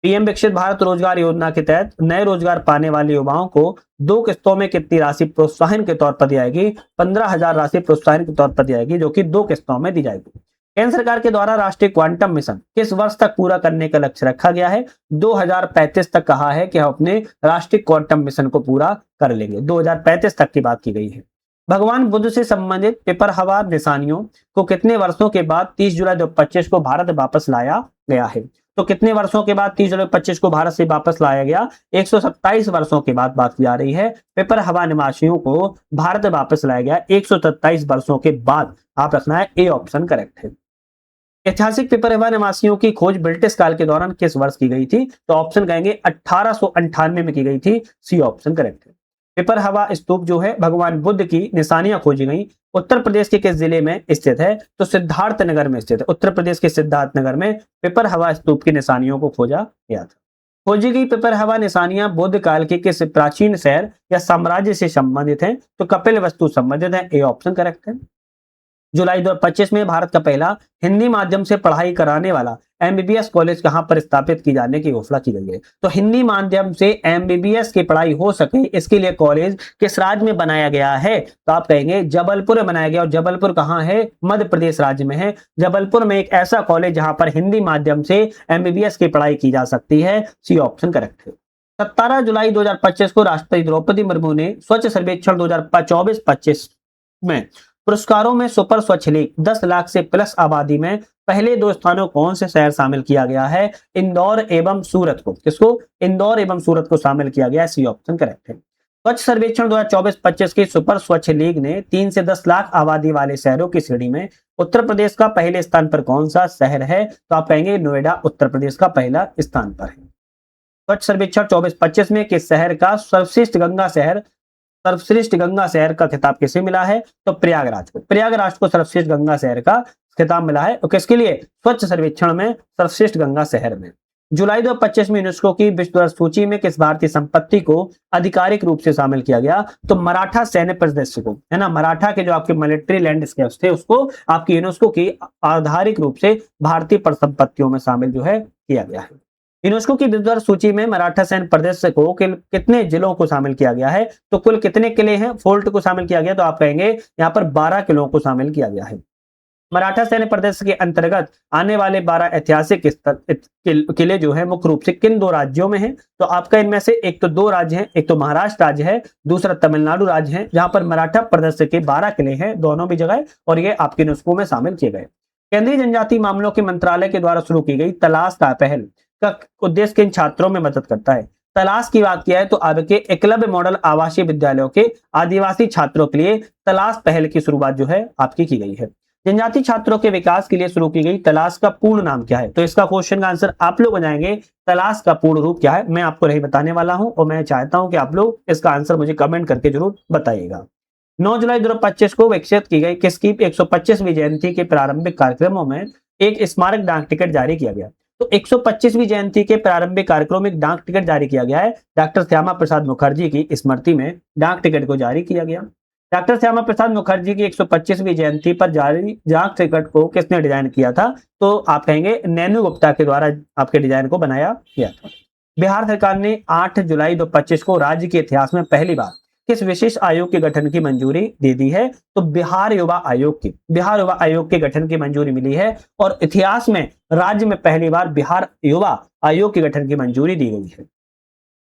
PM विकसित भारत रोजगार योजना के तहत नए रोजगार पाने वाले युवाओं को 2 किस्तों में कितनी राशि प्रोत्साहन के तौर पर दी जाएगी? 15,000 राशि प्रोत्साहन के तौर पर दी जाएगी, जो कि 2 किस्तों में दी जाएगी। केंद्र सरकार के द्वारा राष्ट्रीय क्वांटम मिशन किस वर्ष तक पूरा करने का लक्ष्य रखा गया है? 2035 तक कहा है कि हम अपने राष्ट्रीय क्वांटम मिशन को पूरा कर लेंगे। 2035 तक की बात की गई है। भगवान बुद्ध से संबंधित पेपर हवा निशानियों को कितने वर्षों के बाद 30 जुलाई 2025 को भारत वापस लाया गया है? तो कितने वर्षों के बाद 30 जुलाई 2025 को भारत से वापस लाया गया? 127 वर्षों के बाद बात की जा रही है। पेपर हवा निवासियों को भारत वापस लाया गया 127 वर्षों के बाद। आप रखना है ए ऑप्शन करेक्ट है। ऐतिहासिक पेपर हवा निवासियों की खोज ब्रिटिश काल के दौरान किस वर्ष की गई थी? तो ऑप्शन कहेंगे 1898 में की गई थी। सी ऑप्शन करेक्ट है। पेपर हवा स्तूप जो है भगवान बुद्ध की निशानियां खोजी गई उत्तर प्रदेश के किस जिले में स्थित है? तो सिद्धार्थ नगर में स्थित है। उत्तर प्रदेश के सिद्धार्थ नगर में पेपर हवा स्तूप की निशानियों को खोजा गया था। खोजी गई पेपर हवा निशानियां बुद्ध काल के किस प्राचीन शहर या साम्राज्य से संबंधित हैं? तो कपिल वस्तु संबंधित है, ए ऑप्शन करेक्ट है। जुलाई 2025 में भारत का पहला हिंदी माध्यम से पढ़ाई कराने वाला एमबीबीएस कॉलेज कहां पर स्थापित की जाने की घोषणा की गई है? तो हिंदी माध्यम से एमबीबीएस की पढ़ाई हो सके इसके लिए कॉलेज किस राज्य में बनाया गया है? तो आप कहेंगे जबलपुर में बनाया गया। और जबलपुर कहां है? मध्य प्रदेश राज्य में है। जबलपुर में एक ऐसा कॉलेज जहां पर हिंदी माध्यम से एमबीबीएस की पढ़ाई की जा सकती है, सी ऑप्शन करेक्ट है। 17 जुलाई 2025 को राष्ट्रपति द्रौपदी मुर्मू ने स्वच्छ सर्वेक्षण 2024-25 में पुरस्कारों में सुपर स्वच्छ लीग 10 लाख से प्लस आबादी में पहले 2 स्थानों कौन से शहर शामिल किया गया है? इंदौर एवं सूरत को। किसको? इंदौर एवं सूरत को शामिल किया गया है, सी ऑप्शन करेक्ट है। स्वच्छ सर्वेक्षण 2024-25 की सुपर स्वच्छ लीग ने 3 से 10 लाख आबादी वाले शहरों की श्रेणी में उत्तर प्रदेश का पहले स्थान पर कौन सा शहर है? तो आप कहेंगे नोएडा उत्तर प्रदेश का पहला स्थान पर है। स्वच्छ सर्वेक्षण 24-25 में किस शहर का सर्वश्रेष्ठ गंगा शहर का खिताब किसे मिला है? तो प्रयागराज को। प्रयागराज को सर्वश्रेष्ठ गंगा शहर का खिताब मिला है। और किसके लिए? स्वच्छ सर्वेक्षण में सर्वश्रेष्ठ गंगा शहर में। जुलाई 2025 में यूनेस्को की विश्व धरोहर सूची में किस भारतीय संपत्ति को आधिकारिक रूप से शामिल किया गया? तो मराठा सैन्य परिदृश्य को, है ना, मराठा के जो आपके मिलिट्री लैंडस्केप्स थे उसको आपकी यूनेस्को की आधारिक रूप से भारतीय परिसंपत्तियों में शामिल जो है किया गया है। यूनेस्को की विश्व धरोहर सूची में मराठा सैन्य परिदृश्य को कितने जिलों को शामिल किया गया है? तो कुल कितने किले हैं? फोर्ट को शामिल किया गया। तो आप कहेंगे यहाँ पर 12 किलों को शामिल किया गया है। मराठा सैन्य परिदृश्य के अंतर्गत आने वाले 12 ऐतिहासिक किले जो है मुख्य रूप से किन 2 राज्यों में हैं? तो आपका इनमें से एक तो 2 राज्य हैं, एक तो महाराष्ट्र राज्य है, दूसरा तमिलनाडु राज्य है, जहां पर मराठा परिदृश्य के 12 किले हैं दोनों भी जगह, और ये आपके यूनेस्को में शामिल किए गए। केंद्रीय जनजातीय मामलों के मंत्रालय के द्वारा शुरू की गई तलाश का पहल का उद्देश्य किन छात्रों में मदद करता है? तलाश की बात किया है तो आपके एकलव्य मॉडल आवासीय विद्यालयों के आदिवासी छात्रों के लिए तलाश पहल की शुरुआत जो है आपकी की गई है। जनजातीय छात्रों के विकास के लिए शुरू की गई तलाश का पूर्ण नाम क्या है? तो इसका क्वेश्चन का आंसर आप लोग बनाएंगे। तलाश का पूर्ण रूप क्या है मैं आपको नहीं बताने वाला हूं, और मैं चाहता हूं कि आप लोग इसका आंसर मुझे कमेंट करके जरूर बताइएगा। 9 जुलाई 2025 को विकसित की गई किसकी 125वीं जयंती के प्रारंभिक कार्यक्रमों में एक स्मारक डाक टिकट जारी किया गया? तो 125वीं जयंती के प्रारंभिक कार्यक्रम में डाक टिकट जारी किया गया है। डॉक्टर श्यामा प्रसाद मुखर्जी की स्मृति में डाक टिकट को जारी किया गया। डॉक्टर श्यामा प्रसाद मुखर्जी की 125वीं जयंती पर जारी डाक टिकट को किसने डिजाइन किया था? तो आप कहेंगे नैनू गुप्ता के द्वारा आपके डिजाइन को बनाया गया था। बिहार सरकार ने 8 जुलाई 2025 को राज्य के इतिहास में पहली बार किस विशेष आयोग के गठन की मंजूरी दे दी है? तो बिहार युवा आयोग के गठन की मंजूरी मिली है, और इतिहास में राज्य में पहली बार बिहार युवा आयोग के गठन की मंजूरी दी गई है।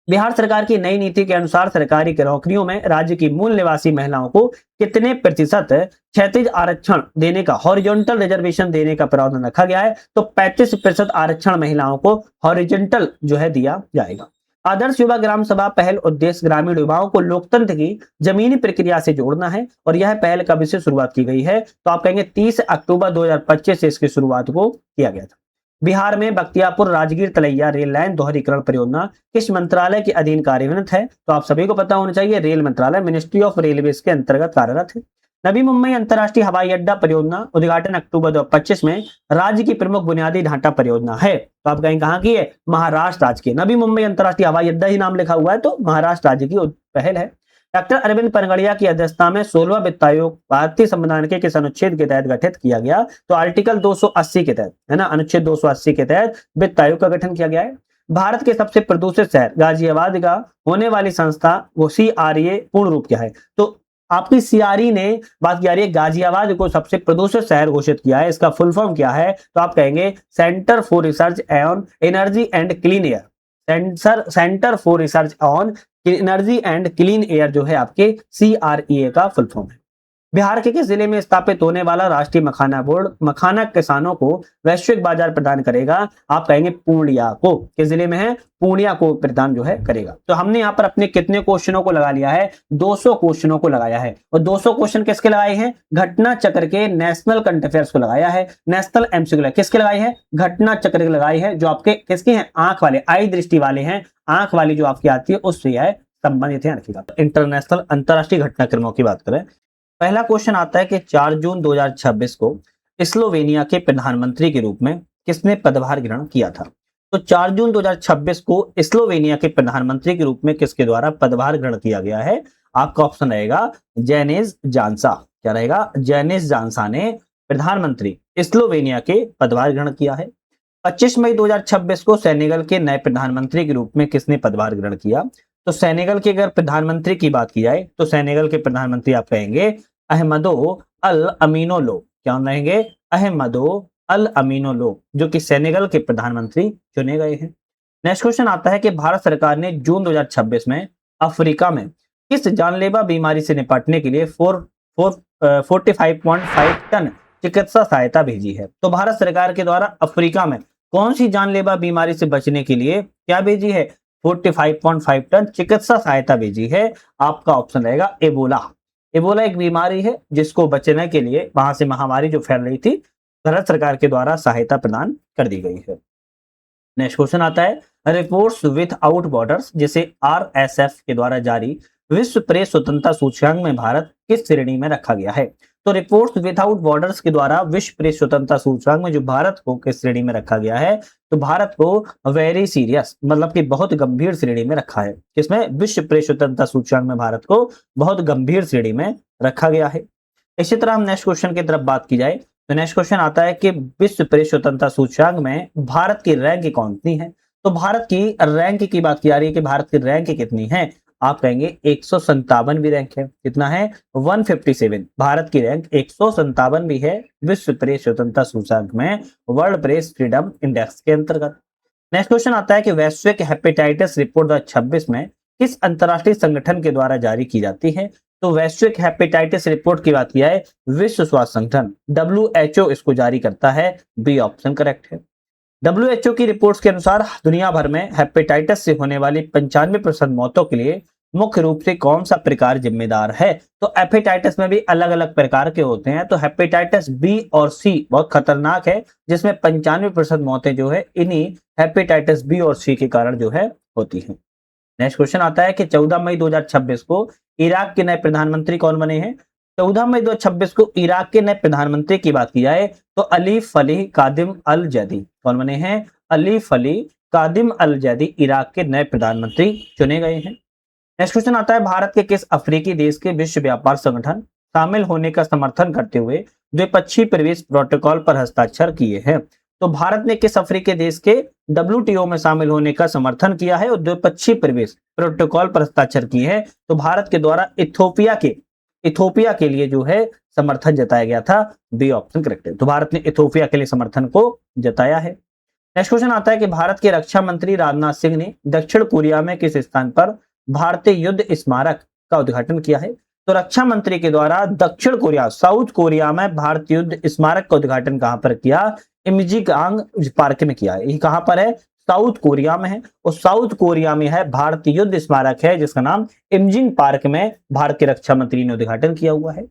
बिहार सरकार की नई नीति के अनुसार सरकारी नौकरियों में राज्य की मूल निवासी महिलाओं को कितने प्रतिशत क्षैतिज आरक्षण देने का, हॉरिजॉन्टल रिजर्वेशन देने का प्रावधान रखा गया है? तो 35% आरक्षण महिलाओं को हॉरिजॉन्टल जो है दिया जाएगा। आदर्श युवा ग्राम सभा पहल उद्देश्य ग्रामीण युवाओं को लोकतंत्र की जमीनी प्रक्रिया से जोड़ना है, और यह पहल कब से शुरुआत की गई है? तो आप कहेंगे 30 अक्टूबर 2025 से इसकी शुरुआत को किया गया था। बिहार में बख्तियारपुर राजगीर तलैया रेल लाइन दोहरीकरण परियोजना किस मंत्रालय के अधीन कार्यान्वित है? तो आप सभी को पता होना चाहिए रेल मंत्रालय, मिनिस्ट्री ऑफ रेलवेज के अंतर्गत कार्यरत है। नवी मुंबई अंतर्राष्ट्रीय हवाई अड्डा परियोजना उद्घाटन अक्टूबर 2025 में राज्य की प्रमुख बुनियादी ढांचा परियोजना है। तो आप कहेंगे कहां की है? महाराष्ट्र राज्य की। नवी मुंबई अंतर्राष्ट्रीय हवाई अड्डा ही नाम लिखा हुआ है तो महाराष्ट्र राज्य की पहल है। डॉक्टर अरविंद पनगड़िया की अध्यक्षता में 16वां वित्त आयोग भारतीय संविधान के किस अनुच्छेद के तहत गठित किया गया? तो आर्टिकल 280 के तहत, है ना, अनुच्छेद 280 के तहत वित्त आयोग का गठन किया गया है। भारत के सबसे प्रदूषित शहर गाजियाबाद का होने वाली संस्था वो CRA पूर्ण रूप क्या है? तो आपकी CRE ने बात की जा रही है गाजियाबाद को सबसे प्रदूषित शहर घोषित किया है। इसका फुल फॉर्म क्या है? तो आप कहेंगे centre for research on energy and clean air. Centre for research on energy and clean air जो है आपके CREA का फुल फॉर्म है। बिहार के किस जिले में स्थापित होने वाला राष्ट्रीय मखाना बोर्ड मखाना किसानों को वैश्विक बाजार प्रदान करेगा? आप कहेंगे पूर्णिया को। किस जिले में है? पूर्णिया को प्रदान जो है करेगा। तो हमने यहाँ पर अपने कितने क्वेश्चनों को लगा लिया है? 200 क्वेश्चनों को लगाया है। और 200 क्वेश्चन किसके लगाए हैं? घटना चक्र के नेशनल करंट अफेयर्स को लगाया है। नेशनल MCQ किसके लगाए हैं? घटना चक्र के लगाई है, जो आपके किसके हैं? आंख वाले, आई दृष्टि वाले हैं। आंख वाली जो आपकी आती है उससे है संबंधित है। रखिएगा इंटरनेशनल अंतरराष्ट्रीय घटनाक्रमों की बात करें, पहला क्वेश्चन आता है कि 4 जून 2026 को स्लोवेनिया के प्रधानमंत्री के रूप में किसने पदभार ग्रहण किया था? तो 4 जून 2026 को स्लोवेनिया के प्रधानमंत्री के रूप में किसके द्वारा पदभार ग्रहण किया गया है? आपका ऑप्शन रहेगा जैनेज जानसा। क्या रहेगा? जैनेज जानसा ने प्रधानमंत्री स्लोवेनिया के पदभार ग्रहण किया है। 25 मई 2026 को सेनेगल के नए प्रधानमंत्री के रूप में किसने पदभार ग्रहण किया? तो सेनेगल के अगर प्रधानमंत्री की बात की जाए तो सेनेगल के प्रधानमंत्री आप कहेंगे अहमदो अल अमीनो लो। क्या रहेंगे? अहमदो अल अमीनो लो, जो कि सेनेगल के प्रधानमंत्री चुने गए हैं। नेक्स्ट क्वेश्चन आता है कि भारत सरकार ने जून 2026 में अफ्रीका में किस जानलेवा बीमारी से निपटने के लिए 45.5 टन चिकित्सा सहायता भेजी है? तो भारत सरकार के द्वारा अफ्रीका में कौन सी जानलेवा बीमारी से बचने के लिए क्या भेजी है? 45.5 टन चिकित्सा सहायता भेजी है। आपका ऑप्शन रहेगा एबोला। एबोला एक बीमारी है जिसको बचने के लिए, वहां से महामारी जो फैल रही थी, भारत सरकार के द्वारा सहायता प्रदान कर दी गई है। नेक्स्ट क्वेश्चन आता है रिपोर्ट्स विथआउट बॉर्डर्स जिसे आरएसएफ के द्वारा जारी विश्व प्रेस स्वतंत्रता सूचकांक में भारत किस श्रेणी में रखा गया है? तो रिपोर्ट्स विथआउट बॉर्डर्स के द्वारा विश्व प्रेस स्वतंत्रता सूचकांक में जो भारत को किस श्रेणी में रखा गया है? तो भारत को वेरी सीरियस, मतलब कि बहुत गंभीर श्रेणी में रखा है। किसमें? विश्व प्रेस स्वतंत्रता सूचकांक में भारत को बहुत गंभीर श्रेणी में रखा गया है। इसी तरह हम नेक्स्ट क्वेश्चन की तरफ बात की जाए तो नेक्स्ट क्वेश्चन आता है कि विश्व प्रेस स्वतंत्रता सूचकांक में भारत की रैंक कौन सी है? तो भारत की रैंक की बात की जा रही है कि भारत की रैंक कितनी है? आप कहेंगे 157वीं रैंक है। कितना है? 157। भारत की रैंक 157वीं है विश्व प्रेस स्वतंत्रता सूचकांक में, वर्ल्ड प्रेस फ्रीडम इंडेक्स के अंतर्गत। नेक्स्ट क्वेश्चन आता है कि वैश्विक हेपेटाइटिस रिपोर्ट 2026 में किस अंतरराष्ट्रीय संगठन के द्वारा जारी की जाती है? तो वैश्विक हेपेटाइटिस रिपोर्ट की बात की जाए विश्व स्वास्थ्य संगठन WHO इसको जारी करता है। बी ऑप्शन करेक्ट है। WHO की रिपोर्ट्स के अनुसार दुनिया भर में हेपेटाइटिस से होने वाली 95% मौतों के लिए मुख्य रूप से कौन सा प्रकार जिम्मेदार है? तो हेपेटाइटिस में भी अलग अलग प्रकार के होते हैं। तो हेपेटाइटिस बी और सी बहुत खतरनाक है, जिसमें 95% मौतें जो है इन्हीं हेपेटाइटिस बी और सी के कारण जो है होती हैं। नेक्स्ट क्वेश्चन आता है कि 14 मई 2026 को इराक के नए प्रधानमंत्री कौन बने हैं? 14 मई 2026 को इराक के नए प्रधानमंत्री की बात की जाए तो अली फली कादिम अल जैदी कौन बने हैं? अली फली कादिम अल जैदी इराक के नए प्रधानमंत्री चुने गए हैं। नेक्स्ट क्वेश्चन आता है भारत के किस अफ्रीकी देश के विश्व व्यापार संगठन शामिल होने का समर्थन करते हुए द्विपक्षीय प्रवेश प्रोटोकॉल पर हस्ताक्षर किए हैं? तो भारत ने किस अफ्रीकी देश के WTO में शामिल होने का समर्थन किया है और द्विपक्षीय प्रवेश प्रोटोकॉल पर हस्ताक्षर किए हैं? तो भारत के द्वारा इथोपिया के लिए जो है समर्थन जताया गया था। बी ऑप्शन करेक्ट है। तो भारत ने इथोपिया के लिए समर्थन को जताया है। नेक्स्ट क्वेश्चन आता है कि भारत के रक्षा मंत्री राजनाथ सिंह ने दक्षिण कोरिया में किस स्थान पर भारतीय युद्ध स्मारक का उद्घाटन किया है? तो रक्षा मंत्री के द्वारा दक्षिण कोरिया, साउथ कोरिया में भारतीय युद्ध स्मारक का उद्घाटन कहां पर किया? इमजीगांग पार्क में किया है। ये कहां पर है? साउथ कोरिया में है। और साउथ कोरिया में है भारतीय युद्ध स्मारक है जिसका नाम इमजिंग पार्क में भारत के रक्षा मंत्री ने उद्घाटन किया हुआ है।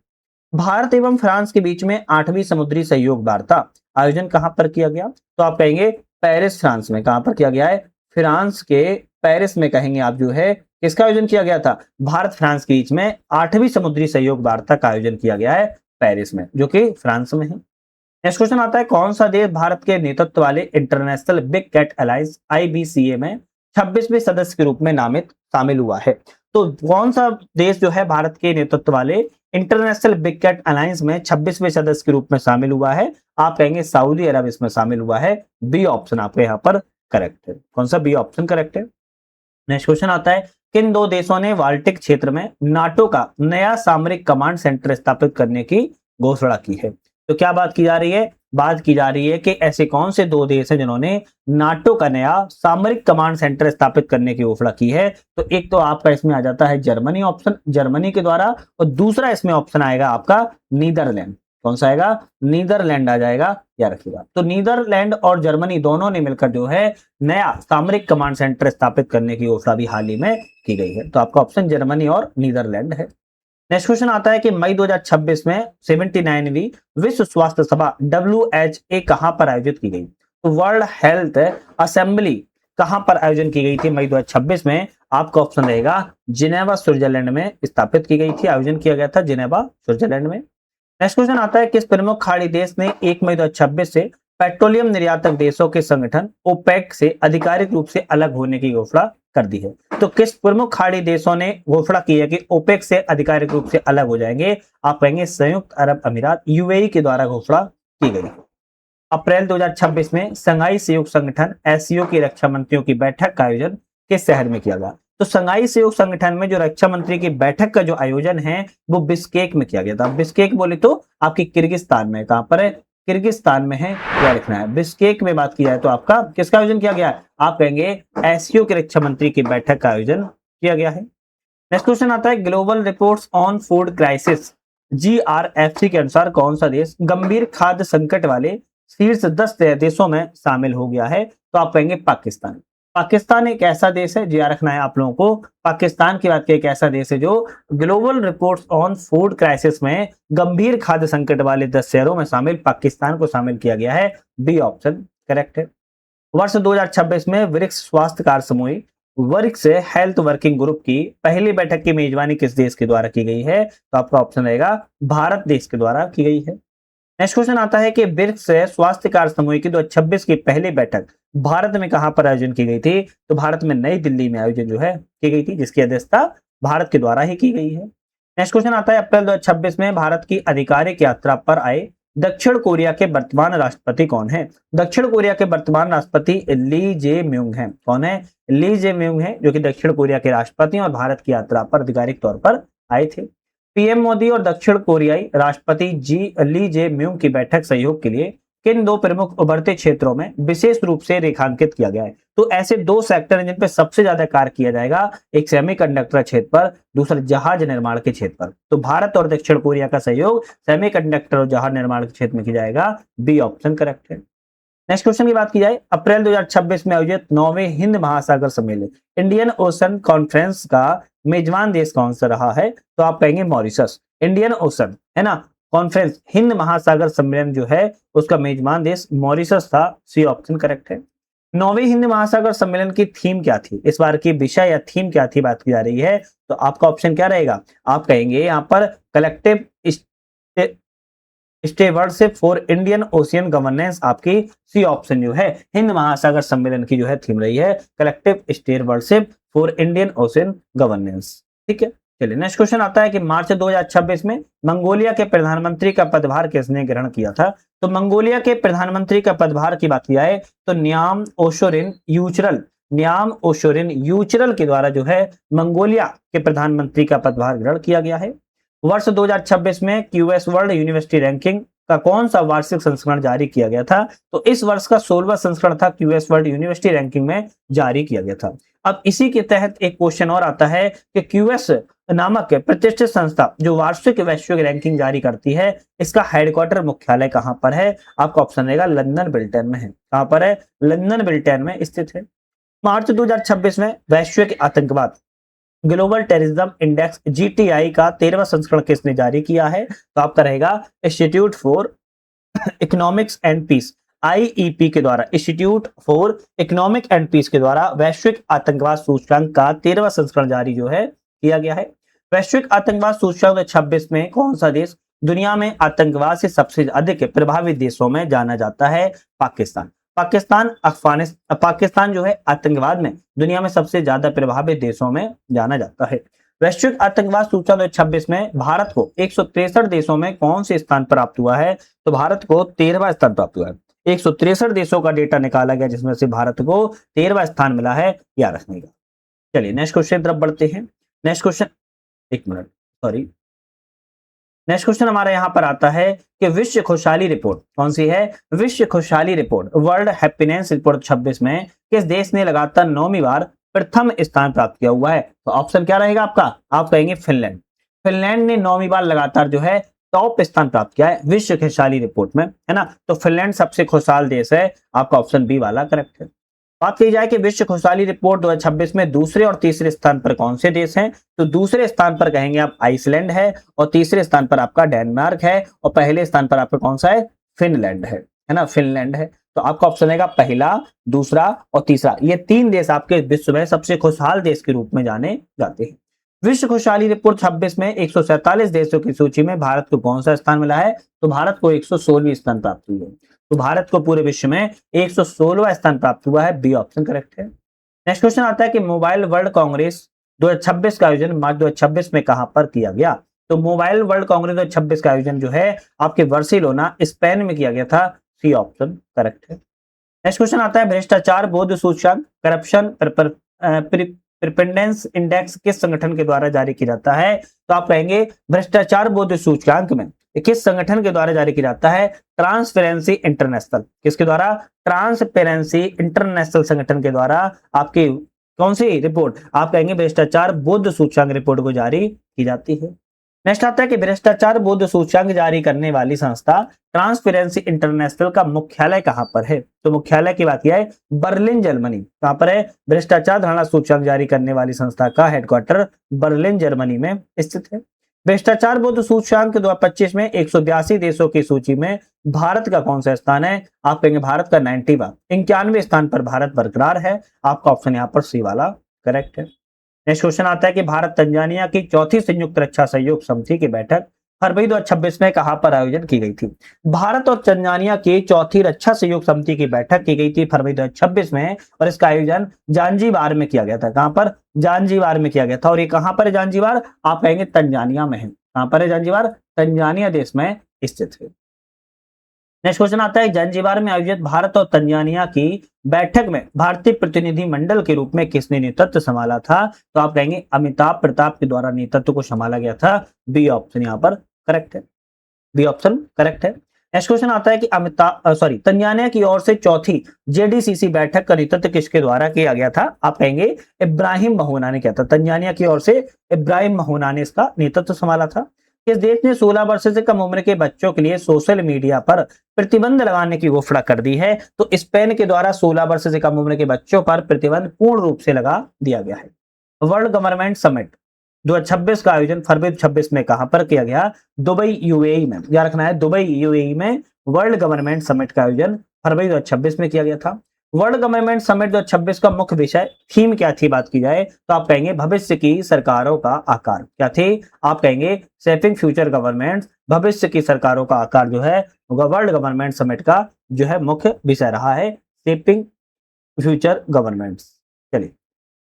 भारत एवं फ्रांस के बीच में 8वीं समुद्री सहयोग वार्ता आयोजन कहां पर किया गया? तो आप कहेंगे पेरिस, फ्रांस में। कहां पर किया गया है? फ्रांस के पेरिस में कहेंगे आप जो है। किसका आयोजन किया गया था? भारत फ्रांस के बीच में 8वीं समुद्री सहयोग वार्ता का आयोजन किया गया है पेरिस में, जो कि फ्रांस में है। नेक्स्ट क्वेश्चन आता है कौन सा देश भारत के नेतृत्व वाले international big cat alliance IBCA में 26वें सदस्य के रूप में नामित शामिल हुआ है? तो कौन सा देश जो है भारत के नेतृत्व वाले इंटरनेशनल बिग कैट अलायंस में 26वें सदस्य के रूप में शामिल हुआ है? आप कहेंगे सऊदी अरब इसमें शामिल हुआ है। बी ऑप्शन आपके यहाँ पर करेक्ट है। कौन सा? बी ऑप्शन करेक्ट है। नेक्स्ट क्वेश्चन आता है किन दो देशों ने बाल्टिक क्षेत्र में नाटो का नया सामरिक कमांड सेंटर स्थापित करने की घोषणा की है? तो क्या बात की जा रही है? बात की जा रही है कि ऐसे कौन से दो देश हैं जिन्होंने नाटो का नया सामरिक कमांड सेंटर स्थापित करने की घोषणा की है? तो एक तो आपका इसमें आ जाता है जर्मनी, ऑप्शन जर्मनी के द्वारा, और दूसरा इसमें ऑप्शन आएगा आपका नीदरलैंड। कौन सा आएगा? नीदरलैंड आ जाएगा, या रखिएगा। तो नीदरलैंड और जर्मनी दोनों ने मिलकर जो है नया सामरिक कमांड सेंटर स्थापित करने की घोषणा भी हाल ही में की गई है। तो आपका ऑप्शन जर्मनी और नीदरलैंड है। नेक्स्ट क्वेश्चन आता है कि मई 2026 में 79वीं विश्व स्वास्थ्य सभा WHA कहां पर आयोजित की गई? तो वर्ल्ड हेल्थ असेंबली कहां पर आयोजन की गई थी मई 2026 में? आपका ऑप्शन रहेगा जिनेवा, स्विट्जरलैंड में स्थापित की गई थी, आयोजन किया गया था जिनेवा, स्विट्जरलैंड में। नेक्स्ट क्वेश्चन आता है किस प्रमुख खाड़ी देश ने 1 मई 2026 से पेट्रोलियम निर्यातक देशों के संगठन ओपेक से आधिकारिक रूप से अलग होने की घोषणा कर दी है। तो किस प्रमुख खाड़ी देशों ने घोषणा की है कि ओपेक से आधिकारिक रूप से अलग हो जाएंगे? आप कहेंगे संयुक्त अरब अमीरात, यूएई के द्वारा घोषणा की गई। अप्रैल 2026 में संघाई सहयोग संगठन एससीओ की रक्षा मंत्रियों की बैठक का आयोजन किस शहर में किया गया? तो संघाई सहयोग संगठन में जो रक्षा मंत्री की बैठक का जो आयोजन है वो बिश्केक में किया गया था। बिश्केक बोले तो आपकी किर्गिस्तान में, कहां पर है? किर्गिस्तान में है, यह लिखना है। बिश्केक में बात की जाए तो आपका किसका आयोजन किया गया है? आप कहेंगे एससीओ के रक्षा मंत्री की बैठक का आयोजन किया गया है। नेक्स्ट क्वेश्चन आता है global reports on food crisis GRFC के अनुसार कौन सा देश गंभीर खाद्य संकट वाले शीर्ष 10 देशों में शामिल हो गया है? तो आप कहेंगे पाकिस्तान। पाकिस्तान एक ऐसा देश है, जी रखना है आप लोगों को, पाकिस्तान की बात की, एक ऐसा देश है जो global reports on food crisis में गंभीर खाद्य संकट वाले 10 शहरों में शामिल पाकिस्तान को शामिल किया गया है। बी ऑप्शन करेक्ट है। वर्ष 2026 में ब्रिक्स स्वास्थ्य कार्य समूह ब्रिक्स हेल्थ वर्किंग ग्रुप की पहली बैठक की मेजबानी किस देश के द्वारा की गई है? तो आपका ऑप्शन रहेगा भारत देश के द्वारा की गई है। नेक्स्ट क्वेश्चन आता है कि ब्रिक्स स्वास्थ्य कार्य समूह की 2026 की पहली बैठक भारत में कहां पर आयोजन की गई थी? तो भारत में नई दिल्ली में आयोजन जो है की गई थी, जिसकी अध्यक्षता भारत के द्वारा ही की गई है। नेक्स्ट क्वेश्चन आता है अप्रैल 2026 में भारत की आधिकारिक यात्रा पर आए दक्षिण कोरिया के वर्तमान राष्ट्रपति कौन है? दक्षिण कोरिया के वर्तमान राष्ट्रपति ली जे म्यूंग हैं। कौन है? ली जे म्यूंग है, जो कि दक्षिण कोरिया के राष्ट्रपति और भारत की यात्रा पर आधिकारिक तौर पर आए थे। पीएम मोदी और दक्षिण कोरियाई राष्ट्रपति ली जे म्यूंग की बैठक सहयोग के लिए किन दो प्रमुख उभरते क्षेत्रों में विशेष रूप से रेखांकित किया गया है? तो ऐसे दो सेक्टर हैं जिन पर सबसे ज्यादा कार्य किया जाएगा, एक सेमीकंडक्टर क्षेत्र पर, दूसरा जहाज निर्माण के क्षेत्र पर। तो भारत और दक्षिण कोरिया का सहयोग सेमीकंडक्टर और जहाज निर्माण के क्षेत्र में किया जाएगा। बी ऑप्शन करेक्ट है। नेक्स्ट क्वेश्चन की बात की जाए, अप्रैल 2026 में आयोजित 9वें हिंद महासागर सम्मेलन इंडियन ओशन कॉन्फ्रेंस का मेजबान देश कौन सा रहा है? तो आप कहेंगे मॉरिशस। इंडियन ओशन है ना, कॉन्फ्रेंस हिंद महासागर सम्मेलन जो है उसका मेजबान देश मॉरिशस था। सी ऑप्शन करेक्ट है। 9वें हिंद महासागर सम्मेलन की थीम क्या थी? इस बार की विषय या थीम क्या थी बात की जा रही है, तो आपका ऑप्शन क्या रहेगा? आप कहेंगे यहाँ पर collective stewardship for Indian ocean governance. आपकी सी ऑप्शन जो है हिंद महासागर सम्मेलन की जो है थीम रही है collective stewardship for Indian ocean governance. ठीक है, चलिए नेक्स्ट क्वेश्चन आता है कि मार्च 2026 में मंगोलिया के प्रधानमंत्री का पदभार किसने ग्रहण किया था? तो मंगोलिया के प्रधानमंत्री का पदभार की बात की जाए तो न्याम ओशोरिन यूचरल के द्वारा जो है मंगोलिया के प्रधानमंत्री का पदभार ग्रहण किया गया है। वर्ष 2026 में क्यूएस वर्ल्ड यूनिवर्सिटी रैंकिंग का कौन सा वार्षिक संस्करण जारी किया गया था? तो इस वर्ष का 16वां संस्करण था क्यूएस वर्ल्ड यूनिवर्सिटी रैंकिंग में जारी किया गया था। अब इसी के तहत एक क्वेश्चन और आता है कि क्यूएस नामक प्रतिष्ठित संस्था जो वार्षिक वैश्विक रैंकिंग जारी करती है, इसका हेडक्वार्टर मुख्यालय कहां पर है? आपका ऑप्शन रहेगा लंदन ब्रिटेन में है। कहां पर है? लंदन ब्रिटेन में स्थित है। मार्च 2026 में वैश्विक आतंकवाद ग्लोबल टेररिज्म इंडेक्स जीटीआई का 13वां संस्करण किसने जारी किया है? तो आपका रहेगा institute for economics and peace, IEP के द्वारा, institute for economic and peace के द्वारा वैश्विक आतंकवाद सूचकांक का 13वां संस्करण जारी जो है किया गया है। वैश्विक आतंकवाद सूचकांक 2026 में कौन सा देश दुनिया में आतंकवाद से सबसे अधिक प्रभावित देशों में जाना जाता है? पाकिस्तान। पाकिस्तान जो है आतंकवाद में दुनिया में सबसे ज्यादा प्रभावित देशों में जाना जाता है। वैश्विक आतंकवाद सूचकांक 2026 में भारत को 163 देशों में कौन से स्थान प्राप्त हुआ है? तो भारत को 13वां स्थान प्राप्त हुआ है। 163 देशों का डेटा निकाला गया जिसमें से भारत को 13वां स्थान मिला है, याद रखने का। चलिए नेक्स्ट क्वेश्चन तरफ बढ़ते हैं। नेक्स्ट क्वेश्चन, एक मिनट, सॉरी, नेक्स्ट क्वेश्चन हमारा यहां पर आता है कि विश्व खुशहाली रिपोर्ट कौन सी है? विश्व खुशहाली रिपोर्ट वर्ल्ड हैप्पीनेस रिपोर्ट 26 में किस देश ने लगातार 9वीं बार प्रथम स्थान प्राप्त किया हुआ है? तो ऑप्शन क्या रहेगा आपका? आप कहेंगे फिनलैंड। फिनलैंड ने 9वीं बार लगातार जो है टॉप स्थान प्राप्त किया है विश्व खुशहाली रिपोर्ट में, है ना। तो फिनलैंड सबसे खुशहाल देश है। आपका ऑप्शन बी वाला करेक्ट है। बात की जाए कि विश्व खुशहाली रिपोर्ट 2026 में दूसरे और तीसरे स्थान पर कौन से देश हैं? तो दूसरे स्थान पर कहेंगे आप आइसलैंड है, और तीसरे स्थान पर आपका डेनमार्क है, और पहले स्थान पर आपका कौन सा है? फिनलैंड है ना, फिनलैंड है। तो आपका ऑप्शन रहेगा पहला, दूसरा और तीसरा। ये 3 देश आपके विश्व में सबसे खुशहाल देश के रूप में जाने जाते हैं। विश्व खुशहाली रिपोर्ट 26 में 147 देशों की सूची में भारत को कौन सा स्थान मिला है? तो भारत को 116वीं स्थान प्राप्त हुई है। तो भारत को पूरे विश्व में 116वां स्थान प्राप्त हुआ है। बी ऑप्शन करेक्ट है। नेक्स्ट क्वेश्चन आता है कि मोबाइल वर्ल्ड कांग्रेस 2026 का आयोजन मार्च 2026 में कहां पर किया गया? तो मोबाइल वर्ल्ड कांग्रेस 2026 का आयोजन जो है आपके बार्सिलोना स्पेन में किया गया था। सी ऑप्शन करेक्ट है। नेक्स्ट क्वेश्चन आता है भ्रष्टाचार बोध सूचकांक करप्शन प्रिपेंडेंस इंडेक्स किस संगठन के द्वारा जारी किया जाता है? तो आप कहेंगे भ्रष्टाचार बोध सूचकांक में किस संगठन के द्वारा जारी किया जाता है? Transparency international. किसके द्वारा? ट्रांसपेरेंसी इंटरनेशनल संगठन के द्वारा आपकी कौन सी रिपोर्ट? आप कहेंगे भ्रष्टाचार बोध सूचकांक रिपोर्ट को जारी की जाती है। नेक्स्ट आता है कि भ्रष्टाचार बोध सूचकांक जारी करने वाली संस्था ट्रांसपेरेंसी इंटरनेशनल का मुख्यालय कहां पर है? तो मुख्यालय की बात यह है बर्लिन जर्मनी। कहां पर है? भ्रष्टाचार धारणा सूचकांक जारी करने वाली संस्था का हेडक्वार्टर बर्लिन जर्मनी में स्थित है। भ्रष्टाचार बोध सूचकांक 2025 में 182 देशों की सूची में भारत का कौन सा स्थान है? आप कहेंगे भारत का 90वां। 91वें स्थान पर भारत बरकरार है। आपका ऑप्शन यहाँ पर सी वाला करेक्ट है। नेक्स्ट क्वेश्चन आता है कि भारत तंजानिया की चौथी संयुक्त रक्षा सहयोग समिति की बैठक फरवरी 2026 में कहां पर आयोजन की गई थी? भारत और तंजानिया की चौथी रक्षा सहयोग समिति की बैठक की गई थी फरवरी 2026 में और इसका आयोजन जांजीबार में किया गया था। कहां पर? जांजीबार में किया गया था। और ये कहां पर है जांजीबार? आप कहेंगे तंजानिया में है। कहां पर है जांजीबार? तंजानिया देश में स्थित है। नेक्स्ट क्वेश्चन आता है जांजीबार में आयोजित भारत और तंजानिया की बैठक में भारतीय प्रतिनिधि मंडल के रूप में किसने नेतृत्व संभाला था? तो आप कहेंगे अमिताभ प्रताप के द्वारा नेतृत्व को संभाला गया था। बी ऑप्शन यहाँ पर करेक्ट है। बी ऑप्शन करेक्ट है। नेक्स्ट क्वेश्चन आता है कि तंजानिया की ओर से चौथी जेडीसीसी बैठक का नेतृत्व किसके द्वारा किया गया था? आप कहेंगे इब्राहिम महोना ने किया था। तंजानिया की ओर से इब्राहिम महोना ने इसका नेतृत्व संभाला था। इस देश ने 16 वर्ष से कम उम्र के बच्चों के लिए सोशल मीडिया पर प्रतिबंध लगाने की घोषणा कर दी है। तो स्पेन के द्वारा 16 वर्ष से कम उम्र के बच्चों पर प्रतिबंध पूर्ण रूप से लगा दिया गया है। वर्ल्ड गवर्नमेंट समिट 2026 का आयोजन फरवरी 26 में कहां पर किया गया? दुबई यूएई में। याद रखना है दुबई यूएई में वर्ल्ड गवर्नमेंट समिट का आयोजन फरवरी 2026 में किया गया था। वर्ल्ड गवर्नमेंट समिट 2026 का मुख्य विषय थीम क्या थी? बात की जाए तो आप कहेंगे भविष्य की सरकारों का आकार। क्या थी? आप कहेंगे शेपिंग फ्यूचर गवर्नमेंट। भविष्य की सरकारों का आकार जो है वर्ल्ड गवर्नमेंट समिट का जो है मुख्य विषय रहा है शेपिंग फ्यूचर गवर्नमेंट। चलिए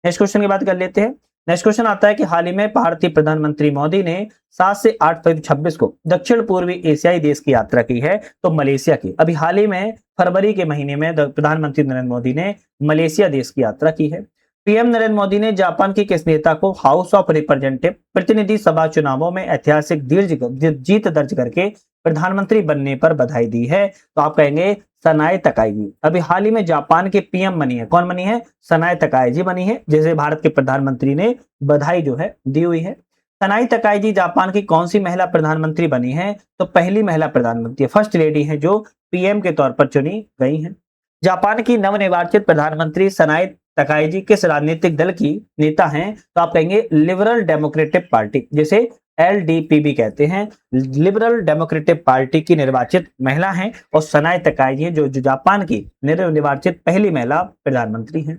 नेक्स्ट क्वेश्चन की बात कर लेते हैं। नेक्स्ट क्वेश्चन आता है कि हाल ही में भारतीय प्रधानमंत्री मोदी ने 7 से 8 फरवरी 26 को दक्षिण पूर्वी एशियाई देश की यात्रा की है। तो मलेशिया की। अभी हाल ही में फरवरी के महीने में प्रधानमंत्री नरेंद्र मोदी ने मलेशिया देश की यात्रा की है। पीएम नरेंद्र मोदी ने जापान की किस नेता को हाउस ऑफ रिप्रेजेंटेटिव प्रतिनिधि सभा चुनावों में ऐतिहासिक जीत दर्ज करके प्रधानमंत्री बनने पर बधाई दी है? तो आप कहेंगे सनाए तकाई। अभी हाल ही में जापान के पीएम बनी है। कौन बनी है? सनाए तकाई बनी है, जैसे भारत के प्रधानमंत्री ने बधाई जो है दी हुई है। सनाई तकाई जापान की कौन सी महिला प्रधानमंत्री बनी है? तो पहली महिला प्रधानमंत्री, फर्स्ट लेडी है जो पीएम के तौर पर चुनी गई है। जापान की नवनिर्वाचित प्रधानमंत्री सनाई तकाई किस राजनीतिक दल की नेता हैं? तो आप कहेंगे लिबरल डेमोक्रेटिक पार्टी, जिसे एलडीपी भी कहते हैं। लिबरल डेमोक्रेटिक पार्टी की निर्वाचित महिला हैं और सनाई तकाई है जो जापान की निर्वाचित पहली महिला प्रधानमंत्री हैं।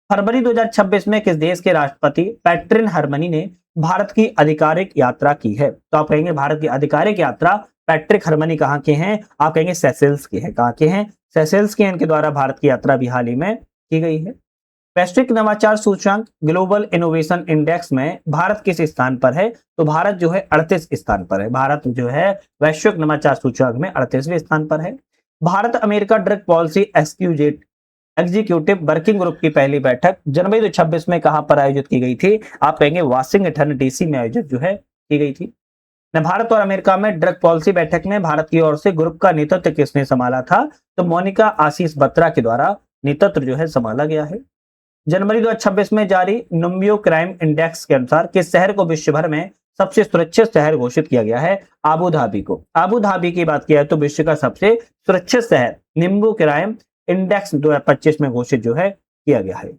फरवरी 2026 में किस देश के राष्ट्रपति पैट्रिक हरमनी ने भारत की आधिकारिक यात्रा की है? तो आप कहेंगे भारत की आधिकारिक यात्रा पैट्रिक हरमनी कहाँ के हैं? आप कहेंगे सेशेल्स के हैं। कहाँ के हैं? सेशेल्स के। इनके द्वारा भारत की यात्रा भी हाल ही में की गई है। वैश्विक नवाचार सूचकांक ग्लोबल इनोवेशन इंडेक्स में भारत किस स्थान पर है? तो भारत जो है 38 स्थान पर है। भारत जो है वैश्विक नवाचार सूचकांक में 38वें स्थान पर है। Bharat America drug policy executive working group की पहली बैठक जनवरी 2026 में कहां पर आयोजित की गई थी? आप कहेंगे वाशिंगटन डीसी में आयोजित जो है की गई थी। भारत और अमेरिका में ड्रग पॉलिसी बैठक में भारत की ओर से ग्रुप का नेतृत्व किसने संभाला था? तो मोनिका आशीष बत्रा के द्वारा नेतृत्व जो है संभाला गया है। जनवरी 2026 में जारी नुम्बियो क्राइम इंडेक्स के अनुसार किस शहर को विश्व भर में सबसे सुरक्षित शहर घोषित किया गया है? आबू धाबी को। आबू धाबी की बात किया तो विश्व का सबसे सुरक्षित शहर निम्बू क्राइम इंडेक्स 2025 में घोषित जो है किया गया है।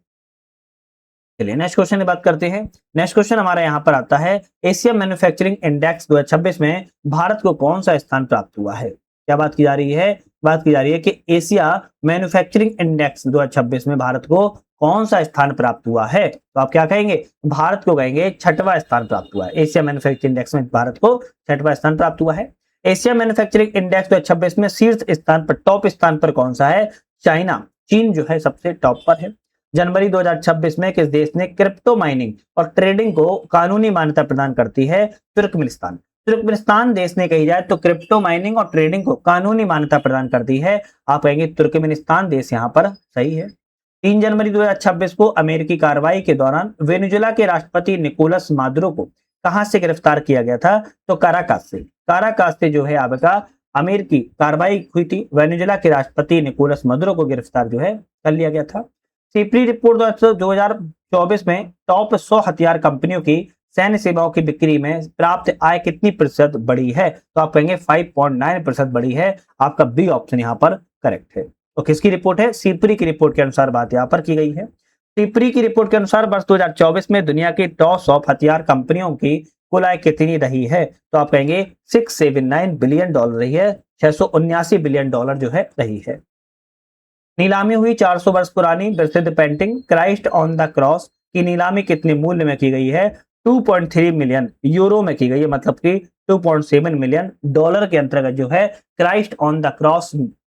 चलिए नेक्स्ट क्वेश्चन की बात करते हैं। नेक्स्ट क्वेश्चन हमारा यहाँ पर आता है एशिया मैन्युफैक्चरिंग इंडेक्स 2026 में भारत को कौन सा स्थान प्राप्त हुआ है? क्या बात की जा रही है? बात की जा रही है कि एशिया मैन्युफैक्चरिंग इंडेक्स 2026 में भारत को कौन सा स्थान प्राप्त हुआ है? तो आप क्या कहेंगे? भारत को कहेंगे 6वां स्थान प्राप्त हुआ है। एशिया मैन्युफैक्चरिंग इंडेक्स में भारत को 6वां स्थान प्राप्त हुआ है। एशिया मैन्युफैक्चरिंग इंडेक्स 2026 में शीर्ष स्थान पर, टॉप स्थान पर कौन सा है? चाइना, चीन जो है सबसे टॉप पर है। जनवरी 2026 में किस देश ने क्रिप्टो माइनिंग और ट्रेडिंग को कानूनी मान्यता प्रदान करती है? तुर्कमेनिस्तान। तुर्कमेनिस्तान देश ने कही जाए तो क्रिप्टो माइनिंग और ट्रेडिंग को कानूनी मान्यता प्रदान करती है। आप कहेंगे तुर्कमेनिस्तान देश यहाँ पर सही है। 3 जनवरी 2026 को अमेरिकी कार्रवाई के दौरान वेनेजुएला के राष्ट्रपति निकोलस मादुरो को कहां से गिरफ्तार किया गया था? तो काराकास से। काराकास से जो है आपका अमेरिकी कार्रवाई हुई थी, वेनेजुएला के राष्ट्रपति निकोलस मादुरो को गिरफ्तार जो है कर लिया गया था। सीपरी रिपोर्ट 2024 में टॉप 100 हथियार कंपनियों की सैन्य सेवाओं की बिक्री में प्राप्त आय कितनी प्रतिशत बढ़ी है? तो आप कहेंगे 5.9% बढ़ी है। आपका बी ऑप्शन यहाँ पर करेक्ट है। तो किसकी रिपोर्ट है? सीपरी की रिपोर्ट के अनुसार बात यहाँ पर की गई है। सीपरी की रिपोर्ट के अनुसार वर्ष 2024 में दुनिया की टॉप 100 हथियार कंपनियों की कुल आय कितनी रही है? तो आप कहेंगे $679 बिलियन रही है। $679 बिलियन जो है रही है। नीलामी हुई 400 वर्ष पुरानी प्रसिद्ध painting Christ on the cross की नीलामी कितने मूल्य में की गई है? 2.3 मिलियन यूरो में की गई है, मतलब कि 2.7 मिलियन डॉलर के अंतर्गत जो है क्राइस्ट ऑन द क्रॉस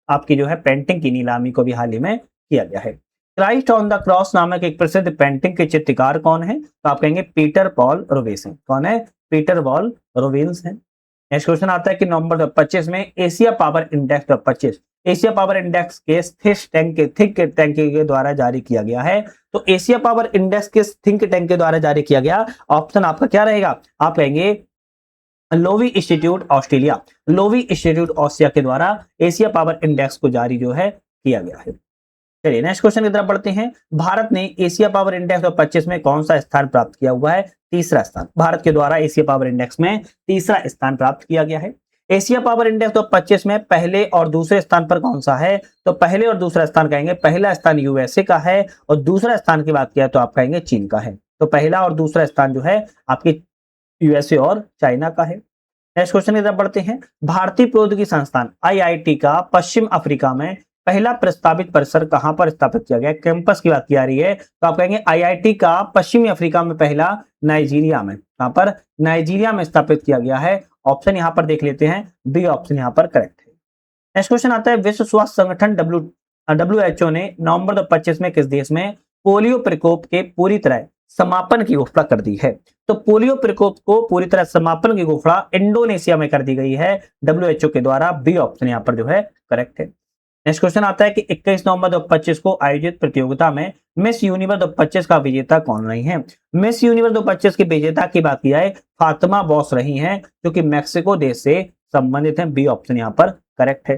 आपकी जो है पेंटिंग की नीलामी को भी हाल ही में किया गया है। क्राइस्ट ऑन द क्रॉस नामक एक प्रसिद्ध पेंटिंग के चित्रकार कौन है? तो आप कहेंगे पीटर पॉल रोवेस है। कौन है? पीटर पॉल रोवेस है। नेक्स्ट क्वेश्चन आता है कि नवंबर 2025 में Asia power index 2025 Asia power index के थिंक टैंक के द्वारा जारी किया गया है। तो एशिया पावर इंडेक्स के थिंक टैंक के द्वारा जारी किया गया, ऑप्शन आपका क्या रहेगा? आप कहेंगे Loewi institute Australia. Loewi institute Australia के द्वारा एशिया पावर इंडेक्स को जारी जो है किया गया है। चलिए नेक्स्ट क्वेश्चन की तरफ बढ़ते हैं। भारत ने एशिया पावर इंडेक्स 2025 में कौन सा स्थान प्राप्त किया हुआ है? तीसरा स्थान। भारत के द्वारा एशिया पावर इंडेक्स में तीसरा स्थान प्राप्त किया गया है। एशिया पावर इंडेक्स 2025 में पहले और दूसरे स्थान पर कौन सा है? तो पहले और दूसरा स्थान कहेंगे, पहला स्थान यूएसए का है और दूसरा स्थान की बात किया तो आप कहेंगे चीन का है। तो पहला और दूसरा स्थान जो है आपके यूएसए और चाइना का है। नेक्स्ट क्वेश्चन की तरफ बढ़ते हैं। भारतीय प्रौद्योगिकी संस्थान आईआईटी का पश्चिम अफ्रीका में पहला प्रस्तावित परिसर कहां पर स्थापित किया गया? कैंपस की बात की जा रही है तो आप कहेंगे आईआईटी का पश्चिमी अफ्रीका में पहला नाइजीरिया में, कहां पर? नाइजीरिया में स्थापित किया गया है। ऑप्शन यहां पर देख लेते हैं, बी ऑप्शन यहां पर करेक्ट है। नेक्स्ट क्वेश्चन आता है विश्व स्वास्थ्य संगठन WHO ने नवंबर 2025 में किस देश में पोलियो प्रकोप के पूरी तरह समापन की घोषणा कर दी है? तो पोलियो प्रकोप को पूरी तरह समापन की घोषणा इंडोनेशिया में कर दी गई है WHO के द्वारा। बी ऑप्शन यहां पर जो है करेक्ट है। नेक्स्ट क्वेश्चन आता है कि 21 नवंबर 2025 को आयोजित प्रतियोगिता में मिस यूनिवर्स 2025 का विजेता कौन रही है? मिस यूनिवर्स 2025 की विजेता की बात की जाए फातिमा बॉस रही हैं, जो कि मैक्सिको देश से संबंधित हैं। बी ऑप्शन यहाँ पर करेक्ट है।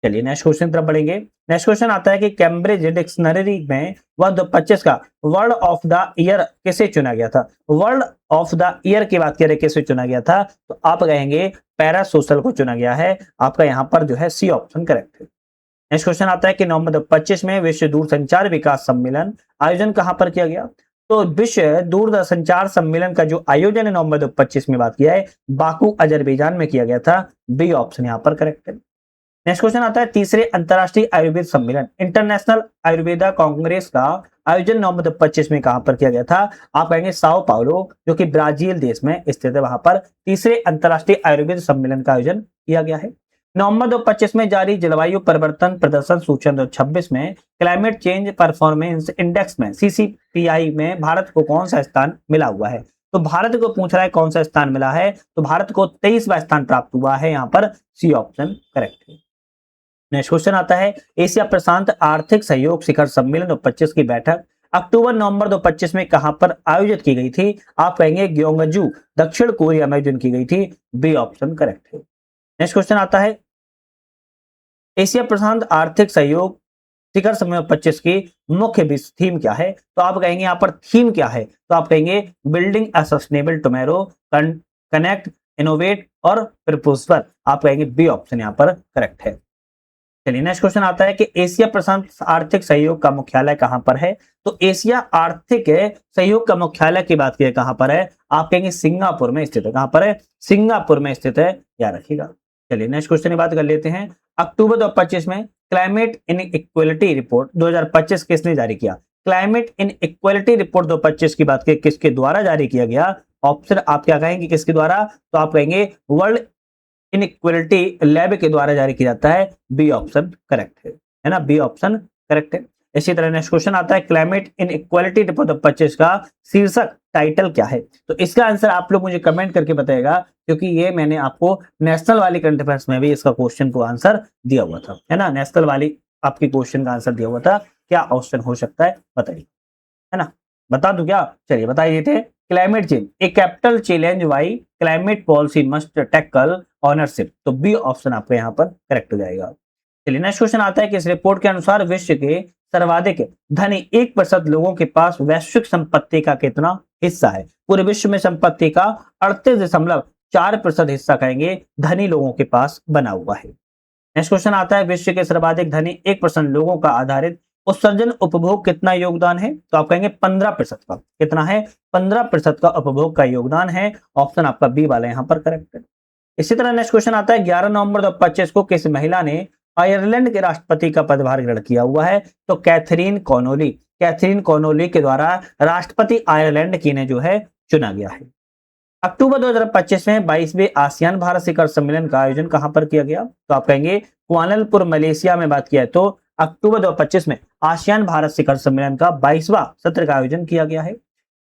चलिए नेक्स्ट क्वेश्चन तरफ बढ़ेंगे। नेक्स्ट क्वेश्चन आता है कि कैम्ब्रिज डिक्शनरी में वर्ष 2025 का वर्ड ऑफ द ईयर किसे चुना गया था? वर्ड ऑफ द ईयर की बात करें किसे चुना गया था? तो आप कहेंगे पैरासोशल को चुना गया है। आपका यहाँ पर जो है सी ऑप्शन करेक्ट है। नेक्स्ट क्वेश्चन आता है कि नवंबर 2025 में विश्व दूरसंचार विकास सम्मेलन आयोजन कहां पर किया गया? तो विश्व दूरसंचार सम्मेलन का जो आयोजन है नवंबर 2025 में बात किया है बाकू अजरबैजान में किया गया था। बी ऑप्शन यहां पर करेक्ट है। नेक्स्ट क्वेश्चन आता है तीसरे अंतरराष्ट्रीय आयुर्वेद सम्मेलन इंटरनेशनल आयुर्वेदा कांग्रेस का आयोजन नवंबर 2025 में कहां पर किया गया था? आप कहेंगे साओ पाउलो, जो कि ब्राजील देश में स्थित है, वहां पर तीसरे अंतरराष्ट्रीय आयुर्वेद सम्मेलन का आयोजन किया गया है। नवंबर 2025 में जारी जलवायु परिवर्तन प्रदर्शन सूचना 2026 में क्लाइमेट चेंज परफॉर्मेंस इंडेक्स में CCPI में भारत को कौन सा स्थान मिला हुआ है? तो भारत को पूछ रहा है कौन सा स्थान मिला है, तो भारत को 23वां स्थान प्राप्त हुआ है। यहाँ पर सी ऑप्शन करेक्ट है। नेक्स्ट क्वेश्चन आता है एशिया प्रशांत आर्थिक सहयोग शिखर सम्मेलन 2025 की बैठक अक्टूबर नवंबर 2025 में कहां पर आयोजित की गई थी? आप कहेंगे ग्योंगजू दक्षिण कोरिया में आयोजन की गई थी। बी ऑप्शन करेक्ट है। नेक्स्ट क्वेश्चन आता है एशिया प्रशांत आर्थिक सहयोग शिखर सम्मेलन 2025 की मुख्य थीम क्या है? तो आप कहेंगे यहाँ पर थीम क्या है? तो आप कहेंगे building a sustainable tomorrow, connect, innovate और प्रपोजल। आप कहेंगे बी ऑप्शन यहाँ पर करेक्ट है। चलिए नेक्स्ट क्वेश्चन आता है कि एशिया प्रशांत आर्थिक सहयोग का मुख्यालय कहां पर है? तो एशिया आर्थिक सहयोग का मुख्यालय की बात की कहां पर है? आप कहेंगे सिंगापुर में स्थित है। कहां पर है? सिंगापुर में स्थित है, याद रखिएगा। चलिए नेक्स्ट क्वेश्चन की बात कर लेते हैं। अक्टूबर 2025 में क्लाइमेट इनइक्वालिटी रिपोर्ट 2025 किसने जारी किया? क्लाइमेट इन इक्वलिटी रिपोर्ट 2025 की बात करें, किसके द्वारा जारी किया गया? ऑप्शन आप क्या कहेंगे, किसके द्वारा? तो आप कहेंगे वर्ल्ड इनइक्वलिटी लैब के द्वारा जारी किया जाता है। बी ऑप्शन करेक्ट है ना, बी ऑप्शन करेक्ट है। इसी तरह नेक्स्ट क्वेश्चन आता है, क्लाइमेट इन इक्वलिटी रिपोर्ट 2025 का शीर्षक टाइटल क्या है? तो इसका आंसर आप लोग मुझे कमेंट करके बताएगा, क्योंकि ये मैंने आपको नेशनल वाली करंट अफेयर्स में भी इसका क्वेश्चन को आंसर दिया हुआ था, है ना, नेशनल वाली आपकी क्वेश्चन का आंसर दिया हुआ था। क्या ऑप्शन हो सकता है बताइए, है ना, बता दूं क्या? चलिए बता देते। Climate change a capital challenge why climate policy must tackle ownership. तो बी ऑप्शन आपका यहाँ पर करेक्ट हो जाएगा। चलिए नेक्स्ट क्वेश्चन आता है कि इस रिपोर्ट के अनुसार विश्व के सर्वाधिक धनी 1% लोगों के पास वैश्विक संपत्ति का कितना हिस्सा है? पूरे विश्व में संपत्ति का 38.4% हिस्सा कहेंगे धनी लोगों के पास बना हुआ है। नेक्स्ट क्वेश्चन आता है, विश्व के सर्वाधिक धनी 1% लोगों का आधारित उत्सर्जन उपभोग कितना योगदान है? तो आप कहेंगे 15% का। कितना है? 15% का उपभोग का योगदान है। ऑप्शन आपका बी वाला यहाँ पर करेक्ट है। इसी तरह नेक्स्ट क्वेश्चन आता है, 11 नवंबर 2025 को किस महिला ने आयरलैंड के राष्ट्रपति का पदभार ग्रहण किया हुआ है? तो कैथरीन कॉनोली। कैथरीन कॉनोली के द्वारा राष्ट्रपति आयरलैंड की ने जो है चुना गया है। अक्टूबर 2025 में 22वें आसियान भारत शिखर सम्मेलन का आयोजन कहां पर किया गया? तो आप कहेंगे कुआलालंपुर मलेशिया में। बात किया है तो अक्टूबर 2025 में आसियान भारत शिखर सम्मेलन का 22वां सत्र का आयोजन किया गया है।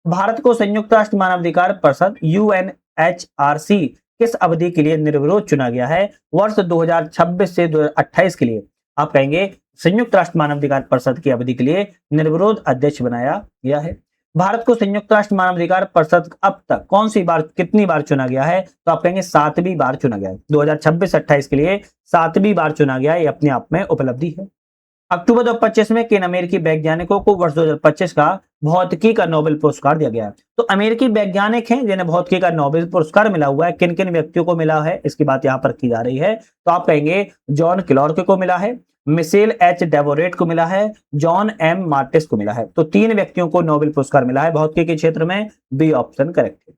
भारत को संयुक्त राष्ट्र मानवाधिकार परिषद UNHRC किस अवधि के लिए निर्विरोध चुना गया है? वर्ष 2026 से 2028 के लिए। आप कहेंगे संयुक्त राष्ट्र मानवाधिकार परिषद की अवधि के लिए निर्विरोध अध्यक्ष बनाया गया है। भारत को संयुक्त राष्ट्र मानवाधिकार परिषद अब तक कौन सी बार, कितनी बार चुना गया है? तो आप कहेंगे 7वीं बार चुना गया है। 2026-28 के लिए 7वीं बार चुना गया है। ये अपने आप में उपलब्धि है। अक्टूबर 2025 में किन अमेरिकी वैज्ञानिकों को वर्ष 2025 का भौतिकी का नोबेल पुरस्कार दिया गया है? तो अमेरिकी वैज्ञानिक हैं जिन्हें भौतिकी का नोबेल पुरस्कार मिला हुआ है। किन किन व्यक्तियों को मिला है इसकी बात यहाँ पर की जा रही है। तो आप कहेंगे जॉन क्लॉर्क को मिला है, मिशेल एच डेवोरेट को मिला है, जॉन एम मार्टिस को मिला है। तो 3 व्यक्तियों को नोबेल पुरस्कार मिला है भौतिकी के क्षेत्र में। बी ऑप्शन करेक्ट है।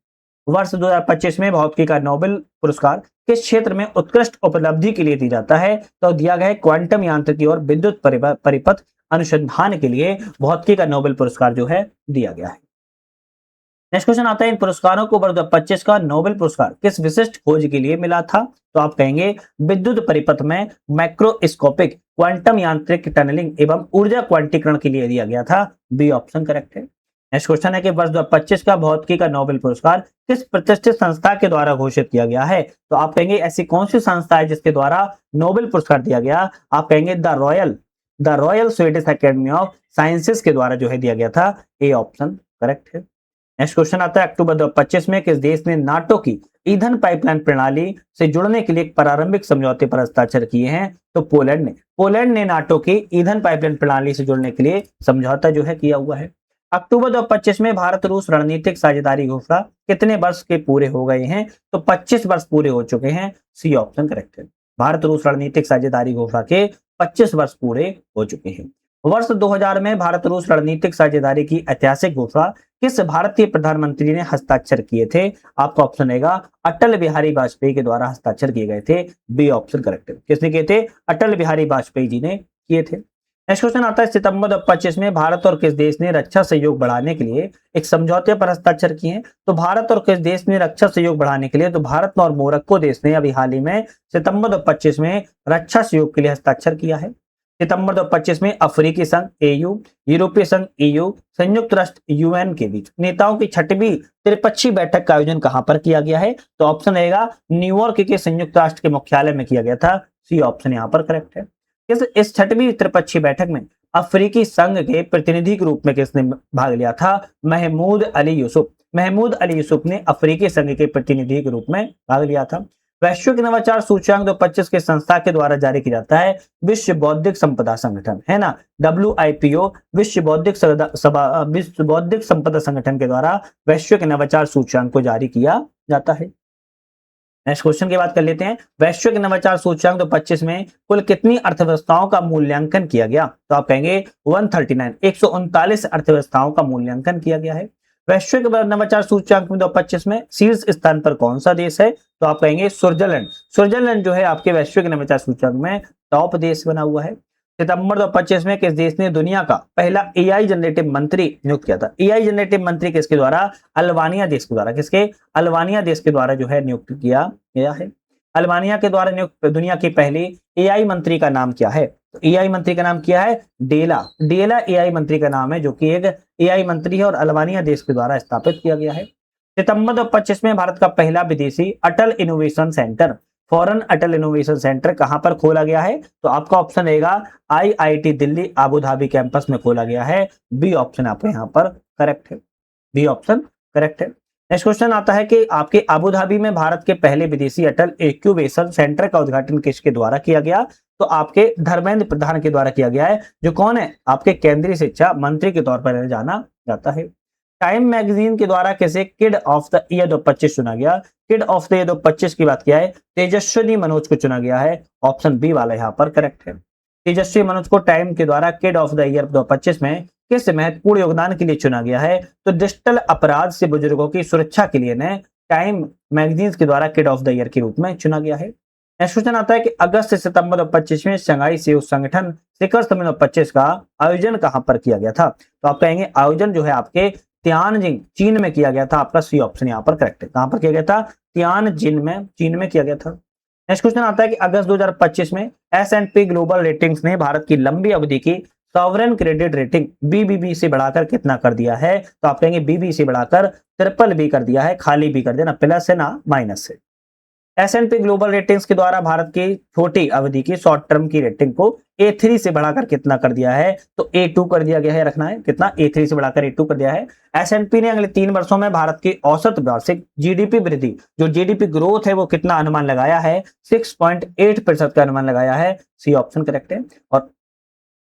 वर्ष 2025 में भौतिकी का नोबेल पुरस्कार किस क्षेत्र में उत्कृष्ट उपलब्धि के लिए दिया जाता है? तो दिया गया है क्वांटम यांत्रिकी और विद्युत परिपथ अनुसंधान के लिए भौतिकी का नोबेल पुरस्कार जो है दिया गया है। नेक्स्ट क्वेश्चन आता है, इन पुरस्कारों को वर्ष 2025 का नोबेल पुरस्कार किस विशिष्ट खोज के लिए मिला था? तो आप कहेंगे विद्युत परिपथ में माइक्रोस्कोपिक क्वांटम यांत्रिक टनलिंग एवं ऊर्जा क्वांटीकरण के लिए दिया गया था। बी ऑप्शन करेक्ट है। नेक्स्ट क्वेश्चन है कि वर्ष 2025 का भौतिकी का नोबेल पुरस्कार किस प्रतिष्ठित संस्था के द्वारा घोषित किया गया है? तो आप कहेंगे ऐसी कौन सी संस्था है जिसके द्वारा नोबेल पुरस्कार दिया गया? आप कहेंगे the royal Swedish academy of sciences के द्वारा जो है दिया गया था। ए ऑप्शन करेक्ट है। नेक्स्ट क्वेश्चन आता है, अक्टूबर 2025 में किस देश ने नाटो की ईंधन पाइपलाइन प्रणाली से जुड़ने के लिए एक प्रारंभिक समझौते पर हस्ताक्षर किए हैं? तो पोलैंड ने नाटो की ईंधन पाइपलाइन प्रणाली से जुड़ने के लिए समझौता जो है किया हुआ है। अक्टूबर 2025 में भारत रूस रणनीतिक साझेदारी घोषणा कितने वर्ष के पूरे हो गए हैं? तो 25 वर्ष पूरे हो चुके हैं। सी ऑप्शन करेक्ट है। भारत रूस रणनीतिक साझेदारी घोषणा के 25 वर्ष पूरे हो चुके हैं। वर्ष 2000 में भारत रूस रणनीतिक साझेदारी की ऐतिहासिक घोषणा किस भारतीय प्रधानमंत्री ने हस्ताक्षर किए थे? आपका ऑप्शन रहेगा अटल बिहारी वाजपेयी के द्वारा हस्ताक्षर किए गए थे। बी ऑप्शन करेक्ट है। किसने किए थे? अटल बिहारी वाजपेयी जी ने किए थे। नेक्स्ट क्वेश्चन आता है, सितंबर 2025 में भारत और किस देश ने रक्षा सहयोग बढ़ाने के लिए एक समझौते पर हस्ताक्षर किए हैं? तो भारत और किस देश ने रक्षा सहयोग बढ़ाने के लिए? तो भारत और मोरक्को देश ने अभी हाल ही में सितंबर 2025 में रक्षा सहयोग के लिए हस्ताक्षर किया है। सितंबर 2025 में अफ्रीकी संघ AU, यूरोपीय संघ EU, संयुक्त राष्ट्र UN के बीच नेताओं की 6वीं त्रिपक्षीय बैठक का आयोजन कहां पर किया गया है? तो ऑप्शन रहेगा न्यूयॉर्क के संयुक्त राष्ट्र के मुख्यालय में किया गया था। सी ऑप्शन यहां पर करेक्ट है। इस 6वीं त्रिपक्षीय बैठक में अफ्रीकी संघ के प्रतिनिधि के रूप में किसने भाग लिया था? महमूद अली यूसुफ ने अफ्रीकी संघ के प्रतिनिधि के रूप में भाग लिया था। वैश्विक नवाचार सूचकांक 2025 के संस्था के द्वारा जारी किया जाता है। विश्व बौद्धिक संपदा संगठन, है ना, WIPO, विश्व बौद्धिक संपदा संगठन के द्वारा वैश्विक नवाचार सूचकांक को जारी किया जाता है। नेक्स्ट क्वेश्चन की बात कर लेते हैं। वैश्विक नवाचार सूचकांक 2025 में कुल कितनी अर्थव्यवस्थाओं का मूल्यांकन किया गया? तो आप कहेंगे 139 अर्थव्यवस्थाओं का मूल्यांकन किया गया है। वैश्विक नवाचार सूचकांक में 2025 में शीर्ष स्थान पर कौन सा देश है? तो आप कहेंगे स्विट्जरलैंड जो है आपके वैश्विक नवाचार सूचकांक में टॉप देश बना हुआ है। सितंबर 2025 में किस देश ने दुनिया का पहला एआई जनरेटिव मंत्री नियुक्त किया था? एआई जनरेटिव मंत्री किसके द्वारा? अल्बानिया देश के द्वारा। किसके? अल्बानिया देश के द्वारा जो है नियुक्त किया गया है। अल्बानिया के द्वारा नियुक्त दुनिया की पहली एआई मंत्री का नाम क्या है? तो एआई मंत्री का नाम क्या है? डेला। डेला एआई मंत्री का नाम है, जो कि एक एआई मंत्री है और अल्बानिया देश के द्वारा स्थापित किया गया है। सितंबर 2025 में भारत का पहला विदेशी अटल इनोवेशन सेंटर, फॉरेन अटल इनोवेशन सेंटर कहां पर खोला गया है? तो आपका ऑप्शन रहेगा IIT Delhi Abu Dhabi campus में खोला गया है। बी ऑप्शन आपका यहां पर करेक्ट है। बी ऑप्शन करेक्ट है। नेक्स्ट क्वेश्चन आता है कि आपके आबू धाबी में भारत के पहले विदेशी अटल इंक्यूबेशन सेंटर का उद्घाटन किसके द्वारा किया गया? तो आपके धर्मेंद्र प्रधान के द्वारा किया गया है, जो कौन है? आपके केंद्रीय शिक्षा मंत्री के तौर पर जाना जाता है। टाइम मैगजीन के द्वारा किसे किड ऑफ द ईयर 2025 चुना गया? किड ऑफ द ईयर 2025 की बात किया है, तेजस्विनी मनोज को चुना गया है। ऑप्शन बी वाला यहाँ पर करेक्ट है। तेजस्वी मनोज को टाइम के द्वारा किड ऑफ द ईयर 2025 में किस महत्वपूर्ण योगदान के लिए चुना गया है? तो डिजिटल अपराध से बुजुर्गों की सुरक्षा के लिए ने टाइम मैगजीन के द्वारा किड ऑफ द ईयर के रूप में चुना गया है। नेक्स्ट क्वेश्चन आता है कि अगस्त से सितंबर 2025 में शंघाई सहयोग संगठन शिखर सम्मेलन 2025 का आयोजन कहां पर किया गया था? तो आप कहेंगे आयोजन जो है आपके तियानजिन चीन में किया गया था। आपका सी ऑप्शन यहाँ पर करेक्ट है। कहां पर किया गया था? तियानजिन में, चीन में किया गया था। नेक्स्ट क्वेश्चन आता है कि अगस्त 2025 में S&P ग्लोबल रेटिंग्स ने भारत की लंबी अवधि की सॉवरेन क्रेडिट रेटिंग BBB से बढ़ाकर कितना कर दिया है? तो आप कहेंगे BB से बढ़ाकर ट्रिपल B कर दिया है। खाली B कर दिया, ना प्लस है ना माइनस है। S&P ग्लोबल रेटिंग्स के द्वारा भारत की छोटी अवधि की शॉर्ट टर्म की रेटिंग को A3 से बढ़ाकर कितना कर दिया है? तो A2 कर दिया गया है। रखना है कितना? A3 से बढ़ाकर A2 कर दिया है। S&P ने अगले 3 वर्षों में भारत की औसत वार्षिक जीडीपी वृद्धि, जो जीडीपी ग्रोथ है, वो कितना अनुमान लगाया है? 6.8% का अनुमान लगाया है। सी ऑप्शन करेक्ट है। और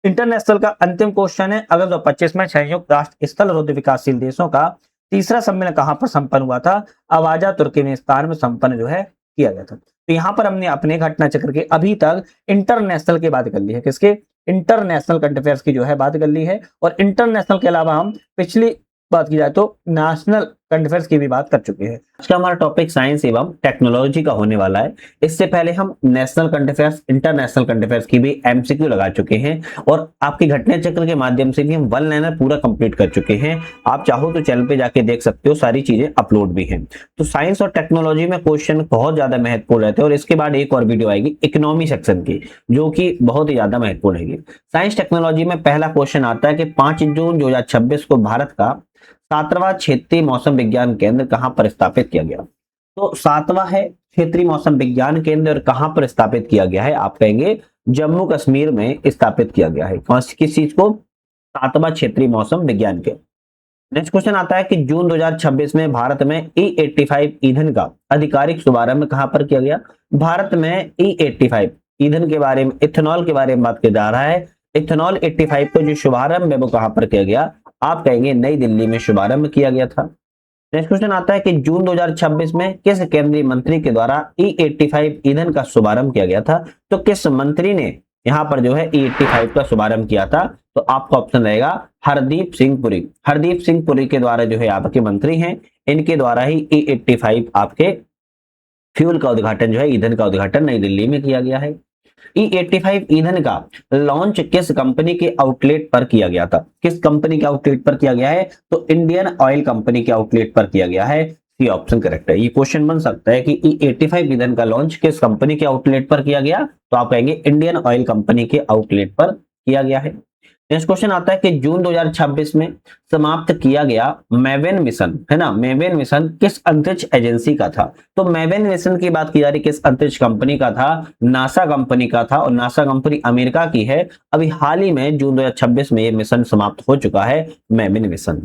इंटरनेशनल का अंतिम क्वेश्चन है, अगस्त 2025 में संयुक्त राष्ट्र स्थल रोध विकासशील देशों का तीसरा सम्मेलन कहां पर संपन्न हुआ था? अवाजा तुर्कमेनिस्तान में संपन्न जो है किया गया था। तो यहां पर हमने अपने घटना चक्र के अभी तक इंटरनेशनल की बात कर ली है। किसके? इंटरनेशनल करंट अफेयर्स की जो है बात कर ली है। और इंटरनेशनल के अलावा हम पिछली बात की जाए तो नेशनल करंट अफेयर्स की भी बात कर चुके हैं। आज का हमारा टॉपिक साइंस एवं टेक्नोलॉजी का होने वाला है। इससे पहले हम national current affairs, international current affairs की भी MCQ लगा चुके हैं और आपके घटना चक्र के माध्यम से भी हम 1 लाइनर पूरा कंप्लीट कर चुके हैं। आप चाहो तो चैनल पे जाके देख सकते हो, सारी चीजें अपलोड भी हैं। तो साइंस और टेक्नोलॉजी में क्वेश्चन बहुत ज्यादा महत्वपूर्ण रहते हैं और इसके बाद एक और वीडियो आएगी इकोनॉमी सेक्शन की, जो कि बहुत ही ज्यादा महत्वपूर्ण रहेगी। साइंस टेक्नोलॉजी में पहला क्वेश्चन आता है कि 5 जून 2026 को भारत का 7वां क्षेत्रीय मौसम विज्ञान केंद्र कहां पर स्थापित किया गया? तो 7वां है क्षेत्रीय मौसम विज्ञान केंद्र और कहां पर स्थापित किया गया है? आप कहेंगे जम्मू कश्मीर में स्थापित किया गया है। किस चीज को? 7वां क्षेत्रीय मौसम विज्ञान केंद्र। नेक्स्ट क्वेश्चन आता है कि जून 2026 में भारत में E85 ईंधन का आधिकारिक शुभारंभ कहां पर किया गया? भारत में E85 ईंधन के बारे में, इथेनॉल के बारे में बात किया जा रहा है। इथेनॉल 85 को जो शुभारंभ है वो कहां पर किया गया? आप कहेंगे नई दिल्ली में शुभारंभ किया गया था। नेक्स्ट क्वेश्चन आता है कि जून 2026 में किस केंद्रीय मंत्री के द्वारा E85 ईंधन का शुभारंभ किया गया था? तो किस मंत्री ने यहां पर जो है E85 का शुभारंभ किया था? तो आपका ऑप्शन रहेगा हरदीप सिंह पुरी। हरदीप सिंह पुरी के द्वारा जो है आपके मंत्री हैं, इनके द्वारा ही E85 आपके फ्यूल का उद्घाटन जो है, ईंधन का उद्घाटन नई दिल्ली में किया गया है। E85 ईंधन का लॉन्च किस कंपनी के आउटलेट पर किया गया था? किस कंपनी के आउटलेट पर किया गया है? तो इंडियन ऑयल कंपनी के आउटलेट पर किया गया है। सी ऑप्शन करेक्ट है। ये क्वेश्चन बन सकता है कि E85 ईंधन का लॉन्च किस कंपनी के आउटलेट पर किया गया? तो आप कहेंगे इंडियन ऑयल कंपनी के आउटलेट पर किया गया है। नेक्स्ट क्वेश्चन आता है कि जून 2026 में समाप्त किया गया मेवेन मिशन, है ना, मेवेन मिशन किस अंतरिक्ष एजेंसी का था? तो मेवेन मिशन की बात की जा रही किस अंतरिक्ष कंपनी का था? नासा कंपनी का था और नासा कंपनी अमेरिका की है। अभी हाल ही में जून 2026 में ये मिशन समाप्त हो चुका है, मेवेन मिशन।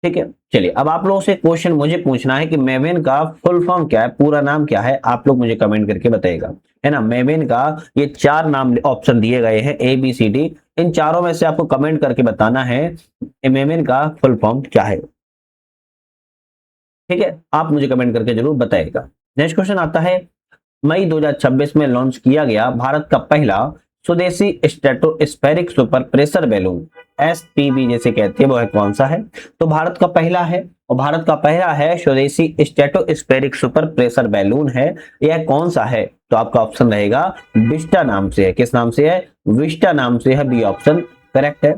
ठीक है, चलिए अब आप लोगों से क्वेश्चन मुझे पूछना है कि मेवेन का फुल फॉर्म क्या है, पूरा नाम क्या है? आप लोग मुझे कमेंट करके बताइएगा, है ना। मेवेन का ये 4 नाम ऑप्शन दिए गए हैं ABCD, इन चारों में से आपको कमेंट करके बताना है मेवेन का फुल फॉर्म क्या है। ठीक है, आप मुझे कमेंट करके जरूर बताइएगा। नेक्स्ट क्वेश्चन आता है मई 2026 में लॉन्च किया गया भारत का पहला स्वदेशी stratospheric super pressure balloon SPB जैसे कहते हैं, वो है कौन सा है? तो भारत का पहला है और भारत का पहला है स्वदेशी स्ट्रेटोस्फेरिक सुपर प्रेशर बैलून है, यह कौन सा है? तो आपका ऑप्शन रहेगा विस्टा नाम से है। किस नाम से है? विस्टा नाम से है, बी ऑप्शन करेक्ट है।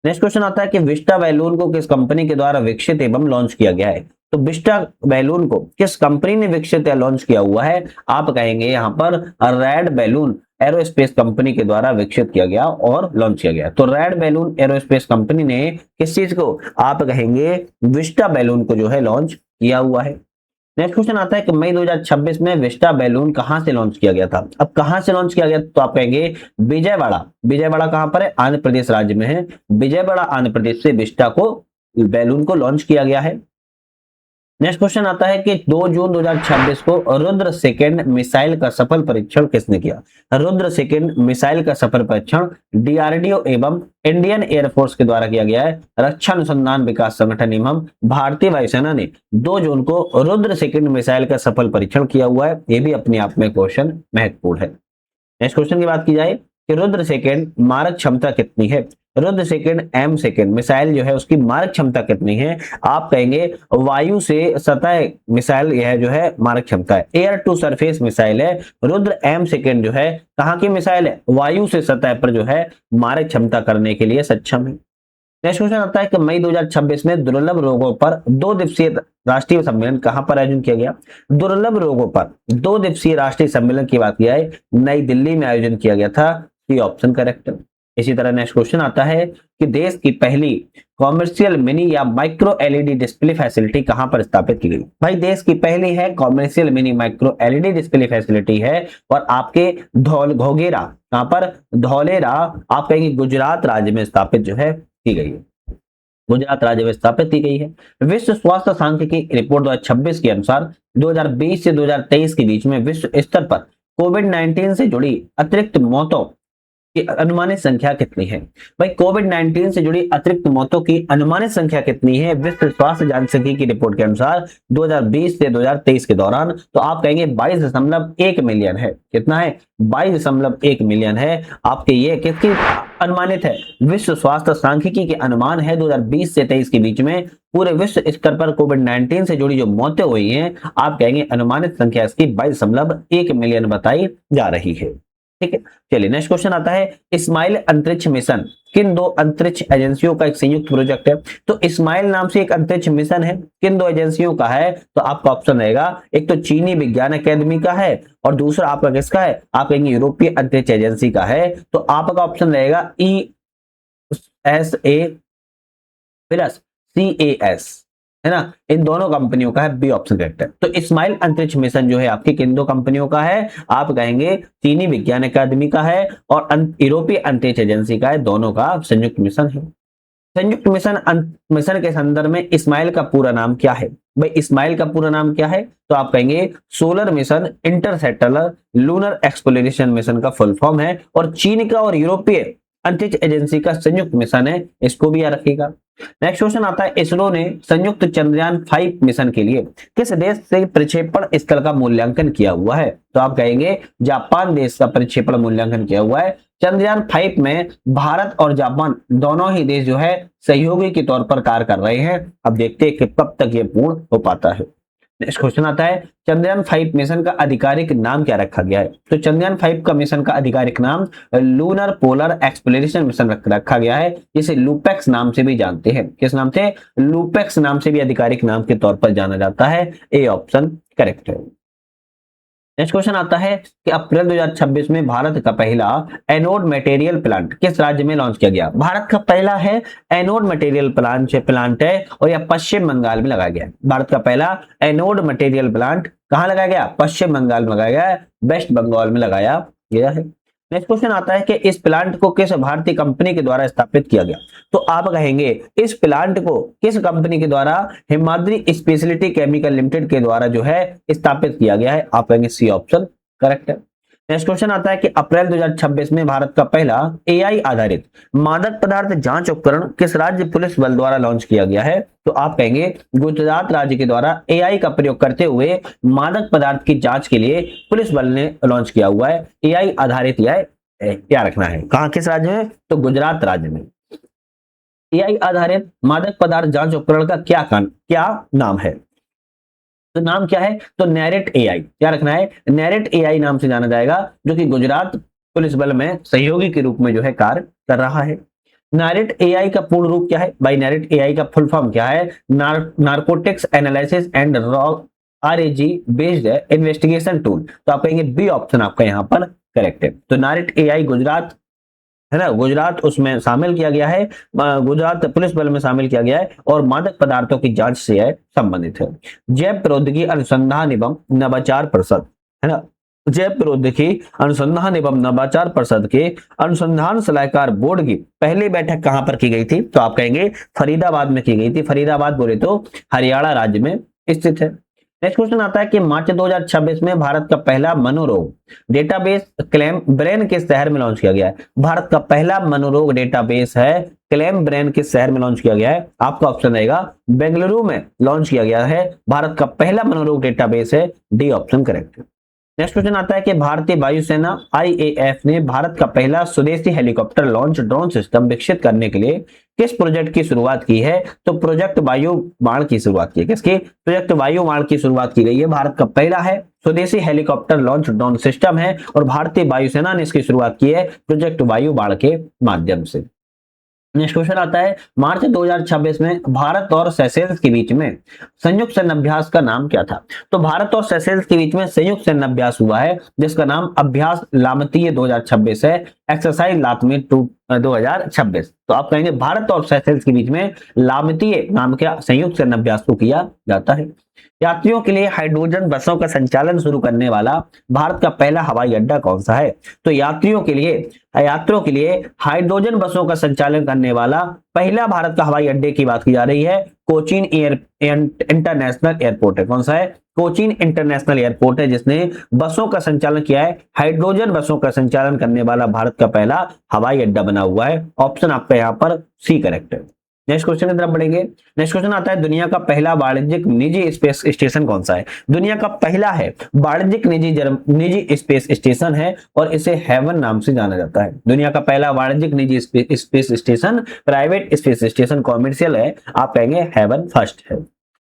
नेक्स्ट क्वेश्चन आता है कि विस्टा बैलून को किस कंपनी के द्वारा विकसित एवं लॉन्च किया गया है? तो विस्टा बैलून को किस कंपनी ने विकसित या लॉन्च किया हुआ है? आप कहेंगे यहाँ पर रैड बैलून एरोस्पेस कंपनी के द्वारा विकसित किया गया और लॉन्च किया गया। तो रैड बैलून एरोस्पेस कंपनी ने किस चीज को? आप कहेंगे विस्टा बैलून को जो है लॉन्च किया हुआ है। नेक्स्ट क्वेश्चन आता है कि मई 2026 में विस्टा बैलून कहां से लॉन्च किया गया था? अब कहां से लॉन्च किया गया? तो आप कहेंगे विजयवाड़ा। विजयवाड़ा कहां पर है? आंध्र प्रदेश राज्य में है। विजयवाड़ा आंध्र प्रदेश से विस्टा को बैलून को लॉन्च किया गया है। नेक्स्ट क्वेश्चन आता है कि 2 जून 2026 को रुद्र सेकंड मिसाइल का सफल परीक्षण किसने किया? रुद्र सेकंड मिसाइल का सफल परीक्षण डीआरडीओ एवं इंडियन एयरफोर्स के द्वारा किया गया है। रक्षा अनुसंधान विकास संगठन एवं भारतीय वायुसेना ने 2 जून को रुद्र सेकंड मिसाइल का सफल परीक्षण किया हुआ है। यह भी अपने आप में क्वेश्चन महत्वपूर्ण है। नेक्स्ट क्वेश्चन की बात की जाए कि रुद्र सेकंड मारक क्षमता कितनी है? Rudra second M second missile जो है उसकी मारक क्षमता कितनी है? आप कहेंगे वायु से सतह मिसाइल यह जो है मारक क्षमता है, एयर टू सरफेस मिसाइल है। रुद्र एम सेकंड जो है कहां की मिसाइल है? वायु से सतह पर जो है मारक क्षमता करने के लिए सक्षम है। नेक्स्ट क्वेश्चन आता है कि मई 2026 में दुर्लभ रोगों पर 2 दिवसीय राष्ट्रीय सम्मेलन कहां पर आयोजन किया गया? दुर्लभ रोगों पर 2 दिवसीय राष्ट्रीय सम्मेलन की बात किया है, नई दिल्ली में आयोजन किया गया था। ये ऑप्शन करेक्ट है। इसी तरह नेक्स्ट क्वेश्चन आता है कि देश की पहली कॉमर्शियल मिनी या माइक्रो एलईडी डिस्प्ले फैसिलिटी कहां पर स्थापित की गई? भाई देश की पहली है commercial mini micro LED display facility है और आपके घोघेरा, कहां पर? धौलेरा, आप कहेंगे गुजरात राज्य में स्थापित जो है की गई है। गुजरात राज्य में स्थापित की गई है। विश्व स्वास्थ्य सांख्यिकी रिपोर्ट 2026 के अनुसार 2020 से 2023 के बीच में विश्व स्तर पर कोविड-19 से जुड़ी अतिरिक्त मौतों की अनुमानित संख्या कितनी है? भाई कोविड-19 से जुड़ी अतिरिक्त मौतों की अनुमानित संख्या कितनी है विश्व स्वास्थ्य जनसांख्यिकी की रिपोर्ट के अनुसार 2020 से 2023 के दौरान? तो आप कहेंगे 22.1 मिलियन है। कितना है? 22.1 मिलियन है। आपके ये किसकी अनुमानित है? विश्व स्वास्थ्य सांख्यिकी के अनुमान है 2020 से 23 के बीच में पूरे विश्व स्तर पर कोविड-19 से जुड़ी जो मौतें हुई हैं, आप कहेंगे अनुमानित संख्या इसकी 22.1 मिलियन बताई जा रही है। ठीक है, चलिए नेक्स्ट क्वेश्चन आता है इस्माइल अंतरिक्ष मिशन किन 2 अंतरिक्ष एजेंसियों का एक संयुक्त प्रोजेक्ट है? तो इस्माइल नाम से एक अंतरिक्ष मिशन है, किन 2 एजेंसियों का है? तो आपका ऑप्शन रहेगा एक तो चीनी विज्ञान अकादमी का है और दूसरा आपका किसका है? आप कहेंगे यूरोपीय अंतरिक्ष एजेंसी का है। तो आपका ऑप्शन रहेगा ESA प्लस CAS, है ना? इन दोनों कंपनियों का है, बी ऑप्शन करेक्ट है। तो इस्माइल अंतरिक्ष मिशन जो है आपकी किन 2 कंपनियों का है? आप कहेंगे चीनी विज्ञान अकादमी का है और यूरोपीय अंतरिक्ष एजेंसी का है, दोनों का संयुक्त मिशन है। संयुक्त मिशन के संदर्भ में इस्माइल का पूरा नाम क्या है? भाई इस्माइल का पूरा नाम क्या है? तो आप कहेंगे solar mission interceptor lunar exploration mission का फुल फॉर्म है और चीन का और यूरोपीय अंतरिक्ष एजेंसी का संयुक्त मिशन है, इसको भी याद रखिएगा। नेक्स्ट क्वेश्चन आता है इसरो ने संयुक्त चंद्रयान 5 मिशन के लिए किस देश से प्रक्षेपण स्थल का मूल्यांकन किया हुआ है? तो आप कहेंगे जापान देश का प्रक्षेपण मूल्यांकन किया हुआ है। चंद्रयान 5 में भारत और जापान दोनों ही देश जो है सहयोगी के तौर पर कार्य कर रहे हैं। अब देखते हैं कि कब तक ये पूर्ण हो पाता है। नेक्स्ट क्वेश्चन आता है चंद्रयान 5 मिशन का आधिकारिक नाम क्या रखा गया है? तो चंद्रयान 5 का मिशन का आधिकारिक नाम लूनर पोलर एक्सप्लोरेशन मिशन रखा गया है, जिसे लूपेक्स नाम से भी जानते हैं। किस नाम से? लूपेक्स नाम से भी आधिकारिक नाम के तौर पर जाना जाता है। ए ऑप्शन करेक्ट है। नेक्स्ट क्वेश्चन आता है कि अप्रैल 2026 में भारत का पहला एनोड मटेरियल प्लांट किस राज्य में लॉन्च किया गया? भारत का पहला है एनोड मटेरियल प्लांट है और यह पश्चिम बंगाल में लगाया गया। भारत का पहला एनोड मटेरियल प्लांट कहां लगाया गया? पश्चिम बंगाल में लगाया गया, वेस्ट बंगाल में लगाया गया है। नेक्स्ट क्वेश्चन आता है कि इस प्लांट को किस भारतीय कंपनी के द्वारा स्थापित किया गया? तो आप कहेंगे इस प्लांट को किस कंपनी के द्वारा? हिमाद्री स्पेशलिटी केमिकल लिमिटेड के द्वारा जो है स्थापित किया गया है। आप कहेंगे सी ऑप्शन करेक्ट है। नेक्स्ट क्वेश्चन आता है कि अप्रैल 2026 में भारत का पहला AI आधारित मादक पदार्थ जांच उपकरण किस राज्य पुलिस बल द्वारा लॉन्च किया गया है? तो आप कहेंगे गुजरात राज्य के द्वारा AI का प्रयोग करते हुए मादक पदार्थ की जांच के लिए पुलिस बल ने लॉन्च किया हुआ है। AI आधारित क्या रखना है? कहां किस राज्य में? तो गुजरात राज्य में। एआई आधारित मादक पदार्थ जांच उपकरण का क्या नाम है? तो नाम क्या है? तो नैरेट एआई। क्या रखना है? नैरेट एआई नाम से जाना जाएगा, जो कि गुजरात पुलिस बल में सहयोगी के रूप में जो है कार्य कर रहा है। नारेट एआई का पूर्ण रूप क्या है भाई? नारेट एआई का फुल फॉर्म क्या है? Narcotics analysis and आरएजी based investigation tool. तो आप कहेंगे बी ऑप्शन आपका यहाँ पर करेक्ट है। तो नारेट एआई गुजरात है ना, गुजरात उसमें शामिल किया गया है, गुजरात पुलिस बल में शामिल किया गया है और मादक पदार्थों की जांच से है संबंधित है। जैव प्रौद्योगिकी अनुसंधान एवं नवाचार परिषद है ना, जैव प्रौद्योगिकी अनुसंधान एवं नवाचार परिषद के अनुसंधान सलाहकार बोर्ड की पहली बैठक कहां पर की गई थी? तो आप कहेंगे फरीदाबाद में की गई थी। फरीदाबाद बोले तो हरियाणा राज्य में स्थित है। नेक्स्ट क्वेश्चन आता है कि मार्च 2026 में भारत का पहला मनोरोग डेटाबेस क्लेम ब्रेन किस शहर में लॉन्च किया गया है? भारत का पहला मनोरोग डेटाबेस है क्लेम ब्रेन किस शहर में लॉन्च किया गया है? आपका ऑप्शन रहेगा बेंगलुरु में लॉन्च किया गया है। भारत का पहला मनोरोग डेटाबेस है, डी ऑप्शन करेक्ट है। नेक्स्ट क्वेश्चन आता है कि भारतीय वायुसेना आईएएफ ने भारत का पहला स्वदेशी हेलीकॉप्टर लॉन्च ड्रोन सिस्टम विकसित करने के लिए किस प्रोजेक्ट की शुरुआत की है? तो प्रोजेक्ट वायु बाण की शुरुआत की है। किसकी? प्रोजेक्ट वायु बाण की शुरुआत की गई है। भारत का पहला है स्वदेशी हेलीकॉप्टर लॉन्च ड्रोन सिस्टम है और भारतीय वायुसेना ने इसकी शुरुआत की है प्रोजेक्ट वायु बाण के माध्यम से। नेक्स्ट क्वेश्चन आता है मार्च 2026 में भारत और सेशेल्स के बीच में संयुक्त सैन्य अभ्यास का नाम क्या था? तो भारत और सेशेल्स के बीच में संयुक्त सैन्य अभ्यास हुआ है जिसका नाम अभ्यास लामतीय 2026 है, एक्सरसाइज लातमीय 2026। तो आप कहेंगे भारत और सेशेल्स के बीच में लामतीय नाम का संयुक्त सैन्य अभ्यास को किया जाता है। यात्रियों के लिए हाइड्रोजन बसों का संचालन शुरू करने वाला भारत का पहला हवाई अड्डा कौन सा है? तो यात्रियों के लिए हाइड्रोजन बसों का संचालन करने वाला पहला भारत का हवाई अड्डे की बात की जा रही है, कोचीन इंटरनेशनल एयरपोर्ट है। कौन सा है? कोचीन इंटरनेशनल एयरपोर्ट है जिसने बसों का संचालन किया है। हाइड्रोजन बसों का संचालन करने वाला भारत का पहला हवाई अड्डा बना हुआ है। ऑप्शन आपका यहाँ पर सी करेक्ट है। नेक्स्ट क्वेश्चन की तरफ बढ़ेंगे। नेक्स्ट क्वेश्चन आता है दुनिया का पहला वाणिज्यिक निजी स्पेस स्टेशन कौन सा है? दुनिया का पहला है वाणिज्यिक निजी स्पेस स्टेशन है और इसे हेवन नाम से जाना जाता है। दुनिया का पहला वाणिज्यिक निजी space station, private space station commercial है, आप कहेंगे हेवन फर्स्ट है।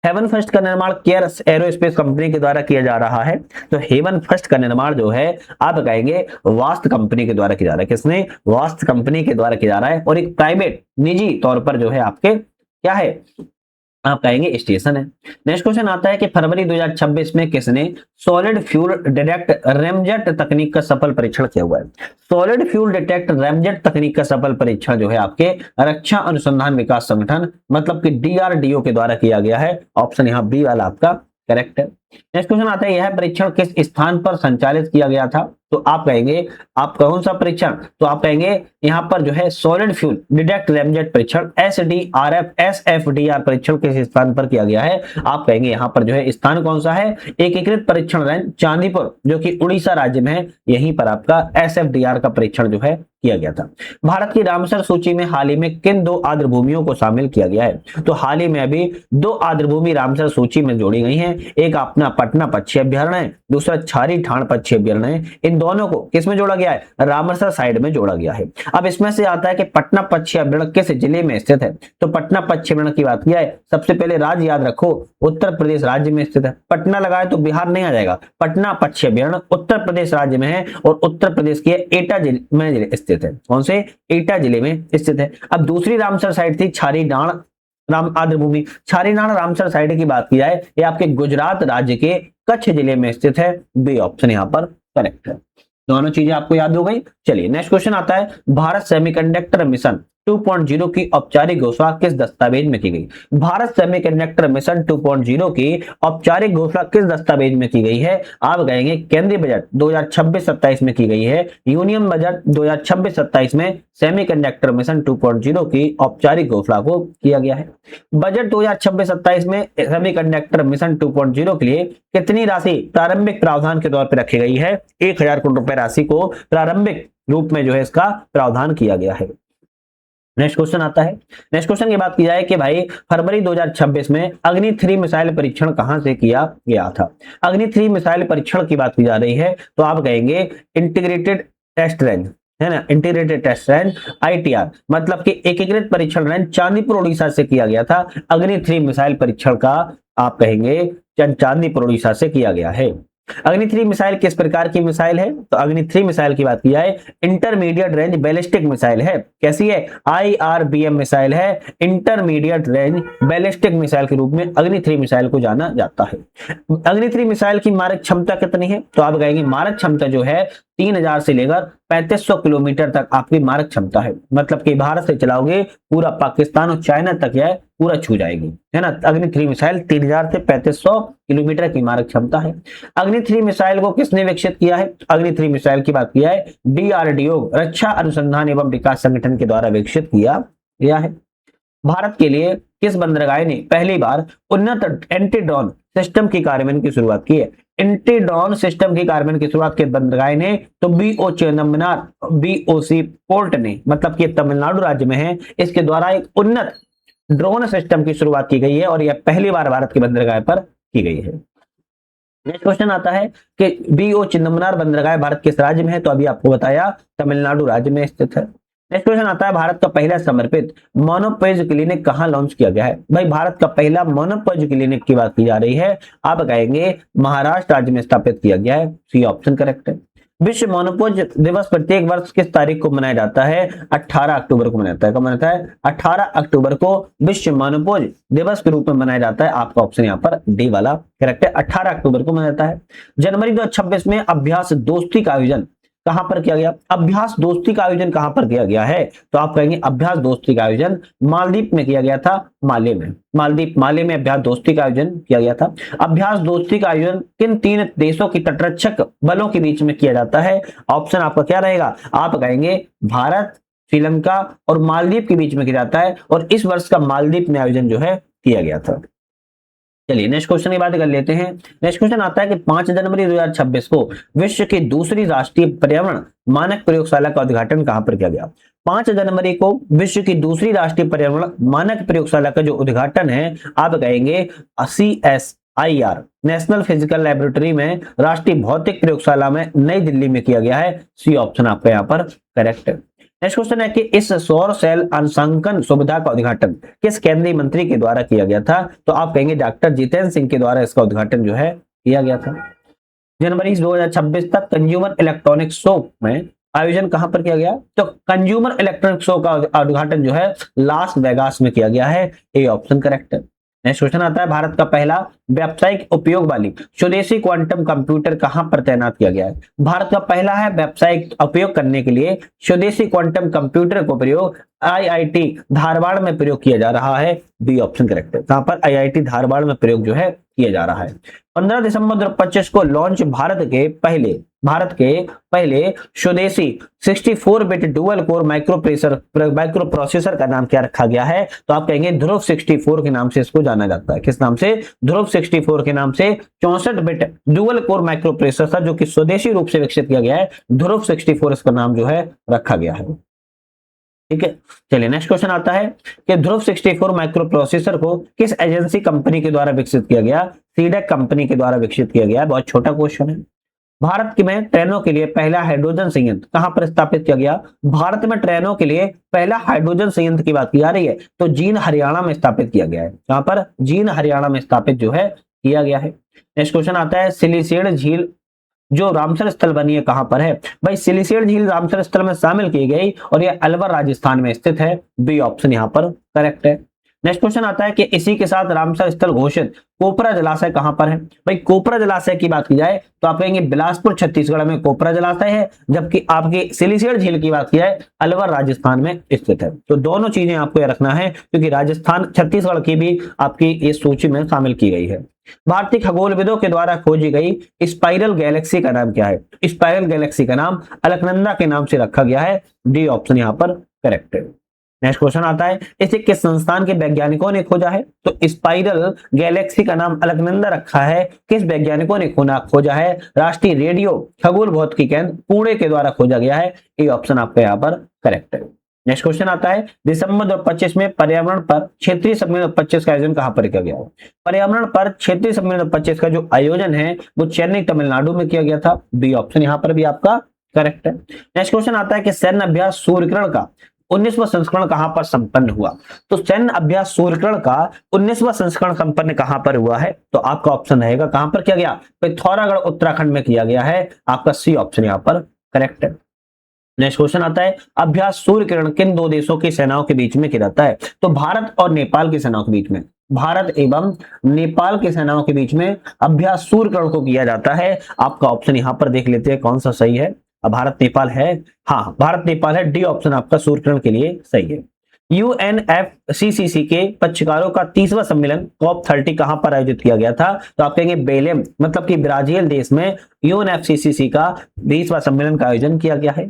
हेवन फर्स्ट का निर्माण केयर एरोस्पेस कंपनी के द्वारा किया जा रहा है। तो हेवन फर्स्ट का निर्माण जो है आप कहेंगे वास्त कंपनी के द्वारा किया जा रहा है। किसने? वास्त कंपनी के द्वारा किया जा रहा है और एक प्राइवेट निजी तौर पर जो है आपके क्या है, आप कहेंगे स्टेशन है। नेक्स्ट क्वेश्चन आता है कि फरवरी 2026 में किसने सॉलिड फ्यूल डिटेक्ट रैमजेट तकनीक का सफल परीक्षण किया हुआ है? सॉलिड फ्यूल डिटेक्ट रैमजेट तकनीक का सफल परीक्षण जो है आपके रक्षा अनुसंधान विकास संगठन मतलब कि डीआरडीओ के द्वारा किया गया है। ऑप्शन यहाँ बी वाला आपका करेक्ट है। नेक्स्ट क्वेश्चन आता है यह परीक्षण किस स्थान पर संचालित किया गया था? तो आप कहेंगे आप कौन सा परीक्षण? तो आप कहेंगे यहाँ पर जो है सॉलिड फ्यूल डिटेक्ट रैमजेट परीक्षण SFDR परीक्षण किस स्थान पर किया गया है? आप कहेंगे यहाँ पर जो है स्थान कौन सा है? एकीकृत परीक्षण रेंज चांदीपुर जो कि उड़ीसा राज्य में है, यहीं पर आपका SFDR का परीक्षण जो है किया गया था। भारत की रामसर सूची में हाल ही में किन 2 आर्द्र भूमियों को शामिल किया गया है? तो हाल ही में अभी 2 आर्द्र भूमि रामसर सूची में जोड़ी गई हैं। एक अपना पटना पक्षी अभ्यारण्य है, दूसरा छारी ठाण पक्षी अभ्यारण्य है। इन दोनों को किसमें जोड़ा गया है? रामसर साइड में जोड़ा गया है। अब इसमें से आता है कि पटना पक्षी अभ्यारण्य किस जिले में स्थित है? तो पटना पक्षी अभ्यारण्य की बात किया है, सबसे पहले राज्य याद रखो, उत्तर प्रदेश राज्य में स्थित है। पटना लगाए तो बिहार नहीं आ जाएगा। पटना पक्षी अभ्यारण्य उत्तर प्रदेश राज्य में है और उत्तर प्रदेश के एटा जिले में स्थित है। कौन से? एटा जिले में स्थित है। अब दूसरी रामसर साइड थी छारी डाण राम आर्द्र भूमि। छारी डाण रामसर साइड की बात की जाए ये आपके गुजरात राज्य के कच्छ जिले में स्थित है। बी ऑप्शन यहाँ पर करेक्ट है। दोनों चीजें आपको याद हो गई। चलिए नेक्स्ट क्वेश्चन आता है भारत सेमीकंडक्टर मिशन 2.0 की औपचारिक घोषणा किस दस्तावेज में की गई? भारत सेमीकंडक्टर मिशन 2.0 की औपचारिक घोषणा किस दस्तावेज में की गई है? आप कहेंगे केंद्रीय बजट 2026-27 में की गई है। यूनियन बजट 2026-27 में सेमीकंडक्टर मिशन 2.0 की औपचारिक घोषणा को किया गया है। बजट 2026-27 में सेमीकंडक्टर मिशन 2.0 के लिए कितनी राशि प्रारंभिक प्रावधान के तौर पर रखी गई है? 1000 करोड़ रुपए राशि को प्रारंभिक रूप में जो है इसका प्रावधान किया गया है। नेक्स्ट क्वेश्चन आता है। नेक्स्ट क्वेश्चन की बात की जाए कि भाई फरवरी 2026 में अग्नि 3 मिसाइल परीक्षण कहां से किया गया था? अग्नि 3 मिसाइल परीक्षण की बात की जा रही है तो आप कहेंगे इंटीग्रेटेड टेस्ट रेंज है ना, इंटीग्रेटेड टेस्ट रेंज ITR, मतलब कि एकीकृत परीक्षण रेंज चांदीपुर उड़ीसा से किया गया था। अग्नि 3 मिसाइल परीक्षण का आप कहेंगे चांदीपुर उड़ीसा से किया गया है। अग्नि 3 मिसाइल किस प्रकार की मिसाइल है? तो अग्नि 3 मिसाइल की बात की जाए, इंटरमीडिएट रेंज बैलिस्टिक मिसाइल है। कैसी है? IRBM मिसाइल है, इंटरमीडिएट रेंज बैलिस्टिक मिसाइल के रूप में अग्नि 3 मिसाइल को जाना जाता है। अग्नि 3 मिसाइल की मारक क्षमता कितनी है? तो आप कहेंगे मारक क्षमता जो है 3000 से लेकर 3500 किलोमीटर तक आपकी मारक क्षमता है, मतलब कि भारत से चलाओगे पूरा पाकिस्तान और चाइना तक यह पूरा छू जाएगी, है ना। अग्नि 3 मिसाइल 3000 से 3500 किलोमीटर की मारक क्षमता है। अग्नि 3 मिसाइल को किसने विकसित किया है? अग्नि 3 मिसाइल की बात किया है DRDO, रक्षा अनुसंधान एवं विकास संगठन के द्वारा विकसित किया गया है। भारत के लिए किस बंदरगाह ने पहली बार उन्नत एंटी ड्रोन सिस्टम की कार्यान्वयन की शुरुआत की है? एंटी ड्रोन सिस्टम की कार्यान्वयन की शुरुआत के बंदरगाह ने तो BO चेन्नमनार BOC पोर्ट ने, मतलब कि तमिलनाडु राज्य में है, इसके द्वारा एक उन्नत ड्रोन सिस्टम की शुरुआत की गई है और यह पहली बार भारत के बंदरगाह पर की गई है। नेक्स्ट क्वेश्चन आता है कि BO चिदम्बरनार बंदरगाह भारत किस राज्य में है? तो अभी आपको बताया तमिलनाडु राज्य में स्थित है। नेक्स्ट क्वेश्चन आता है भारत का पहला समर्पित मोनोपोज क्लिनिक कहां लॉन्च किया गया है? भाई भारत का पहला मोनोपोज क्लिनिक की बात की जा रही है, आप कहेंगे महाराष्ट्र राज्य में स्थापित किया गया है। सी ऑप्शन करेक्ट है। विश्व मोनोपोज दिवस प्रत्येक वर्ष किस तारीख को मनाया जाता है? 18 अक्टूबर को मनाया जाता है। कब मनाता है? 18 अक्टूबर को विश्व मोनोपोज दिवस के रूप में मनाया जाता है। आपका ऑप्शन यहाँ पर डी वाला करेक्ट है, 18 अक्टूबर को मनाया जाता है। जनवरी 2026 में अभ्यास दोस्ती का आयोजन कहां पर किया गया? अभ्यास दोस्ती का आयोजन कहां पर किया गया है? तो आप कहेंगे अभ्यास दोस्ती का आयोजन मालदीव में किया गया था। माले में, माले में अभ्यास दोस्ती का आयोजन किया गया था। अभ्यास दोस्ती का आयोजन किन 3 देशों की तटरक्षक बलों के बीच में किया जाता है? ऑप्शन आपका क्या रहेगा? आप कहेंगे भारत, श्रीलंका और मालदीव के बीच में किया जाता है और इस वर्ष का मालदीव में आयोजन जो है किया गया था। चलिए नेक्स्ट क्वेश्चन की बात कर लेते हैं। नेक्स्ट क्वेश्चन आता है कि 5 जनवरी 2026 को विश्व की दूसरी राष्ट्रीय पर्यावरण मानक प्रयोगशाला का उद्घाटन कहां पर किया गया? 5 जनवरी को विश्व की दूसरी राष्ट्रीय पर्यावरण मानक प्रयोगशाला का जो उद्घाटन है, आप कहेंगे CSIR नेशनल फिजिकल लैबोरेटरी में राष्ट्रीय भौतिक प्रयोगशाला में नई दिल्ली में किया गया है। सी ऑप्शन आपका यहाँ पर करेक्ट है। नेक्स्ट क्वेश्चन है कि इस सौर सेल अंशांकन सुविधा का उद्घाटन किस केंद्रीय मंत्री के द्वारा किया गया था? तो आप कहेंगे डॉक्टर जितेंद्र सिंह के द्वारा इसका उद्घाटन जो है किया गया था। जनवरी 2026 तक कंज्यूमर इलेक्ट्रॉनिक शो में आयोजन कहां पर किया गया? तो कंज्यूमर इलेक्ट्रॉनिक शो का उद्घाटन जो है लास वेगास में किया गया है। ए ऑप्शन करेक्ट है। नेक्स्ट क्वेश्चन आता है भारत का पहला व्यावसायिक उपयोग वाली स्वदेशी क्वांटम कंप्यूटर कहां पर तैनात किया गया है? भारत का पहला है व्यावसायिक उपयोग करने के लिए स्वदेशी क्वांटम कंप्यूटर को प्रयोग IIT धारवाड़ में प्रयोग किया जा रहा है। बी ऑप्शन करेक्ट है। कहां पर? IIT धारवाड़ में प्रयोग जो है किया जा रहा है। 15 दिसंबर 2025 को लॉन्च भारत के पहले स्वदेशी 64 bit dual core micro processor का नाम क्या रखा गया है? तो आप कहेंगे ध्रुव 64 के नाम से इसको जाना जाता है। किस नाम से? ध्रुव 64 के नाम से 64 bit dual core micro processor जो कि स्वदेशी रूप से विकसित किया गया है, ध्रुव 64 इसका नाम जो है रखा गया है। ठीक है, चलिए नेक्स्ट क्वेश्चन आता है कि ध्रुव 64 माइक्रो प्रोसेसर को किस एजेंसी कंपनी के द्वारा विकसित किया गया? सीडेक कंपनी के द्वारा विकसित किया गया है। बहुत छोटा क्वेश्चन है। भारत में ट्रेनों के लिए पहला हाइड्रोजन संयंत्र कहां पर स्थापित किया गया? भारत में ट्रेनों के लिए पहला हाइड्रोजन संयंत्र की बात की जा रही है तो जींद हरियाणा में स्थापित किया गया है। कहां पर? जींद हरियाणा में स्थापित जो है किया गया है। नेक्स्ट क्वेश्चन आता है सिलिसेड झील जो रामसर स्थल बनी है कहां पर है? भाई सिलिसेड झील रामसर स्थल में शामिल की गई और यह अलवर राजस्थान में स्थित है। बी ऑप्शन यहां पर करेक्ट है। नेक्स्ट क्वेश्चन आता है कि इसी के साथ रामसर स्थल घोषित कोपरा जलाशय कहां पर है? भाई कोपरा जलाशय की बात की जाए तो आप कहेंगे बिलासपुर छत्तीसगढ़ में कोपरा जलाशय है, जबकि आपकी सिलिसेड झील की बात की जाए अलवर राजस्थान में स्थित है। तो दोनों चीजें आपको रखना है क्योंकि राजस्थान छत्तीसगढ़ की भी आपकी इस सूची में शामिल की गई है। भारतीय खगोलविदों के द्वारा खोजी गई स्पाइरल गैलेक्सी का नाम क्या है? स्पाइरल गैलेक्सी का नाम अलकनंदा के नाम से रखा गया है। डी ऑप्शन यहां पर करेक्ट है। नेक्स्ट क्वेश्चन आता है इसे किस संस्थान के वैज्ञानिकों ने खोजा है? तो स्पाइरल गैलेक्सी का नाम अलकनंदा रखा है, किस वैज्ञानिकों ने खोजा है? राष्ट्रीय रेडियो खगोल भौतिकी केंद्र पुणे के द्वारा खोजा गया है। ये ऑप्शन आपका यहाँ पर करेक्ट है। नेक्स्ट क्वेश्चन आता है दिसंबर 2025 में पर्यावरण पर क्षेत्रीय सम्मेलन 2025 का आयोजन कहां पर किया गया? पर्यावरण पर क्षेत्रीय सम्मेलन 2025 का जो आयोजन है वो चेन्नई तमिलनाडु में किया गया था। बी ऑप्शन यहां पर भी आपका करेक्ट है। नेक्स्ट क्वेश्चन आता है कि सैन्य अभ्यास सूर्यकिरण का 19वां संस्करण कहां पर संपन्न हुआ? तो सैन्य अभ्यास सूर्यकिरण का 19वां संस्करण संपन्न कहां पर हुआ है? तो आपका ऑप्शन रहेगा कहां पर किया गया? पिथौरागढ़ उत्तराखंड में किया गया है। आपका सी ऑप्शन यहां पर करेक्ट है। नेक्स्ट क्वेश्चन आता है अभ्यास सूर्यकिरण किन दो देशों की सेनाओं के बीच में किया जाता है? तो भारत और नेपाल की सेनाओं के बीच में, भारत एवं नेपाल की सेनाओं के बीच में अभ्यास सूर्यकिरण को किया जाता है। आपका ऑप्शन यहां पर देख लेते हैं कौन सा सही है। अब भारत नेपाल है, हाँ भारत नेपाल है, डी ऑप्शन आपका सूर्यकिरण के लिए सही है। यूएनएफसीसीसी के पक्षकारों का 30वां सम्मेलन COP30 कहां पर आयोजित किया गया था? तो आप कहेंगे बेलेम, मतलब कि ब्राजील देश में यूएनएफसीसीसी का 20वां सम्मेलन का आयोजन किया गया है।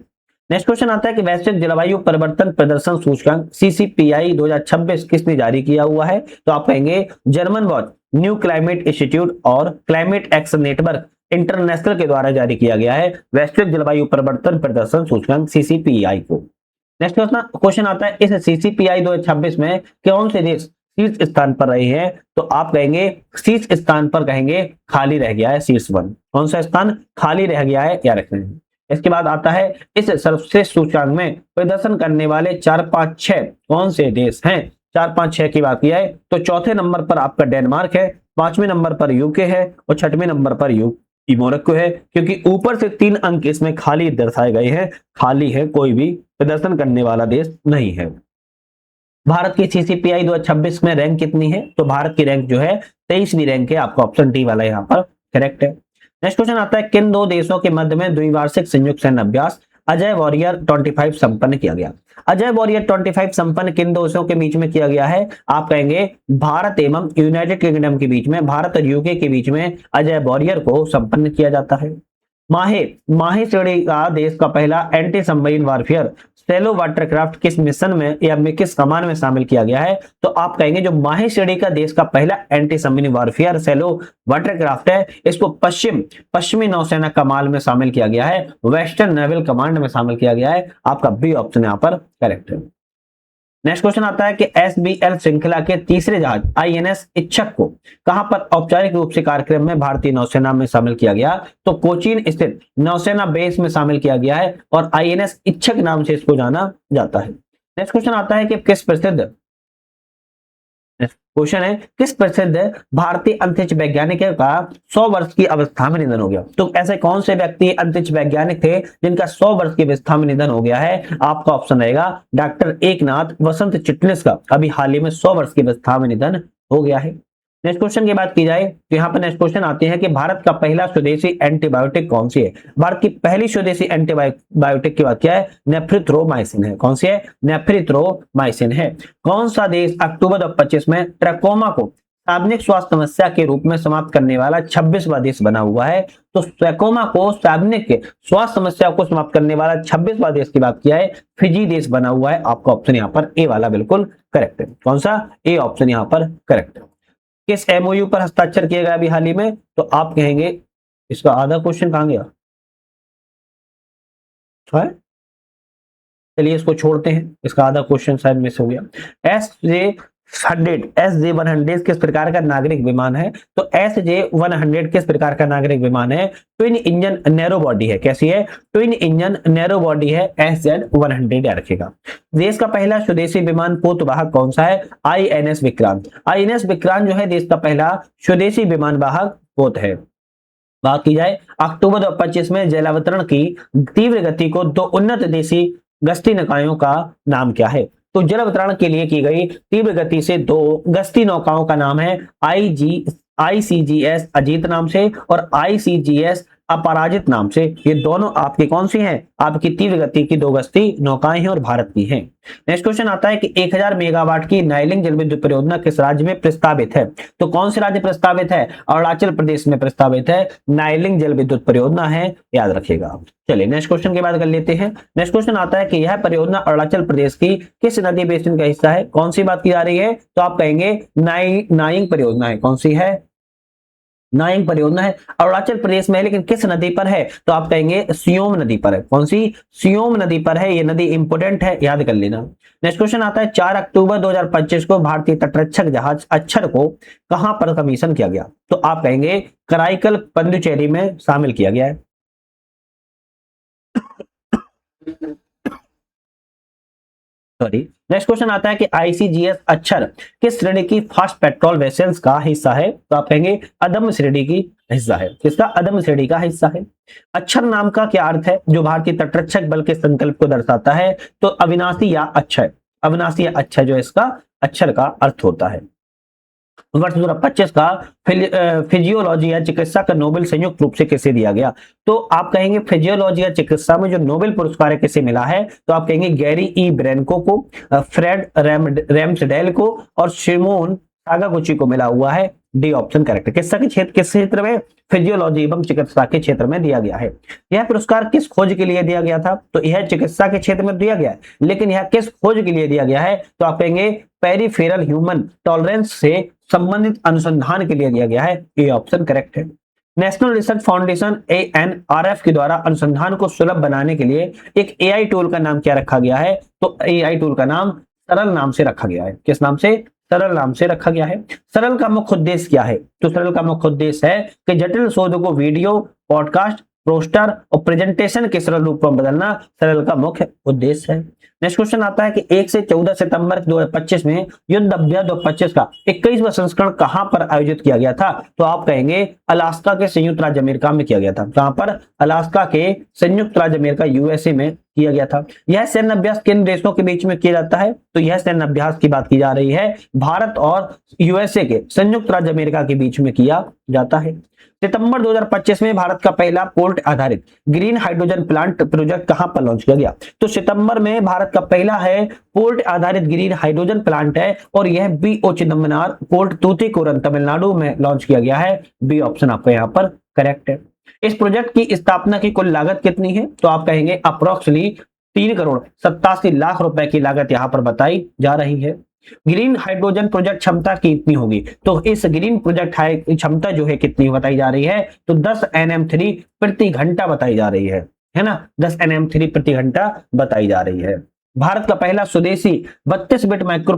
नेक्स्ट क्वेश्चन आता है कि वैश्विक जलवायु परिवर्तन प्रदर्शन सूचकांक सीसीपीआई 2026 किसने जारी किया हुआ है? तो आप कहेंगे German watch, new climate institute और क्लाइमेट एक्शन नेटवर्क इंटरनेशनल के द्वारा जारी किया गया है वैश्विक जलवायु परिवर्तन प्रदर्शन सूचकांक सीसीपीआई को। नेक्स्ट क्वेश्चन आता है इस सीसीपीआई 2026 में कौन से देश शीर्ष स्थान पर रहे हैं? तो आप कहेंगे शीर्ष स्थान पर कहेंगे खाली रह गया है शीर्ष 1। कौन सा स्थान खाली रह गया है या रखने हैं। इसके बाद आता है इस सर्वश्रेष्ठ सूचकांक में प्रदर्शन करने वाले 4, 5, 6 कौन से देश हैं? 4, 5, 6 की बात की है तो चौथे नंबर पर आपका डेनमार्क है, 5वें नंबर पर यूके है और 6वें नंबर पर मोरक्को है, क्योंकि ऊपर से 3 अंक इसमें खाली दर्शाए गए हैं, खाली है, कोई भी प्रदर्शन करने वाला देश नहीं है। भारत की सीसीपीआई 2026 में रैंक कितनी है? तो भारत की रैंक जो है 23वीं रैंक है। आपका ऑप्शन डी वाला यहाँ पर करेक्ट है। नेक्स्ट क्वेश्चन आता है किन दो देशों के मध्य में द्विवार्षिक संयुक्त सैन्य अभ्यास अजय वॉरियर 25 संपन्न किया गया? अजय वॉरियर 25 संपन्न किन देशों के बीच में किया गया है? आप कहेंगे भारत एवं यूनाइटेड किंगडम के बीच में, भारत और यूके के बीच में अजय वॉरियर को संपन्न किया जाता है। माहे माहे श्रेणी का देश का पहला एंटी सबमरीन वारफेयर सेलो वाटरक्राफ्ट किस मिशन में या किस कमान में शामिल किया गया है? तो आप कहेंगे जो माहे श्रेणी का देश का पहला एंटी सबमरीन वारफेयर सेलो वाटरक्राफ्ट है, इसको पश्चिमी नौसेना कमान में शामिल किया गया है, वेस्टर्न नेवल कमांड में शामिल किया गया है। आपका बी ऑप्शन यहाँ पर करेक्ट है। नेक्स्ट क्वेश्चन आता है कि एसबीएल श्रृंखला के तीसरे जहाज आईएनएस इच्छक को कहां पर औपचारिक रूप से कार्यक्रम में भारतीय नौसेना में शामिल किया गया? तो कोचीन स्थित नौसेना बेस में शामिल किया गया है और आईएनएस इच्छक नाम से इसको जाना जाता है। नेक्स्ट क्वेश्चन आता है कि किस प्रसिद्ध क्वेश्चन है किस प्रसिद्ध भारतीय अंतरिक्ष वैज्ञानिक का 100 वर्ष की अवस्था में निधन हो गया? तो ऐसे कौन से व्यक्ति अंतरिक्ष वैज्ञानिक थे जिनका 100 वर्ष की अवस्था में निधन हो गया है? आपका ऑप्शन रहेगा डॉक्टर एकनाथ वसंत चिटनिस का अभी हाल ही में 100 वर्ष की अवस्था में निधन हो गया है। नेक्स्ट क्वेश्चन की बात की जाए तो यहाँ पर नेक्स्ट क्वेश्चन आते हैं कि भारत का पहला स्वदेशी एंटीबायोटिक कौन सी है? भारत की पहली स्वदेशी एंटीबायोटिक की बात क्या है? नेफ्रिथ्रोमाइसिन है। कौन सी है? नेफ्रिथ्रोमाइसिन है। कौन सा देश अक्टूबर 2025 में ट्रकोमा को सार्वजनिक स्वास्थ्य समस्या के रूप में समाप्त करने वाला 26वां देश बना हुआ है? तो ट्रकोमा को सार्वजनिक स्वास्थ्य समस्या को समाप्त करने वाला 26वां देश की बात किया है, फिजी देश बना हुआ है। आपका ऑप्शन यहाँ पर ए वाला बिल्कुल करेक्ट है। कौन सा? ए ऑप्शन यहाँ पर करेक्ट है। किस एमओयू पर हस्ताक्षर किया गया अभी हाल ही में? तो आप कहेंगे इसका आधा क्वेश्चन कहां गया है? चलिए इसको छोड़ते हैं, इसका आधा क्वेश्चन शायद मिस हो गया। SJ100 किस प्रकार का नागरिक विमान है? तो SJ100 किस प्रकार का नागरिक विमान है? ट्विन इंजन नैरो बॉडी है। कैसी है? ट्विन इंजन नैरो बॉडी है। SZ100 याद रखेगा। देश का पहला स्वदेशी विमान पोतवाहक कौन सा है? INS विक्रांत। INS विक्रांत जो है देश का पहला स्वदेशी विमान वाहक पोत है। बात की जाए अक्टूबर 2025 में जलावतरण की तीव्र गति को 2 उन्नत देशी गश्ती निकायों का नाम क्या है? तो जल अवतरण के लिए की गई तीव्र गति से 2 गश्ती नौकाओं का नाम है ICGS अजीत नाम से और ICGS अपराजित नाम से। ये दोनों आपकी कौन सी हैं? आपकी तीव्र गति की 2 गश्ती नौकाएं हैं और भारत की हैं। नेक्स्ट क्वेश्चन आता है कि 1000 मेगावाट की नाइलिंग जल विद्युत परियोजना किस राज्य में प्रस्तावित है? तो कौन से राज्य प्रस्तावित है? अरुणाचल प्रदेश में प्रस्तावित है। नाइलिंग जल विद्युत परियोजना है, याद रखिएगा। चलिए नेक्स्ट क्वेश्चन की बात कर लेते हैं। नेक्स्ट क्वेश्चन आता है कि यह परियोजना अरुणाचल प्रदेश की किस नदी बेसिन का हिस्सा है? कौन सी बात की जा रही है? तो आप कहेंगे नाइंग परियोजना है। कौन सी है? नाइंग परियोजना है, अरुणाचल प्रदेश में है, लेकिन किस नदी पर है? तो आप कहेंगे सियोम नदी पर है। कौन सी? सियोम नदी पर है। ये नदी इंपोर्टेंट है, याद कर लेना। नेक्स्ट क्वेश्चन आता है 4 अक्टूबर 2025 को भारतीय तटरक्षक जहाज अक्षर को कहां पर कमीशन किया गया? तो आप कहेंगे कराईकल पुडुचेरी में शामिल किया गया है। सॉरी। नेक्स्ट क्वेश्चन आता है कि आईसीजीएस अच्छर किस श्रेणी की फास्ट पेट्रोल वेसल्स का हिस्सा है? तो आप कहेंगे अदम्य श्रेणी की हिस्सा है। किसका? अदम्य श्रेणी का हिस्सा है। अच्छर नाम का क्या अर्थ है जो भारतीय तटरक्षक बल के संकल्प को दर्शाता है? तो अविनाशी या अक्षय। अविनाशी या अक्षय जो इसका अक्षर का अर्थ होता है। वर्ष 2025 का फिजियोलॉजी या चिकित्सा का नोबेल संयुक्त रूप से किसे दिया गया? तो आप कहेंगे फिजियोलॉजी या चिकित्सा में जो नोबेल पुरस्कार किसे मिला है? तो आप कहेंगे गैरी ई ब्रेनको को, फ्रेड रैम्सडेल को और शिमोन सागागुची को मिला हुआ है। D option correct. किस क्षेत्र में? फिजियोलॉजी एवं चिकित्सा के क्षेत्र में दिया गया है। यह पुरस्कार किस खोज के लिए दिया गया था? तो यह चिकित्सा के क्षेत्र में दिया गया है, लेकिन यह किस खोज के लिए दिया गया है? तो आप कहेंगे पेरिफेरल ह्यूमन टॉलरेंस से संबंधित अनुसंधान के लिए दिया गया है। ए ऑप्शन करेक्ट है। नेशनल रिसर्च फाउंडेशन ANRF के द्वारा अनुसंधान को सुलभ बनाने के लिए एक AI टूल का नाम क्या रखा गया है? तो AI टूल का नाम सरल नाम से रखा गया है। किस नाम से? सरल नाम से रखा गया है। सरल का मुख्य उद्देश्य क्या है? तो सरल का मुख्य उद्देश्य है कि जटिल शोध को वीडियो, पॉडकास्ट, पोस्टर और प्रेजेंटेशन के सरल रूप में बदलना सरल का मुख्य उद्देश्य है। नेक्स्ट क्वेश्चन आता है कि 1 से 14 सितंबर 2025 में युद्ध अभ्यास 2025 का 21वां संस्करण कहां पर आयोजित किया गया था? तो आप कहेंगे अलास्का के संयुक्त राज्य अमेरिका में किया गया था। कहां पर? अलास्का के संयुक्त राज्य अमेरिका USA में किया गया था। यह सैन्य अभ्यास किन देशों के बीच में किया जाता है? तो यह सैन्य अभ्यास की बात की जा रही है भारत और USA के संयुक्त राज्य अमेरिका के बीच में किया जाता है। सितंबर 2025 में भारत का पहला पोर्ट आधारित ग्रीन हाइड्रोजन प्लांट प्रोजेक्ट कहां पर लॉन्च किया गया? तो सितंबर में भारत का पहला है पोर्ट आधारित ग्रीन हाइड्रोजन प्लांट है और यह BO चिदम्बरनार पोर्ट तूतीकोरन तमिलनाडु में लॉन्च किया गया है। बी ऑप्शन आपका यहाँ पर करेक्ट है। इस प्रोजेक्ट की स्थापना की कुल लागत कितनी है? तो आप कहेंगे अप्रोक्सीमेटली 3,87,00,000 रुपए की लागत यहाँ पर बताई जा रही है। ग्रीन हाइड्रोजन प्रोजेक्ट क्षमता कितनी होगी? तो इस ग्रीन प्रोजेक्ट क्षमता जो है कितनी बताई जा रही है? तो 10 NM3 प्रति घंटा बताई जा रही है ना? 10 NM3 प्रति घंटा बताई जा रही है। भारत का पहला स्वदेशी 32 बिट माइक्रो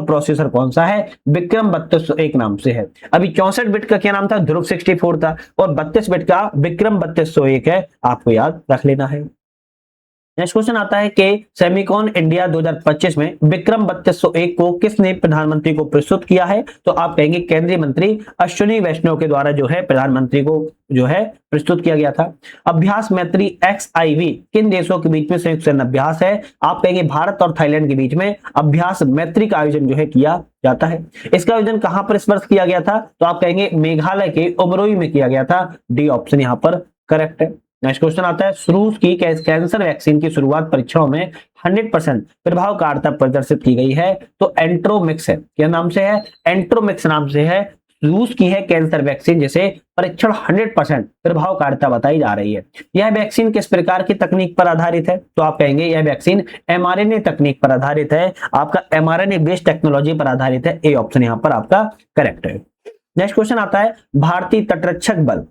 प्रोसेसर कौन सा है? विक्रम 3201 नाम से है। अभी 64 बिट का क्या नाम था? ध्रुव 64 था और 32 बिट का विक्रम 3201 है। आपको याद रख लेना है। नेक्स्ट क्वेश्चन आता है कि सेमिकॉन इंडिया 2025 में विक्रम 3201 को किसने प्रधानमंत्री को प्रस्तुत किया है? तो आप कहेंगे केंद्रीय मंत्री अश्विनी वैष्णव के द्वारा जो है प्रधानमंत्री को जो है प्रस्तुत किया गया था। अभ्यास मैत्री XIV किन देशों के बीच में संयुक्त सैन्य अभ्यास है? आप कहेंगे भारत और थाईलैंड के बीच में अभ्यास मैत्री का आयोजन जो है किया जाता है। इसका आयोजन कहां पर इस वर्ष किया गया था? तो आप कहेंगे मेघालय के उमरोई में किया गया था। डी ऑप्शन यहां पर करेक्ट है। नेक्स्ट क्वेश्चन आता है रूस की कैंसर वैक्सीन की शुरुआत परीक्षणों में 100% प्रभावकारिता प्रदर्शित की गई है। तो एंट्रोमिक्स है। क्या नाम से है? एंट्रोमिक्स नाम से है। रूस की है कैंसर वैक्सीन जिसे परीक्षण 100% प्रभावकारिता बताई जा रही है। यह वैक्सीन किस प्रकार की तकनीक पर आधारित है? तो आप कहेंगे यह वैक्सीन mRNA तकनीक पर आधारित है। आपका mRNA बेस्ड टेक्नोलॉजी पर आधारित है। ए ऑप्शन यहां पर आपका करेक्ट है। नेक्स्ट क्वेश्चन आता है भारतीय तटरक्षक बल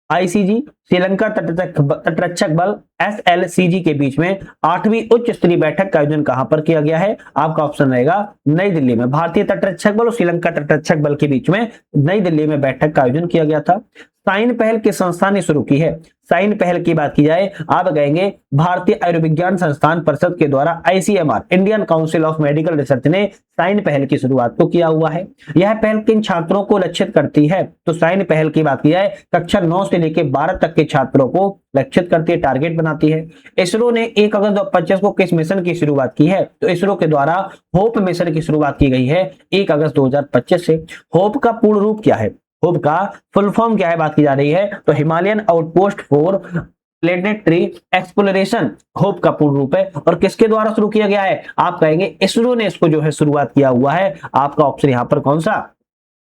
ICG श्रीलंका तटरक्षक बल SLCG के बीच में 8वीं उच्च स्तरीय बैठक का आयोजन कहां पर किया गया है? आपका ऑप्शन रहेगा नई दिल्ली में। भारतीय तटरक्षक बल और श्रीलंका तटरक्षक बल के बीच में नई दिल्ली में बैठक का आयोजन किया गया था। साइन पहल किस संस्था ने शुरू की है? साइन पहल की बात की जाए आप कहेंगे भारतीय आयुर्विज्ञान संस्थान परिषद के द्वारा ICMR Indian council of medical research ने साइन पहल की शुरुआत तो किया हुआ है। यह पहल किन छात्रों को लक्षित करती है? तो साइन पहल की बात की जाए कक्षा 9 से लेकर 12 तक के छात्रों को लक्षित करती है, टारगेट बनाती है। इसरो ने 1 अगस्त 2025 को किस मिशन की शुरुआत की है? तो इसरो के द्वारा होप मिशन की शुरुआत की गई है 1 अगस्त 2025 से। होप का पूर्ण रूप क्या है? होप का फुल फॉर्म क्या है बात की जा रही है? तो Himalayan outpost for planetary exploration hope का पूर्ण रूप है। और किसके द्वारा शुरू किया गया है? आप कहेंगे इसरो ने इसको जो है शुरुआत किया हुआ है। आपका ऑप्शन यहां पर कौन सा?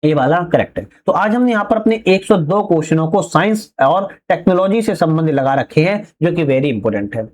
ये वाला करेक्ट है। तो आज हमने यहाँ पर अपने 102 क्वेश्चनों को साइंस और टेक्नोलॉजी से संबंधित लगा रखे हैं जो कि वेरी इंपॉर्टेंट है।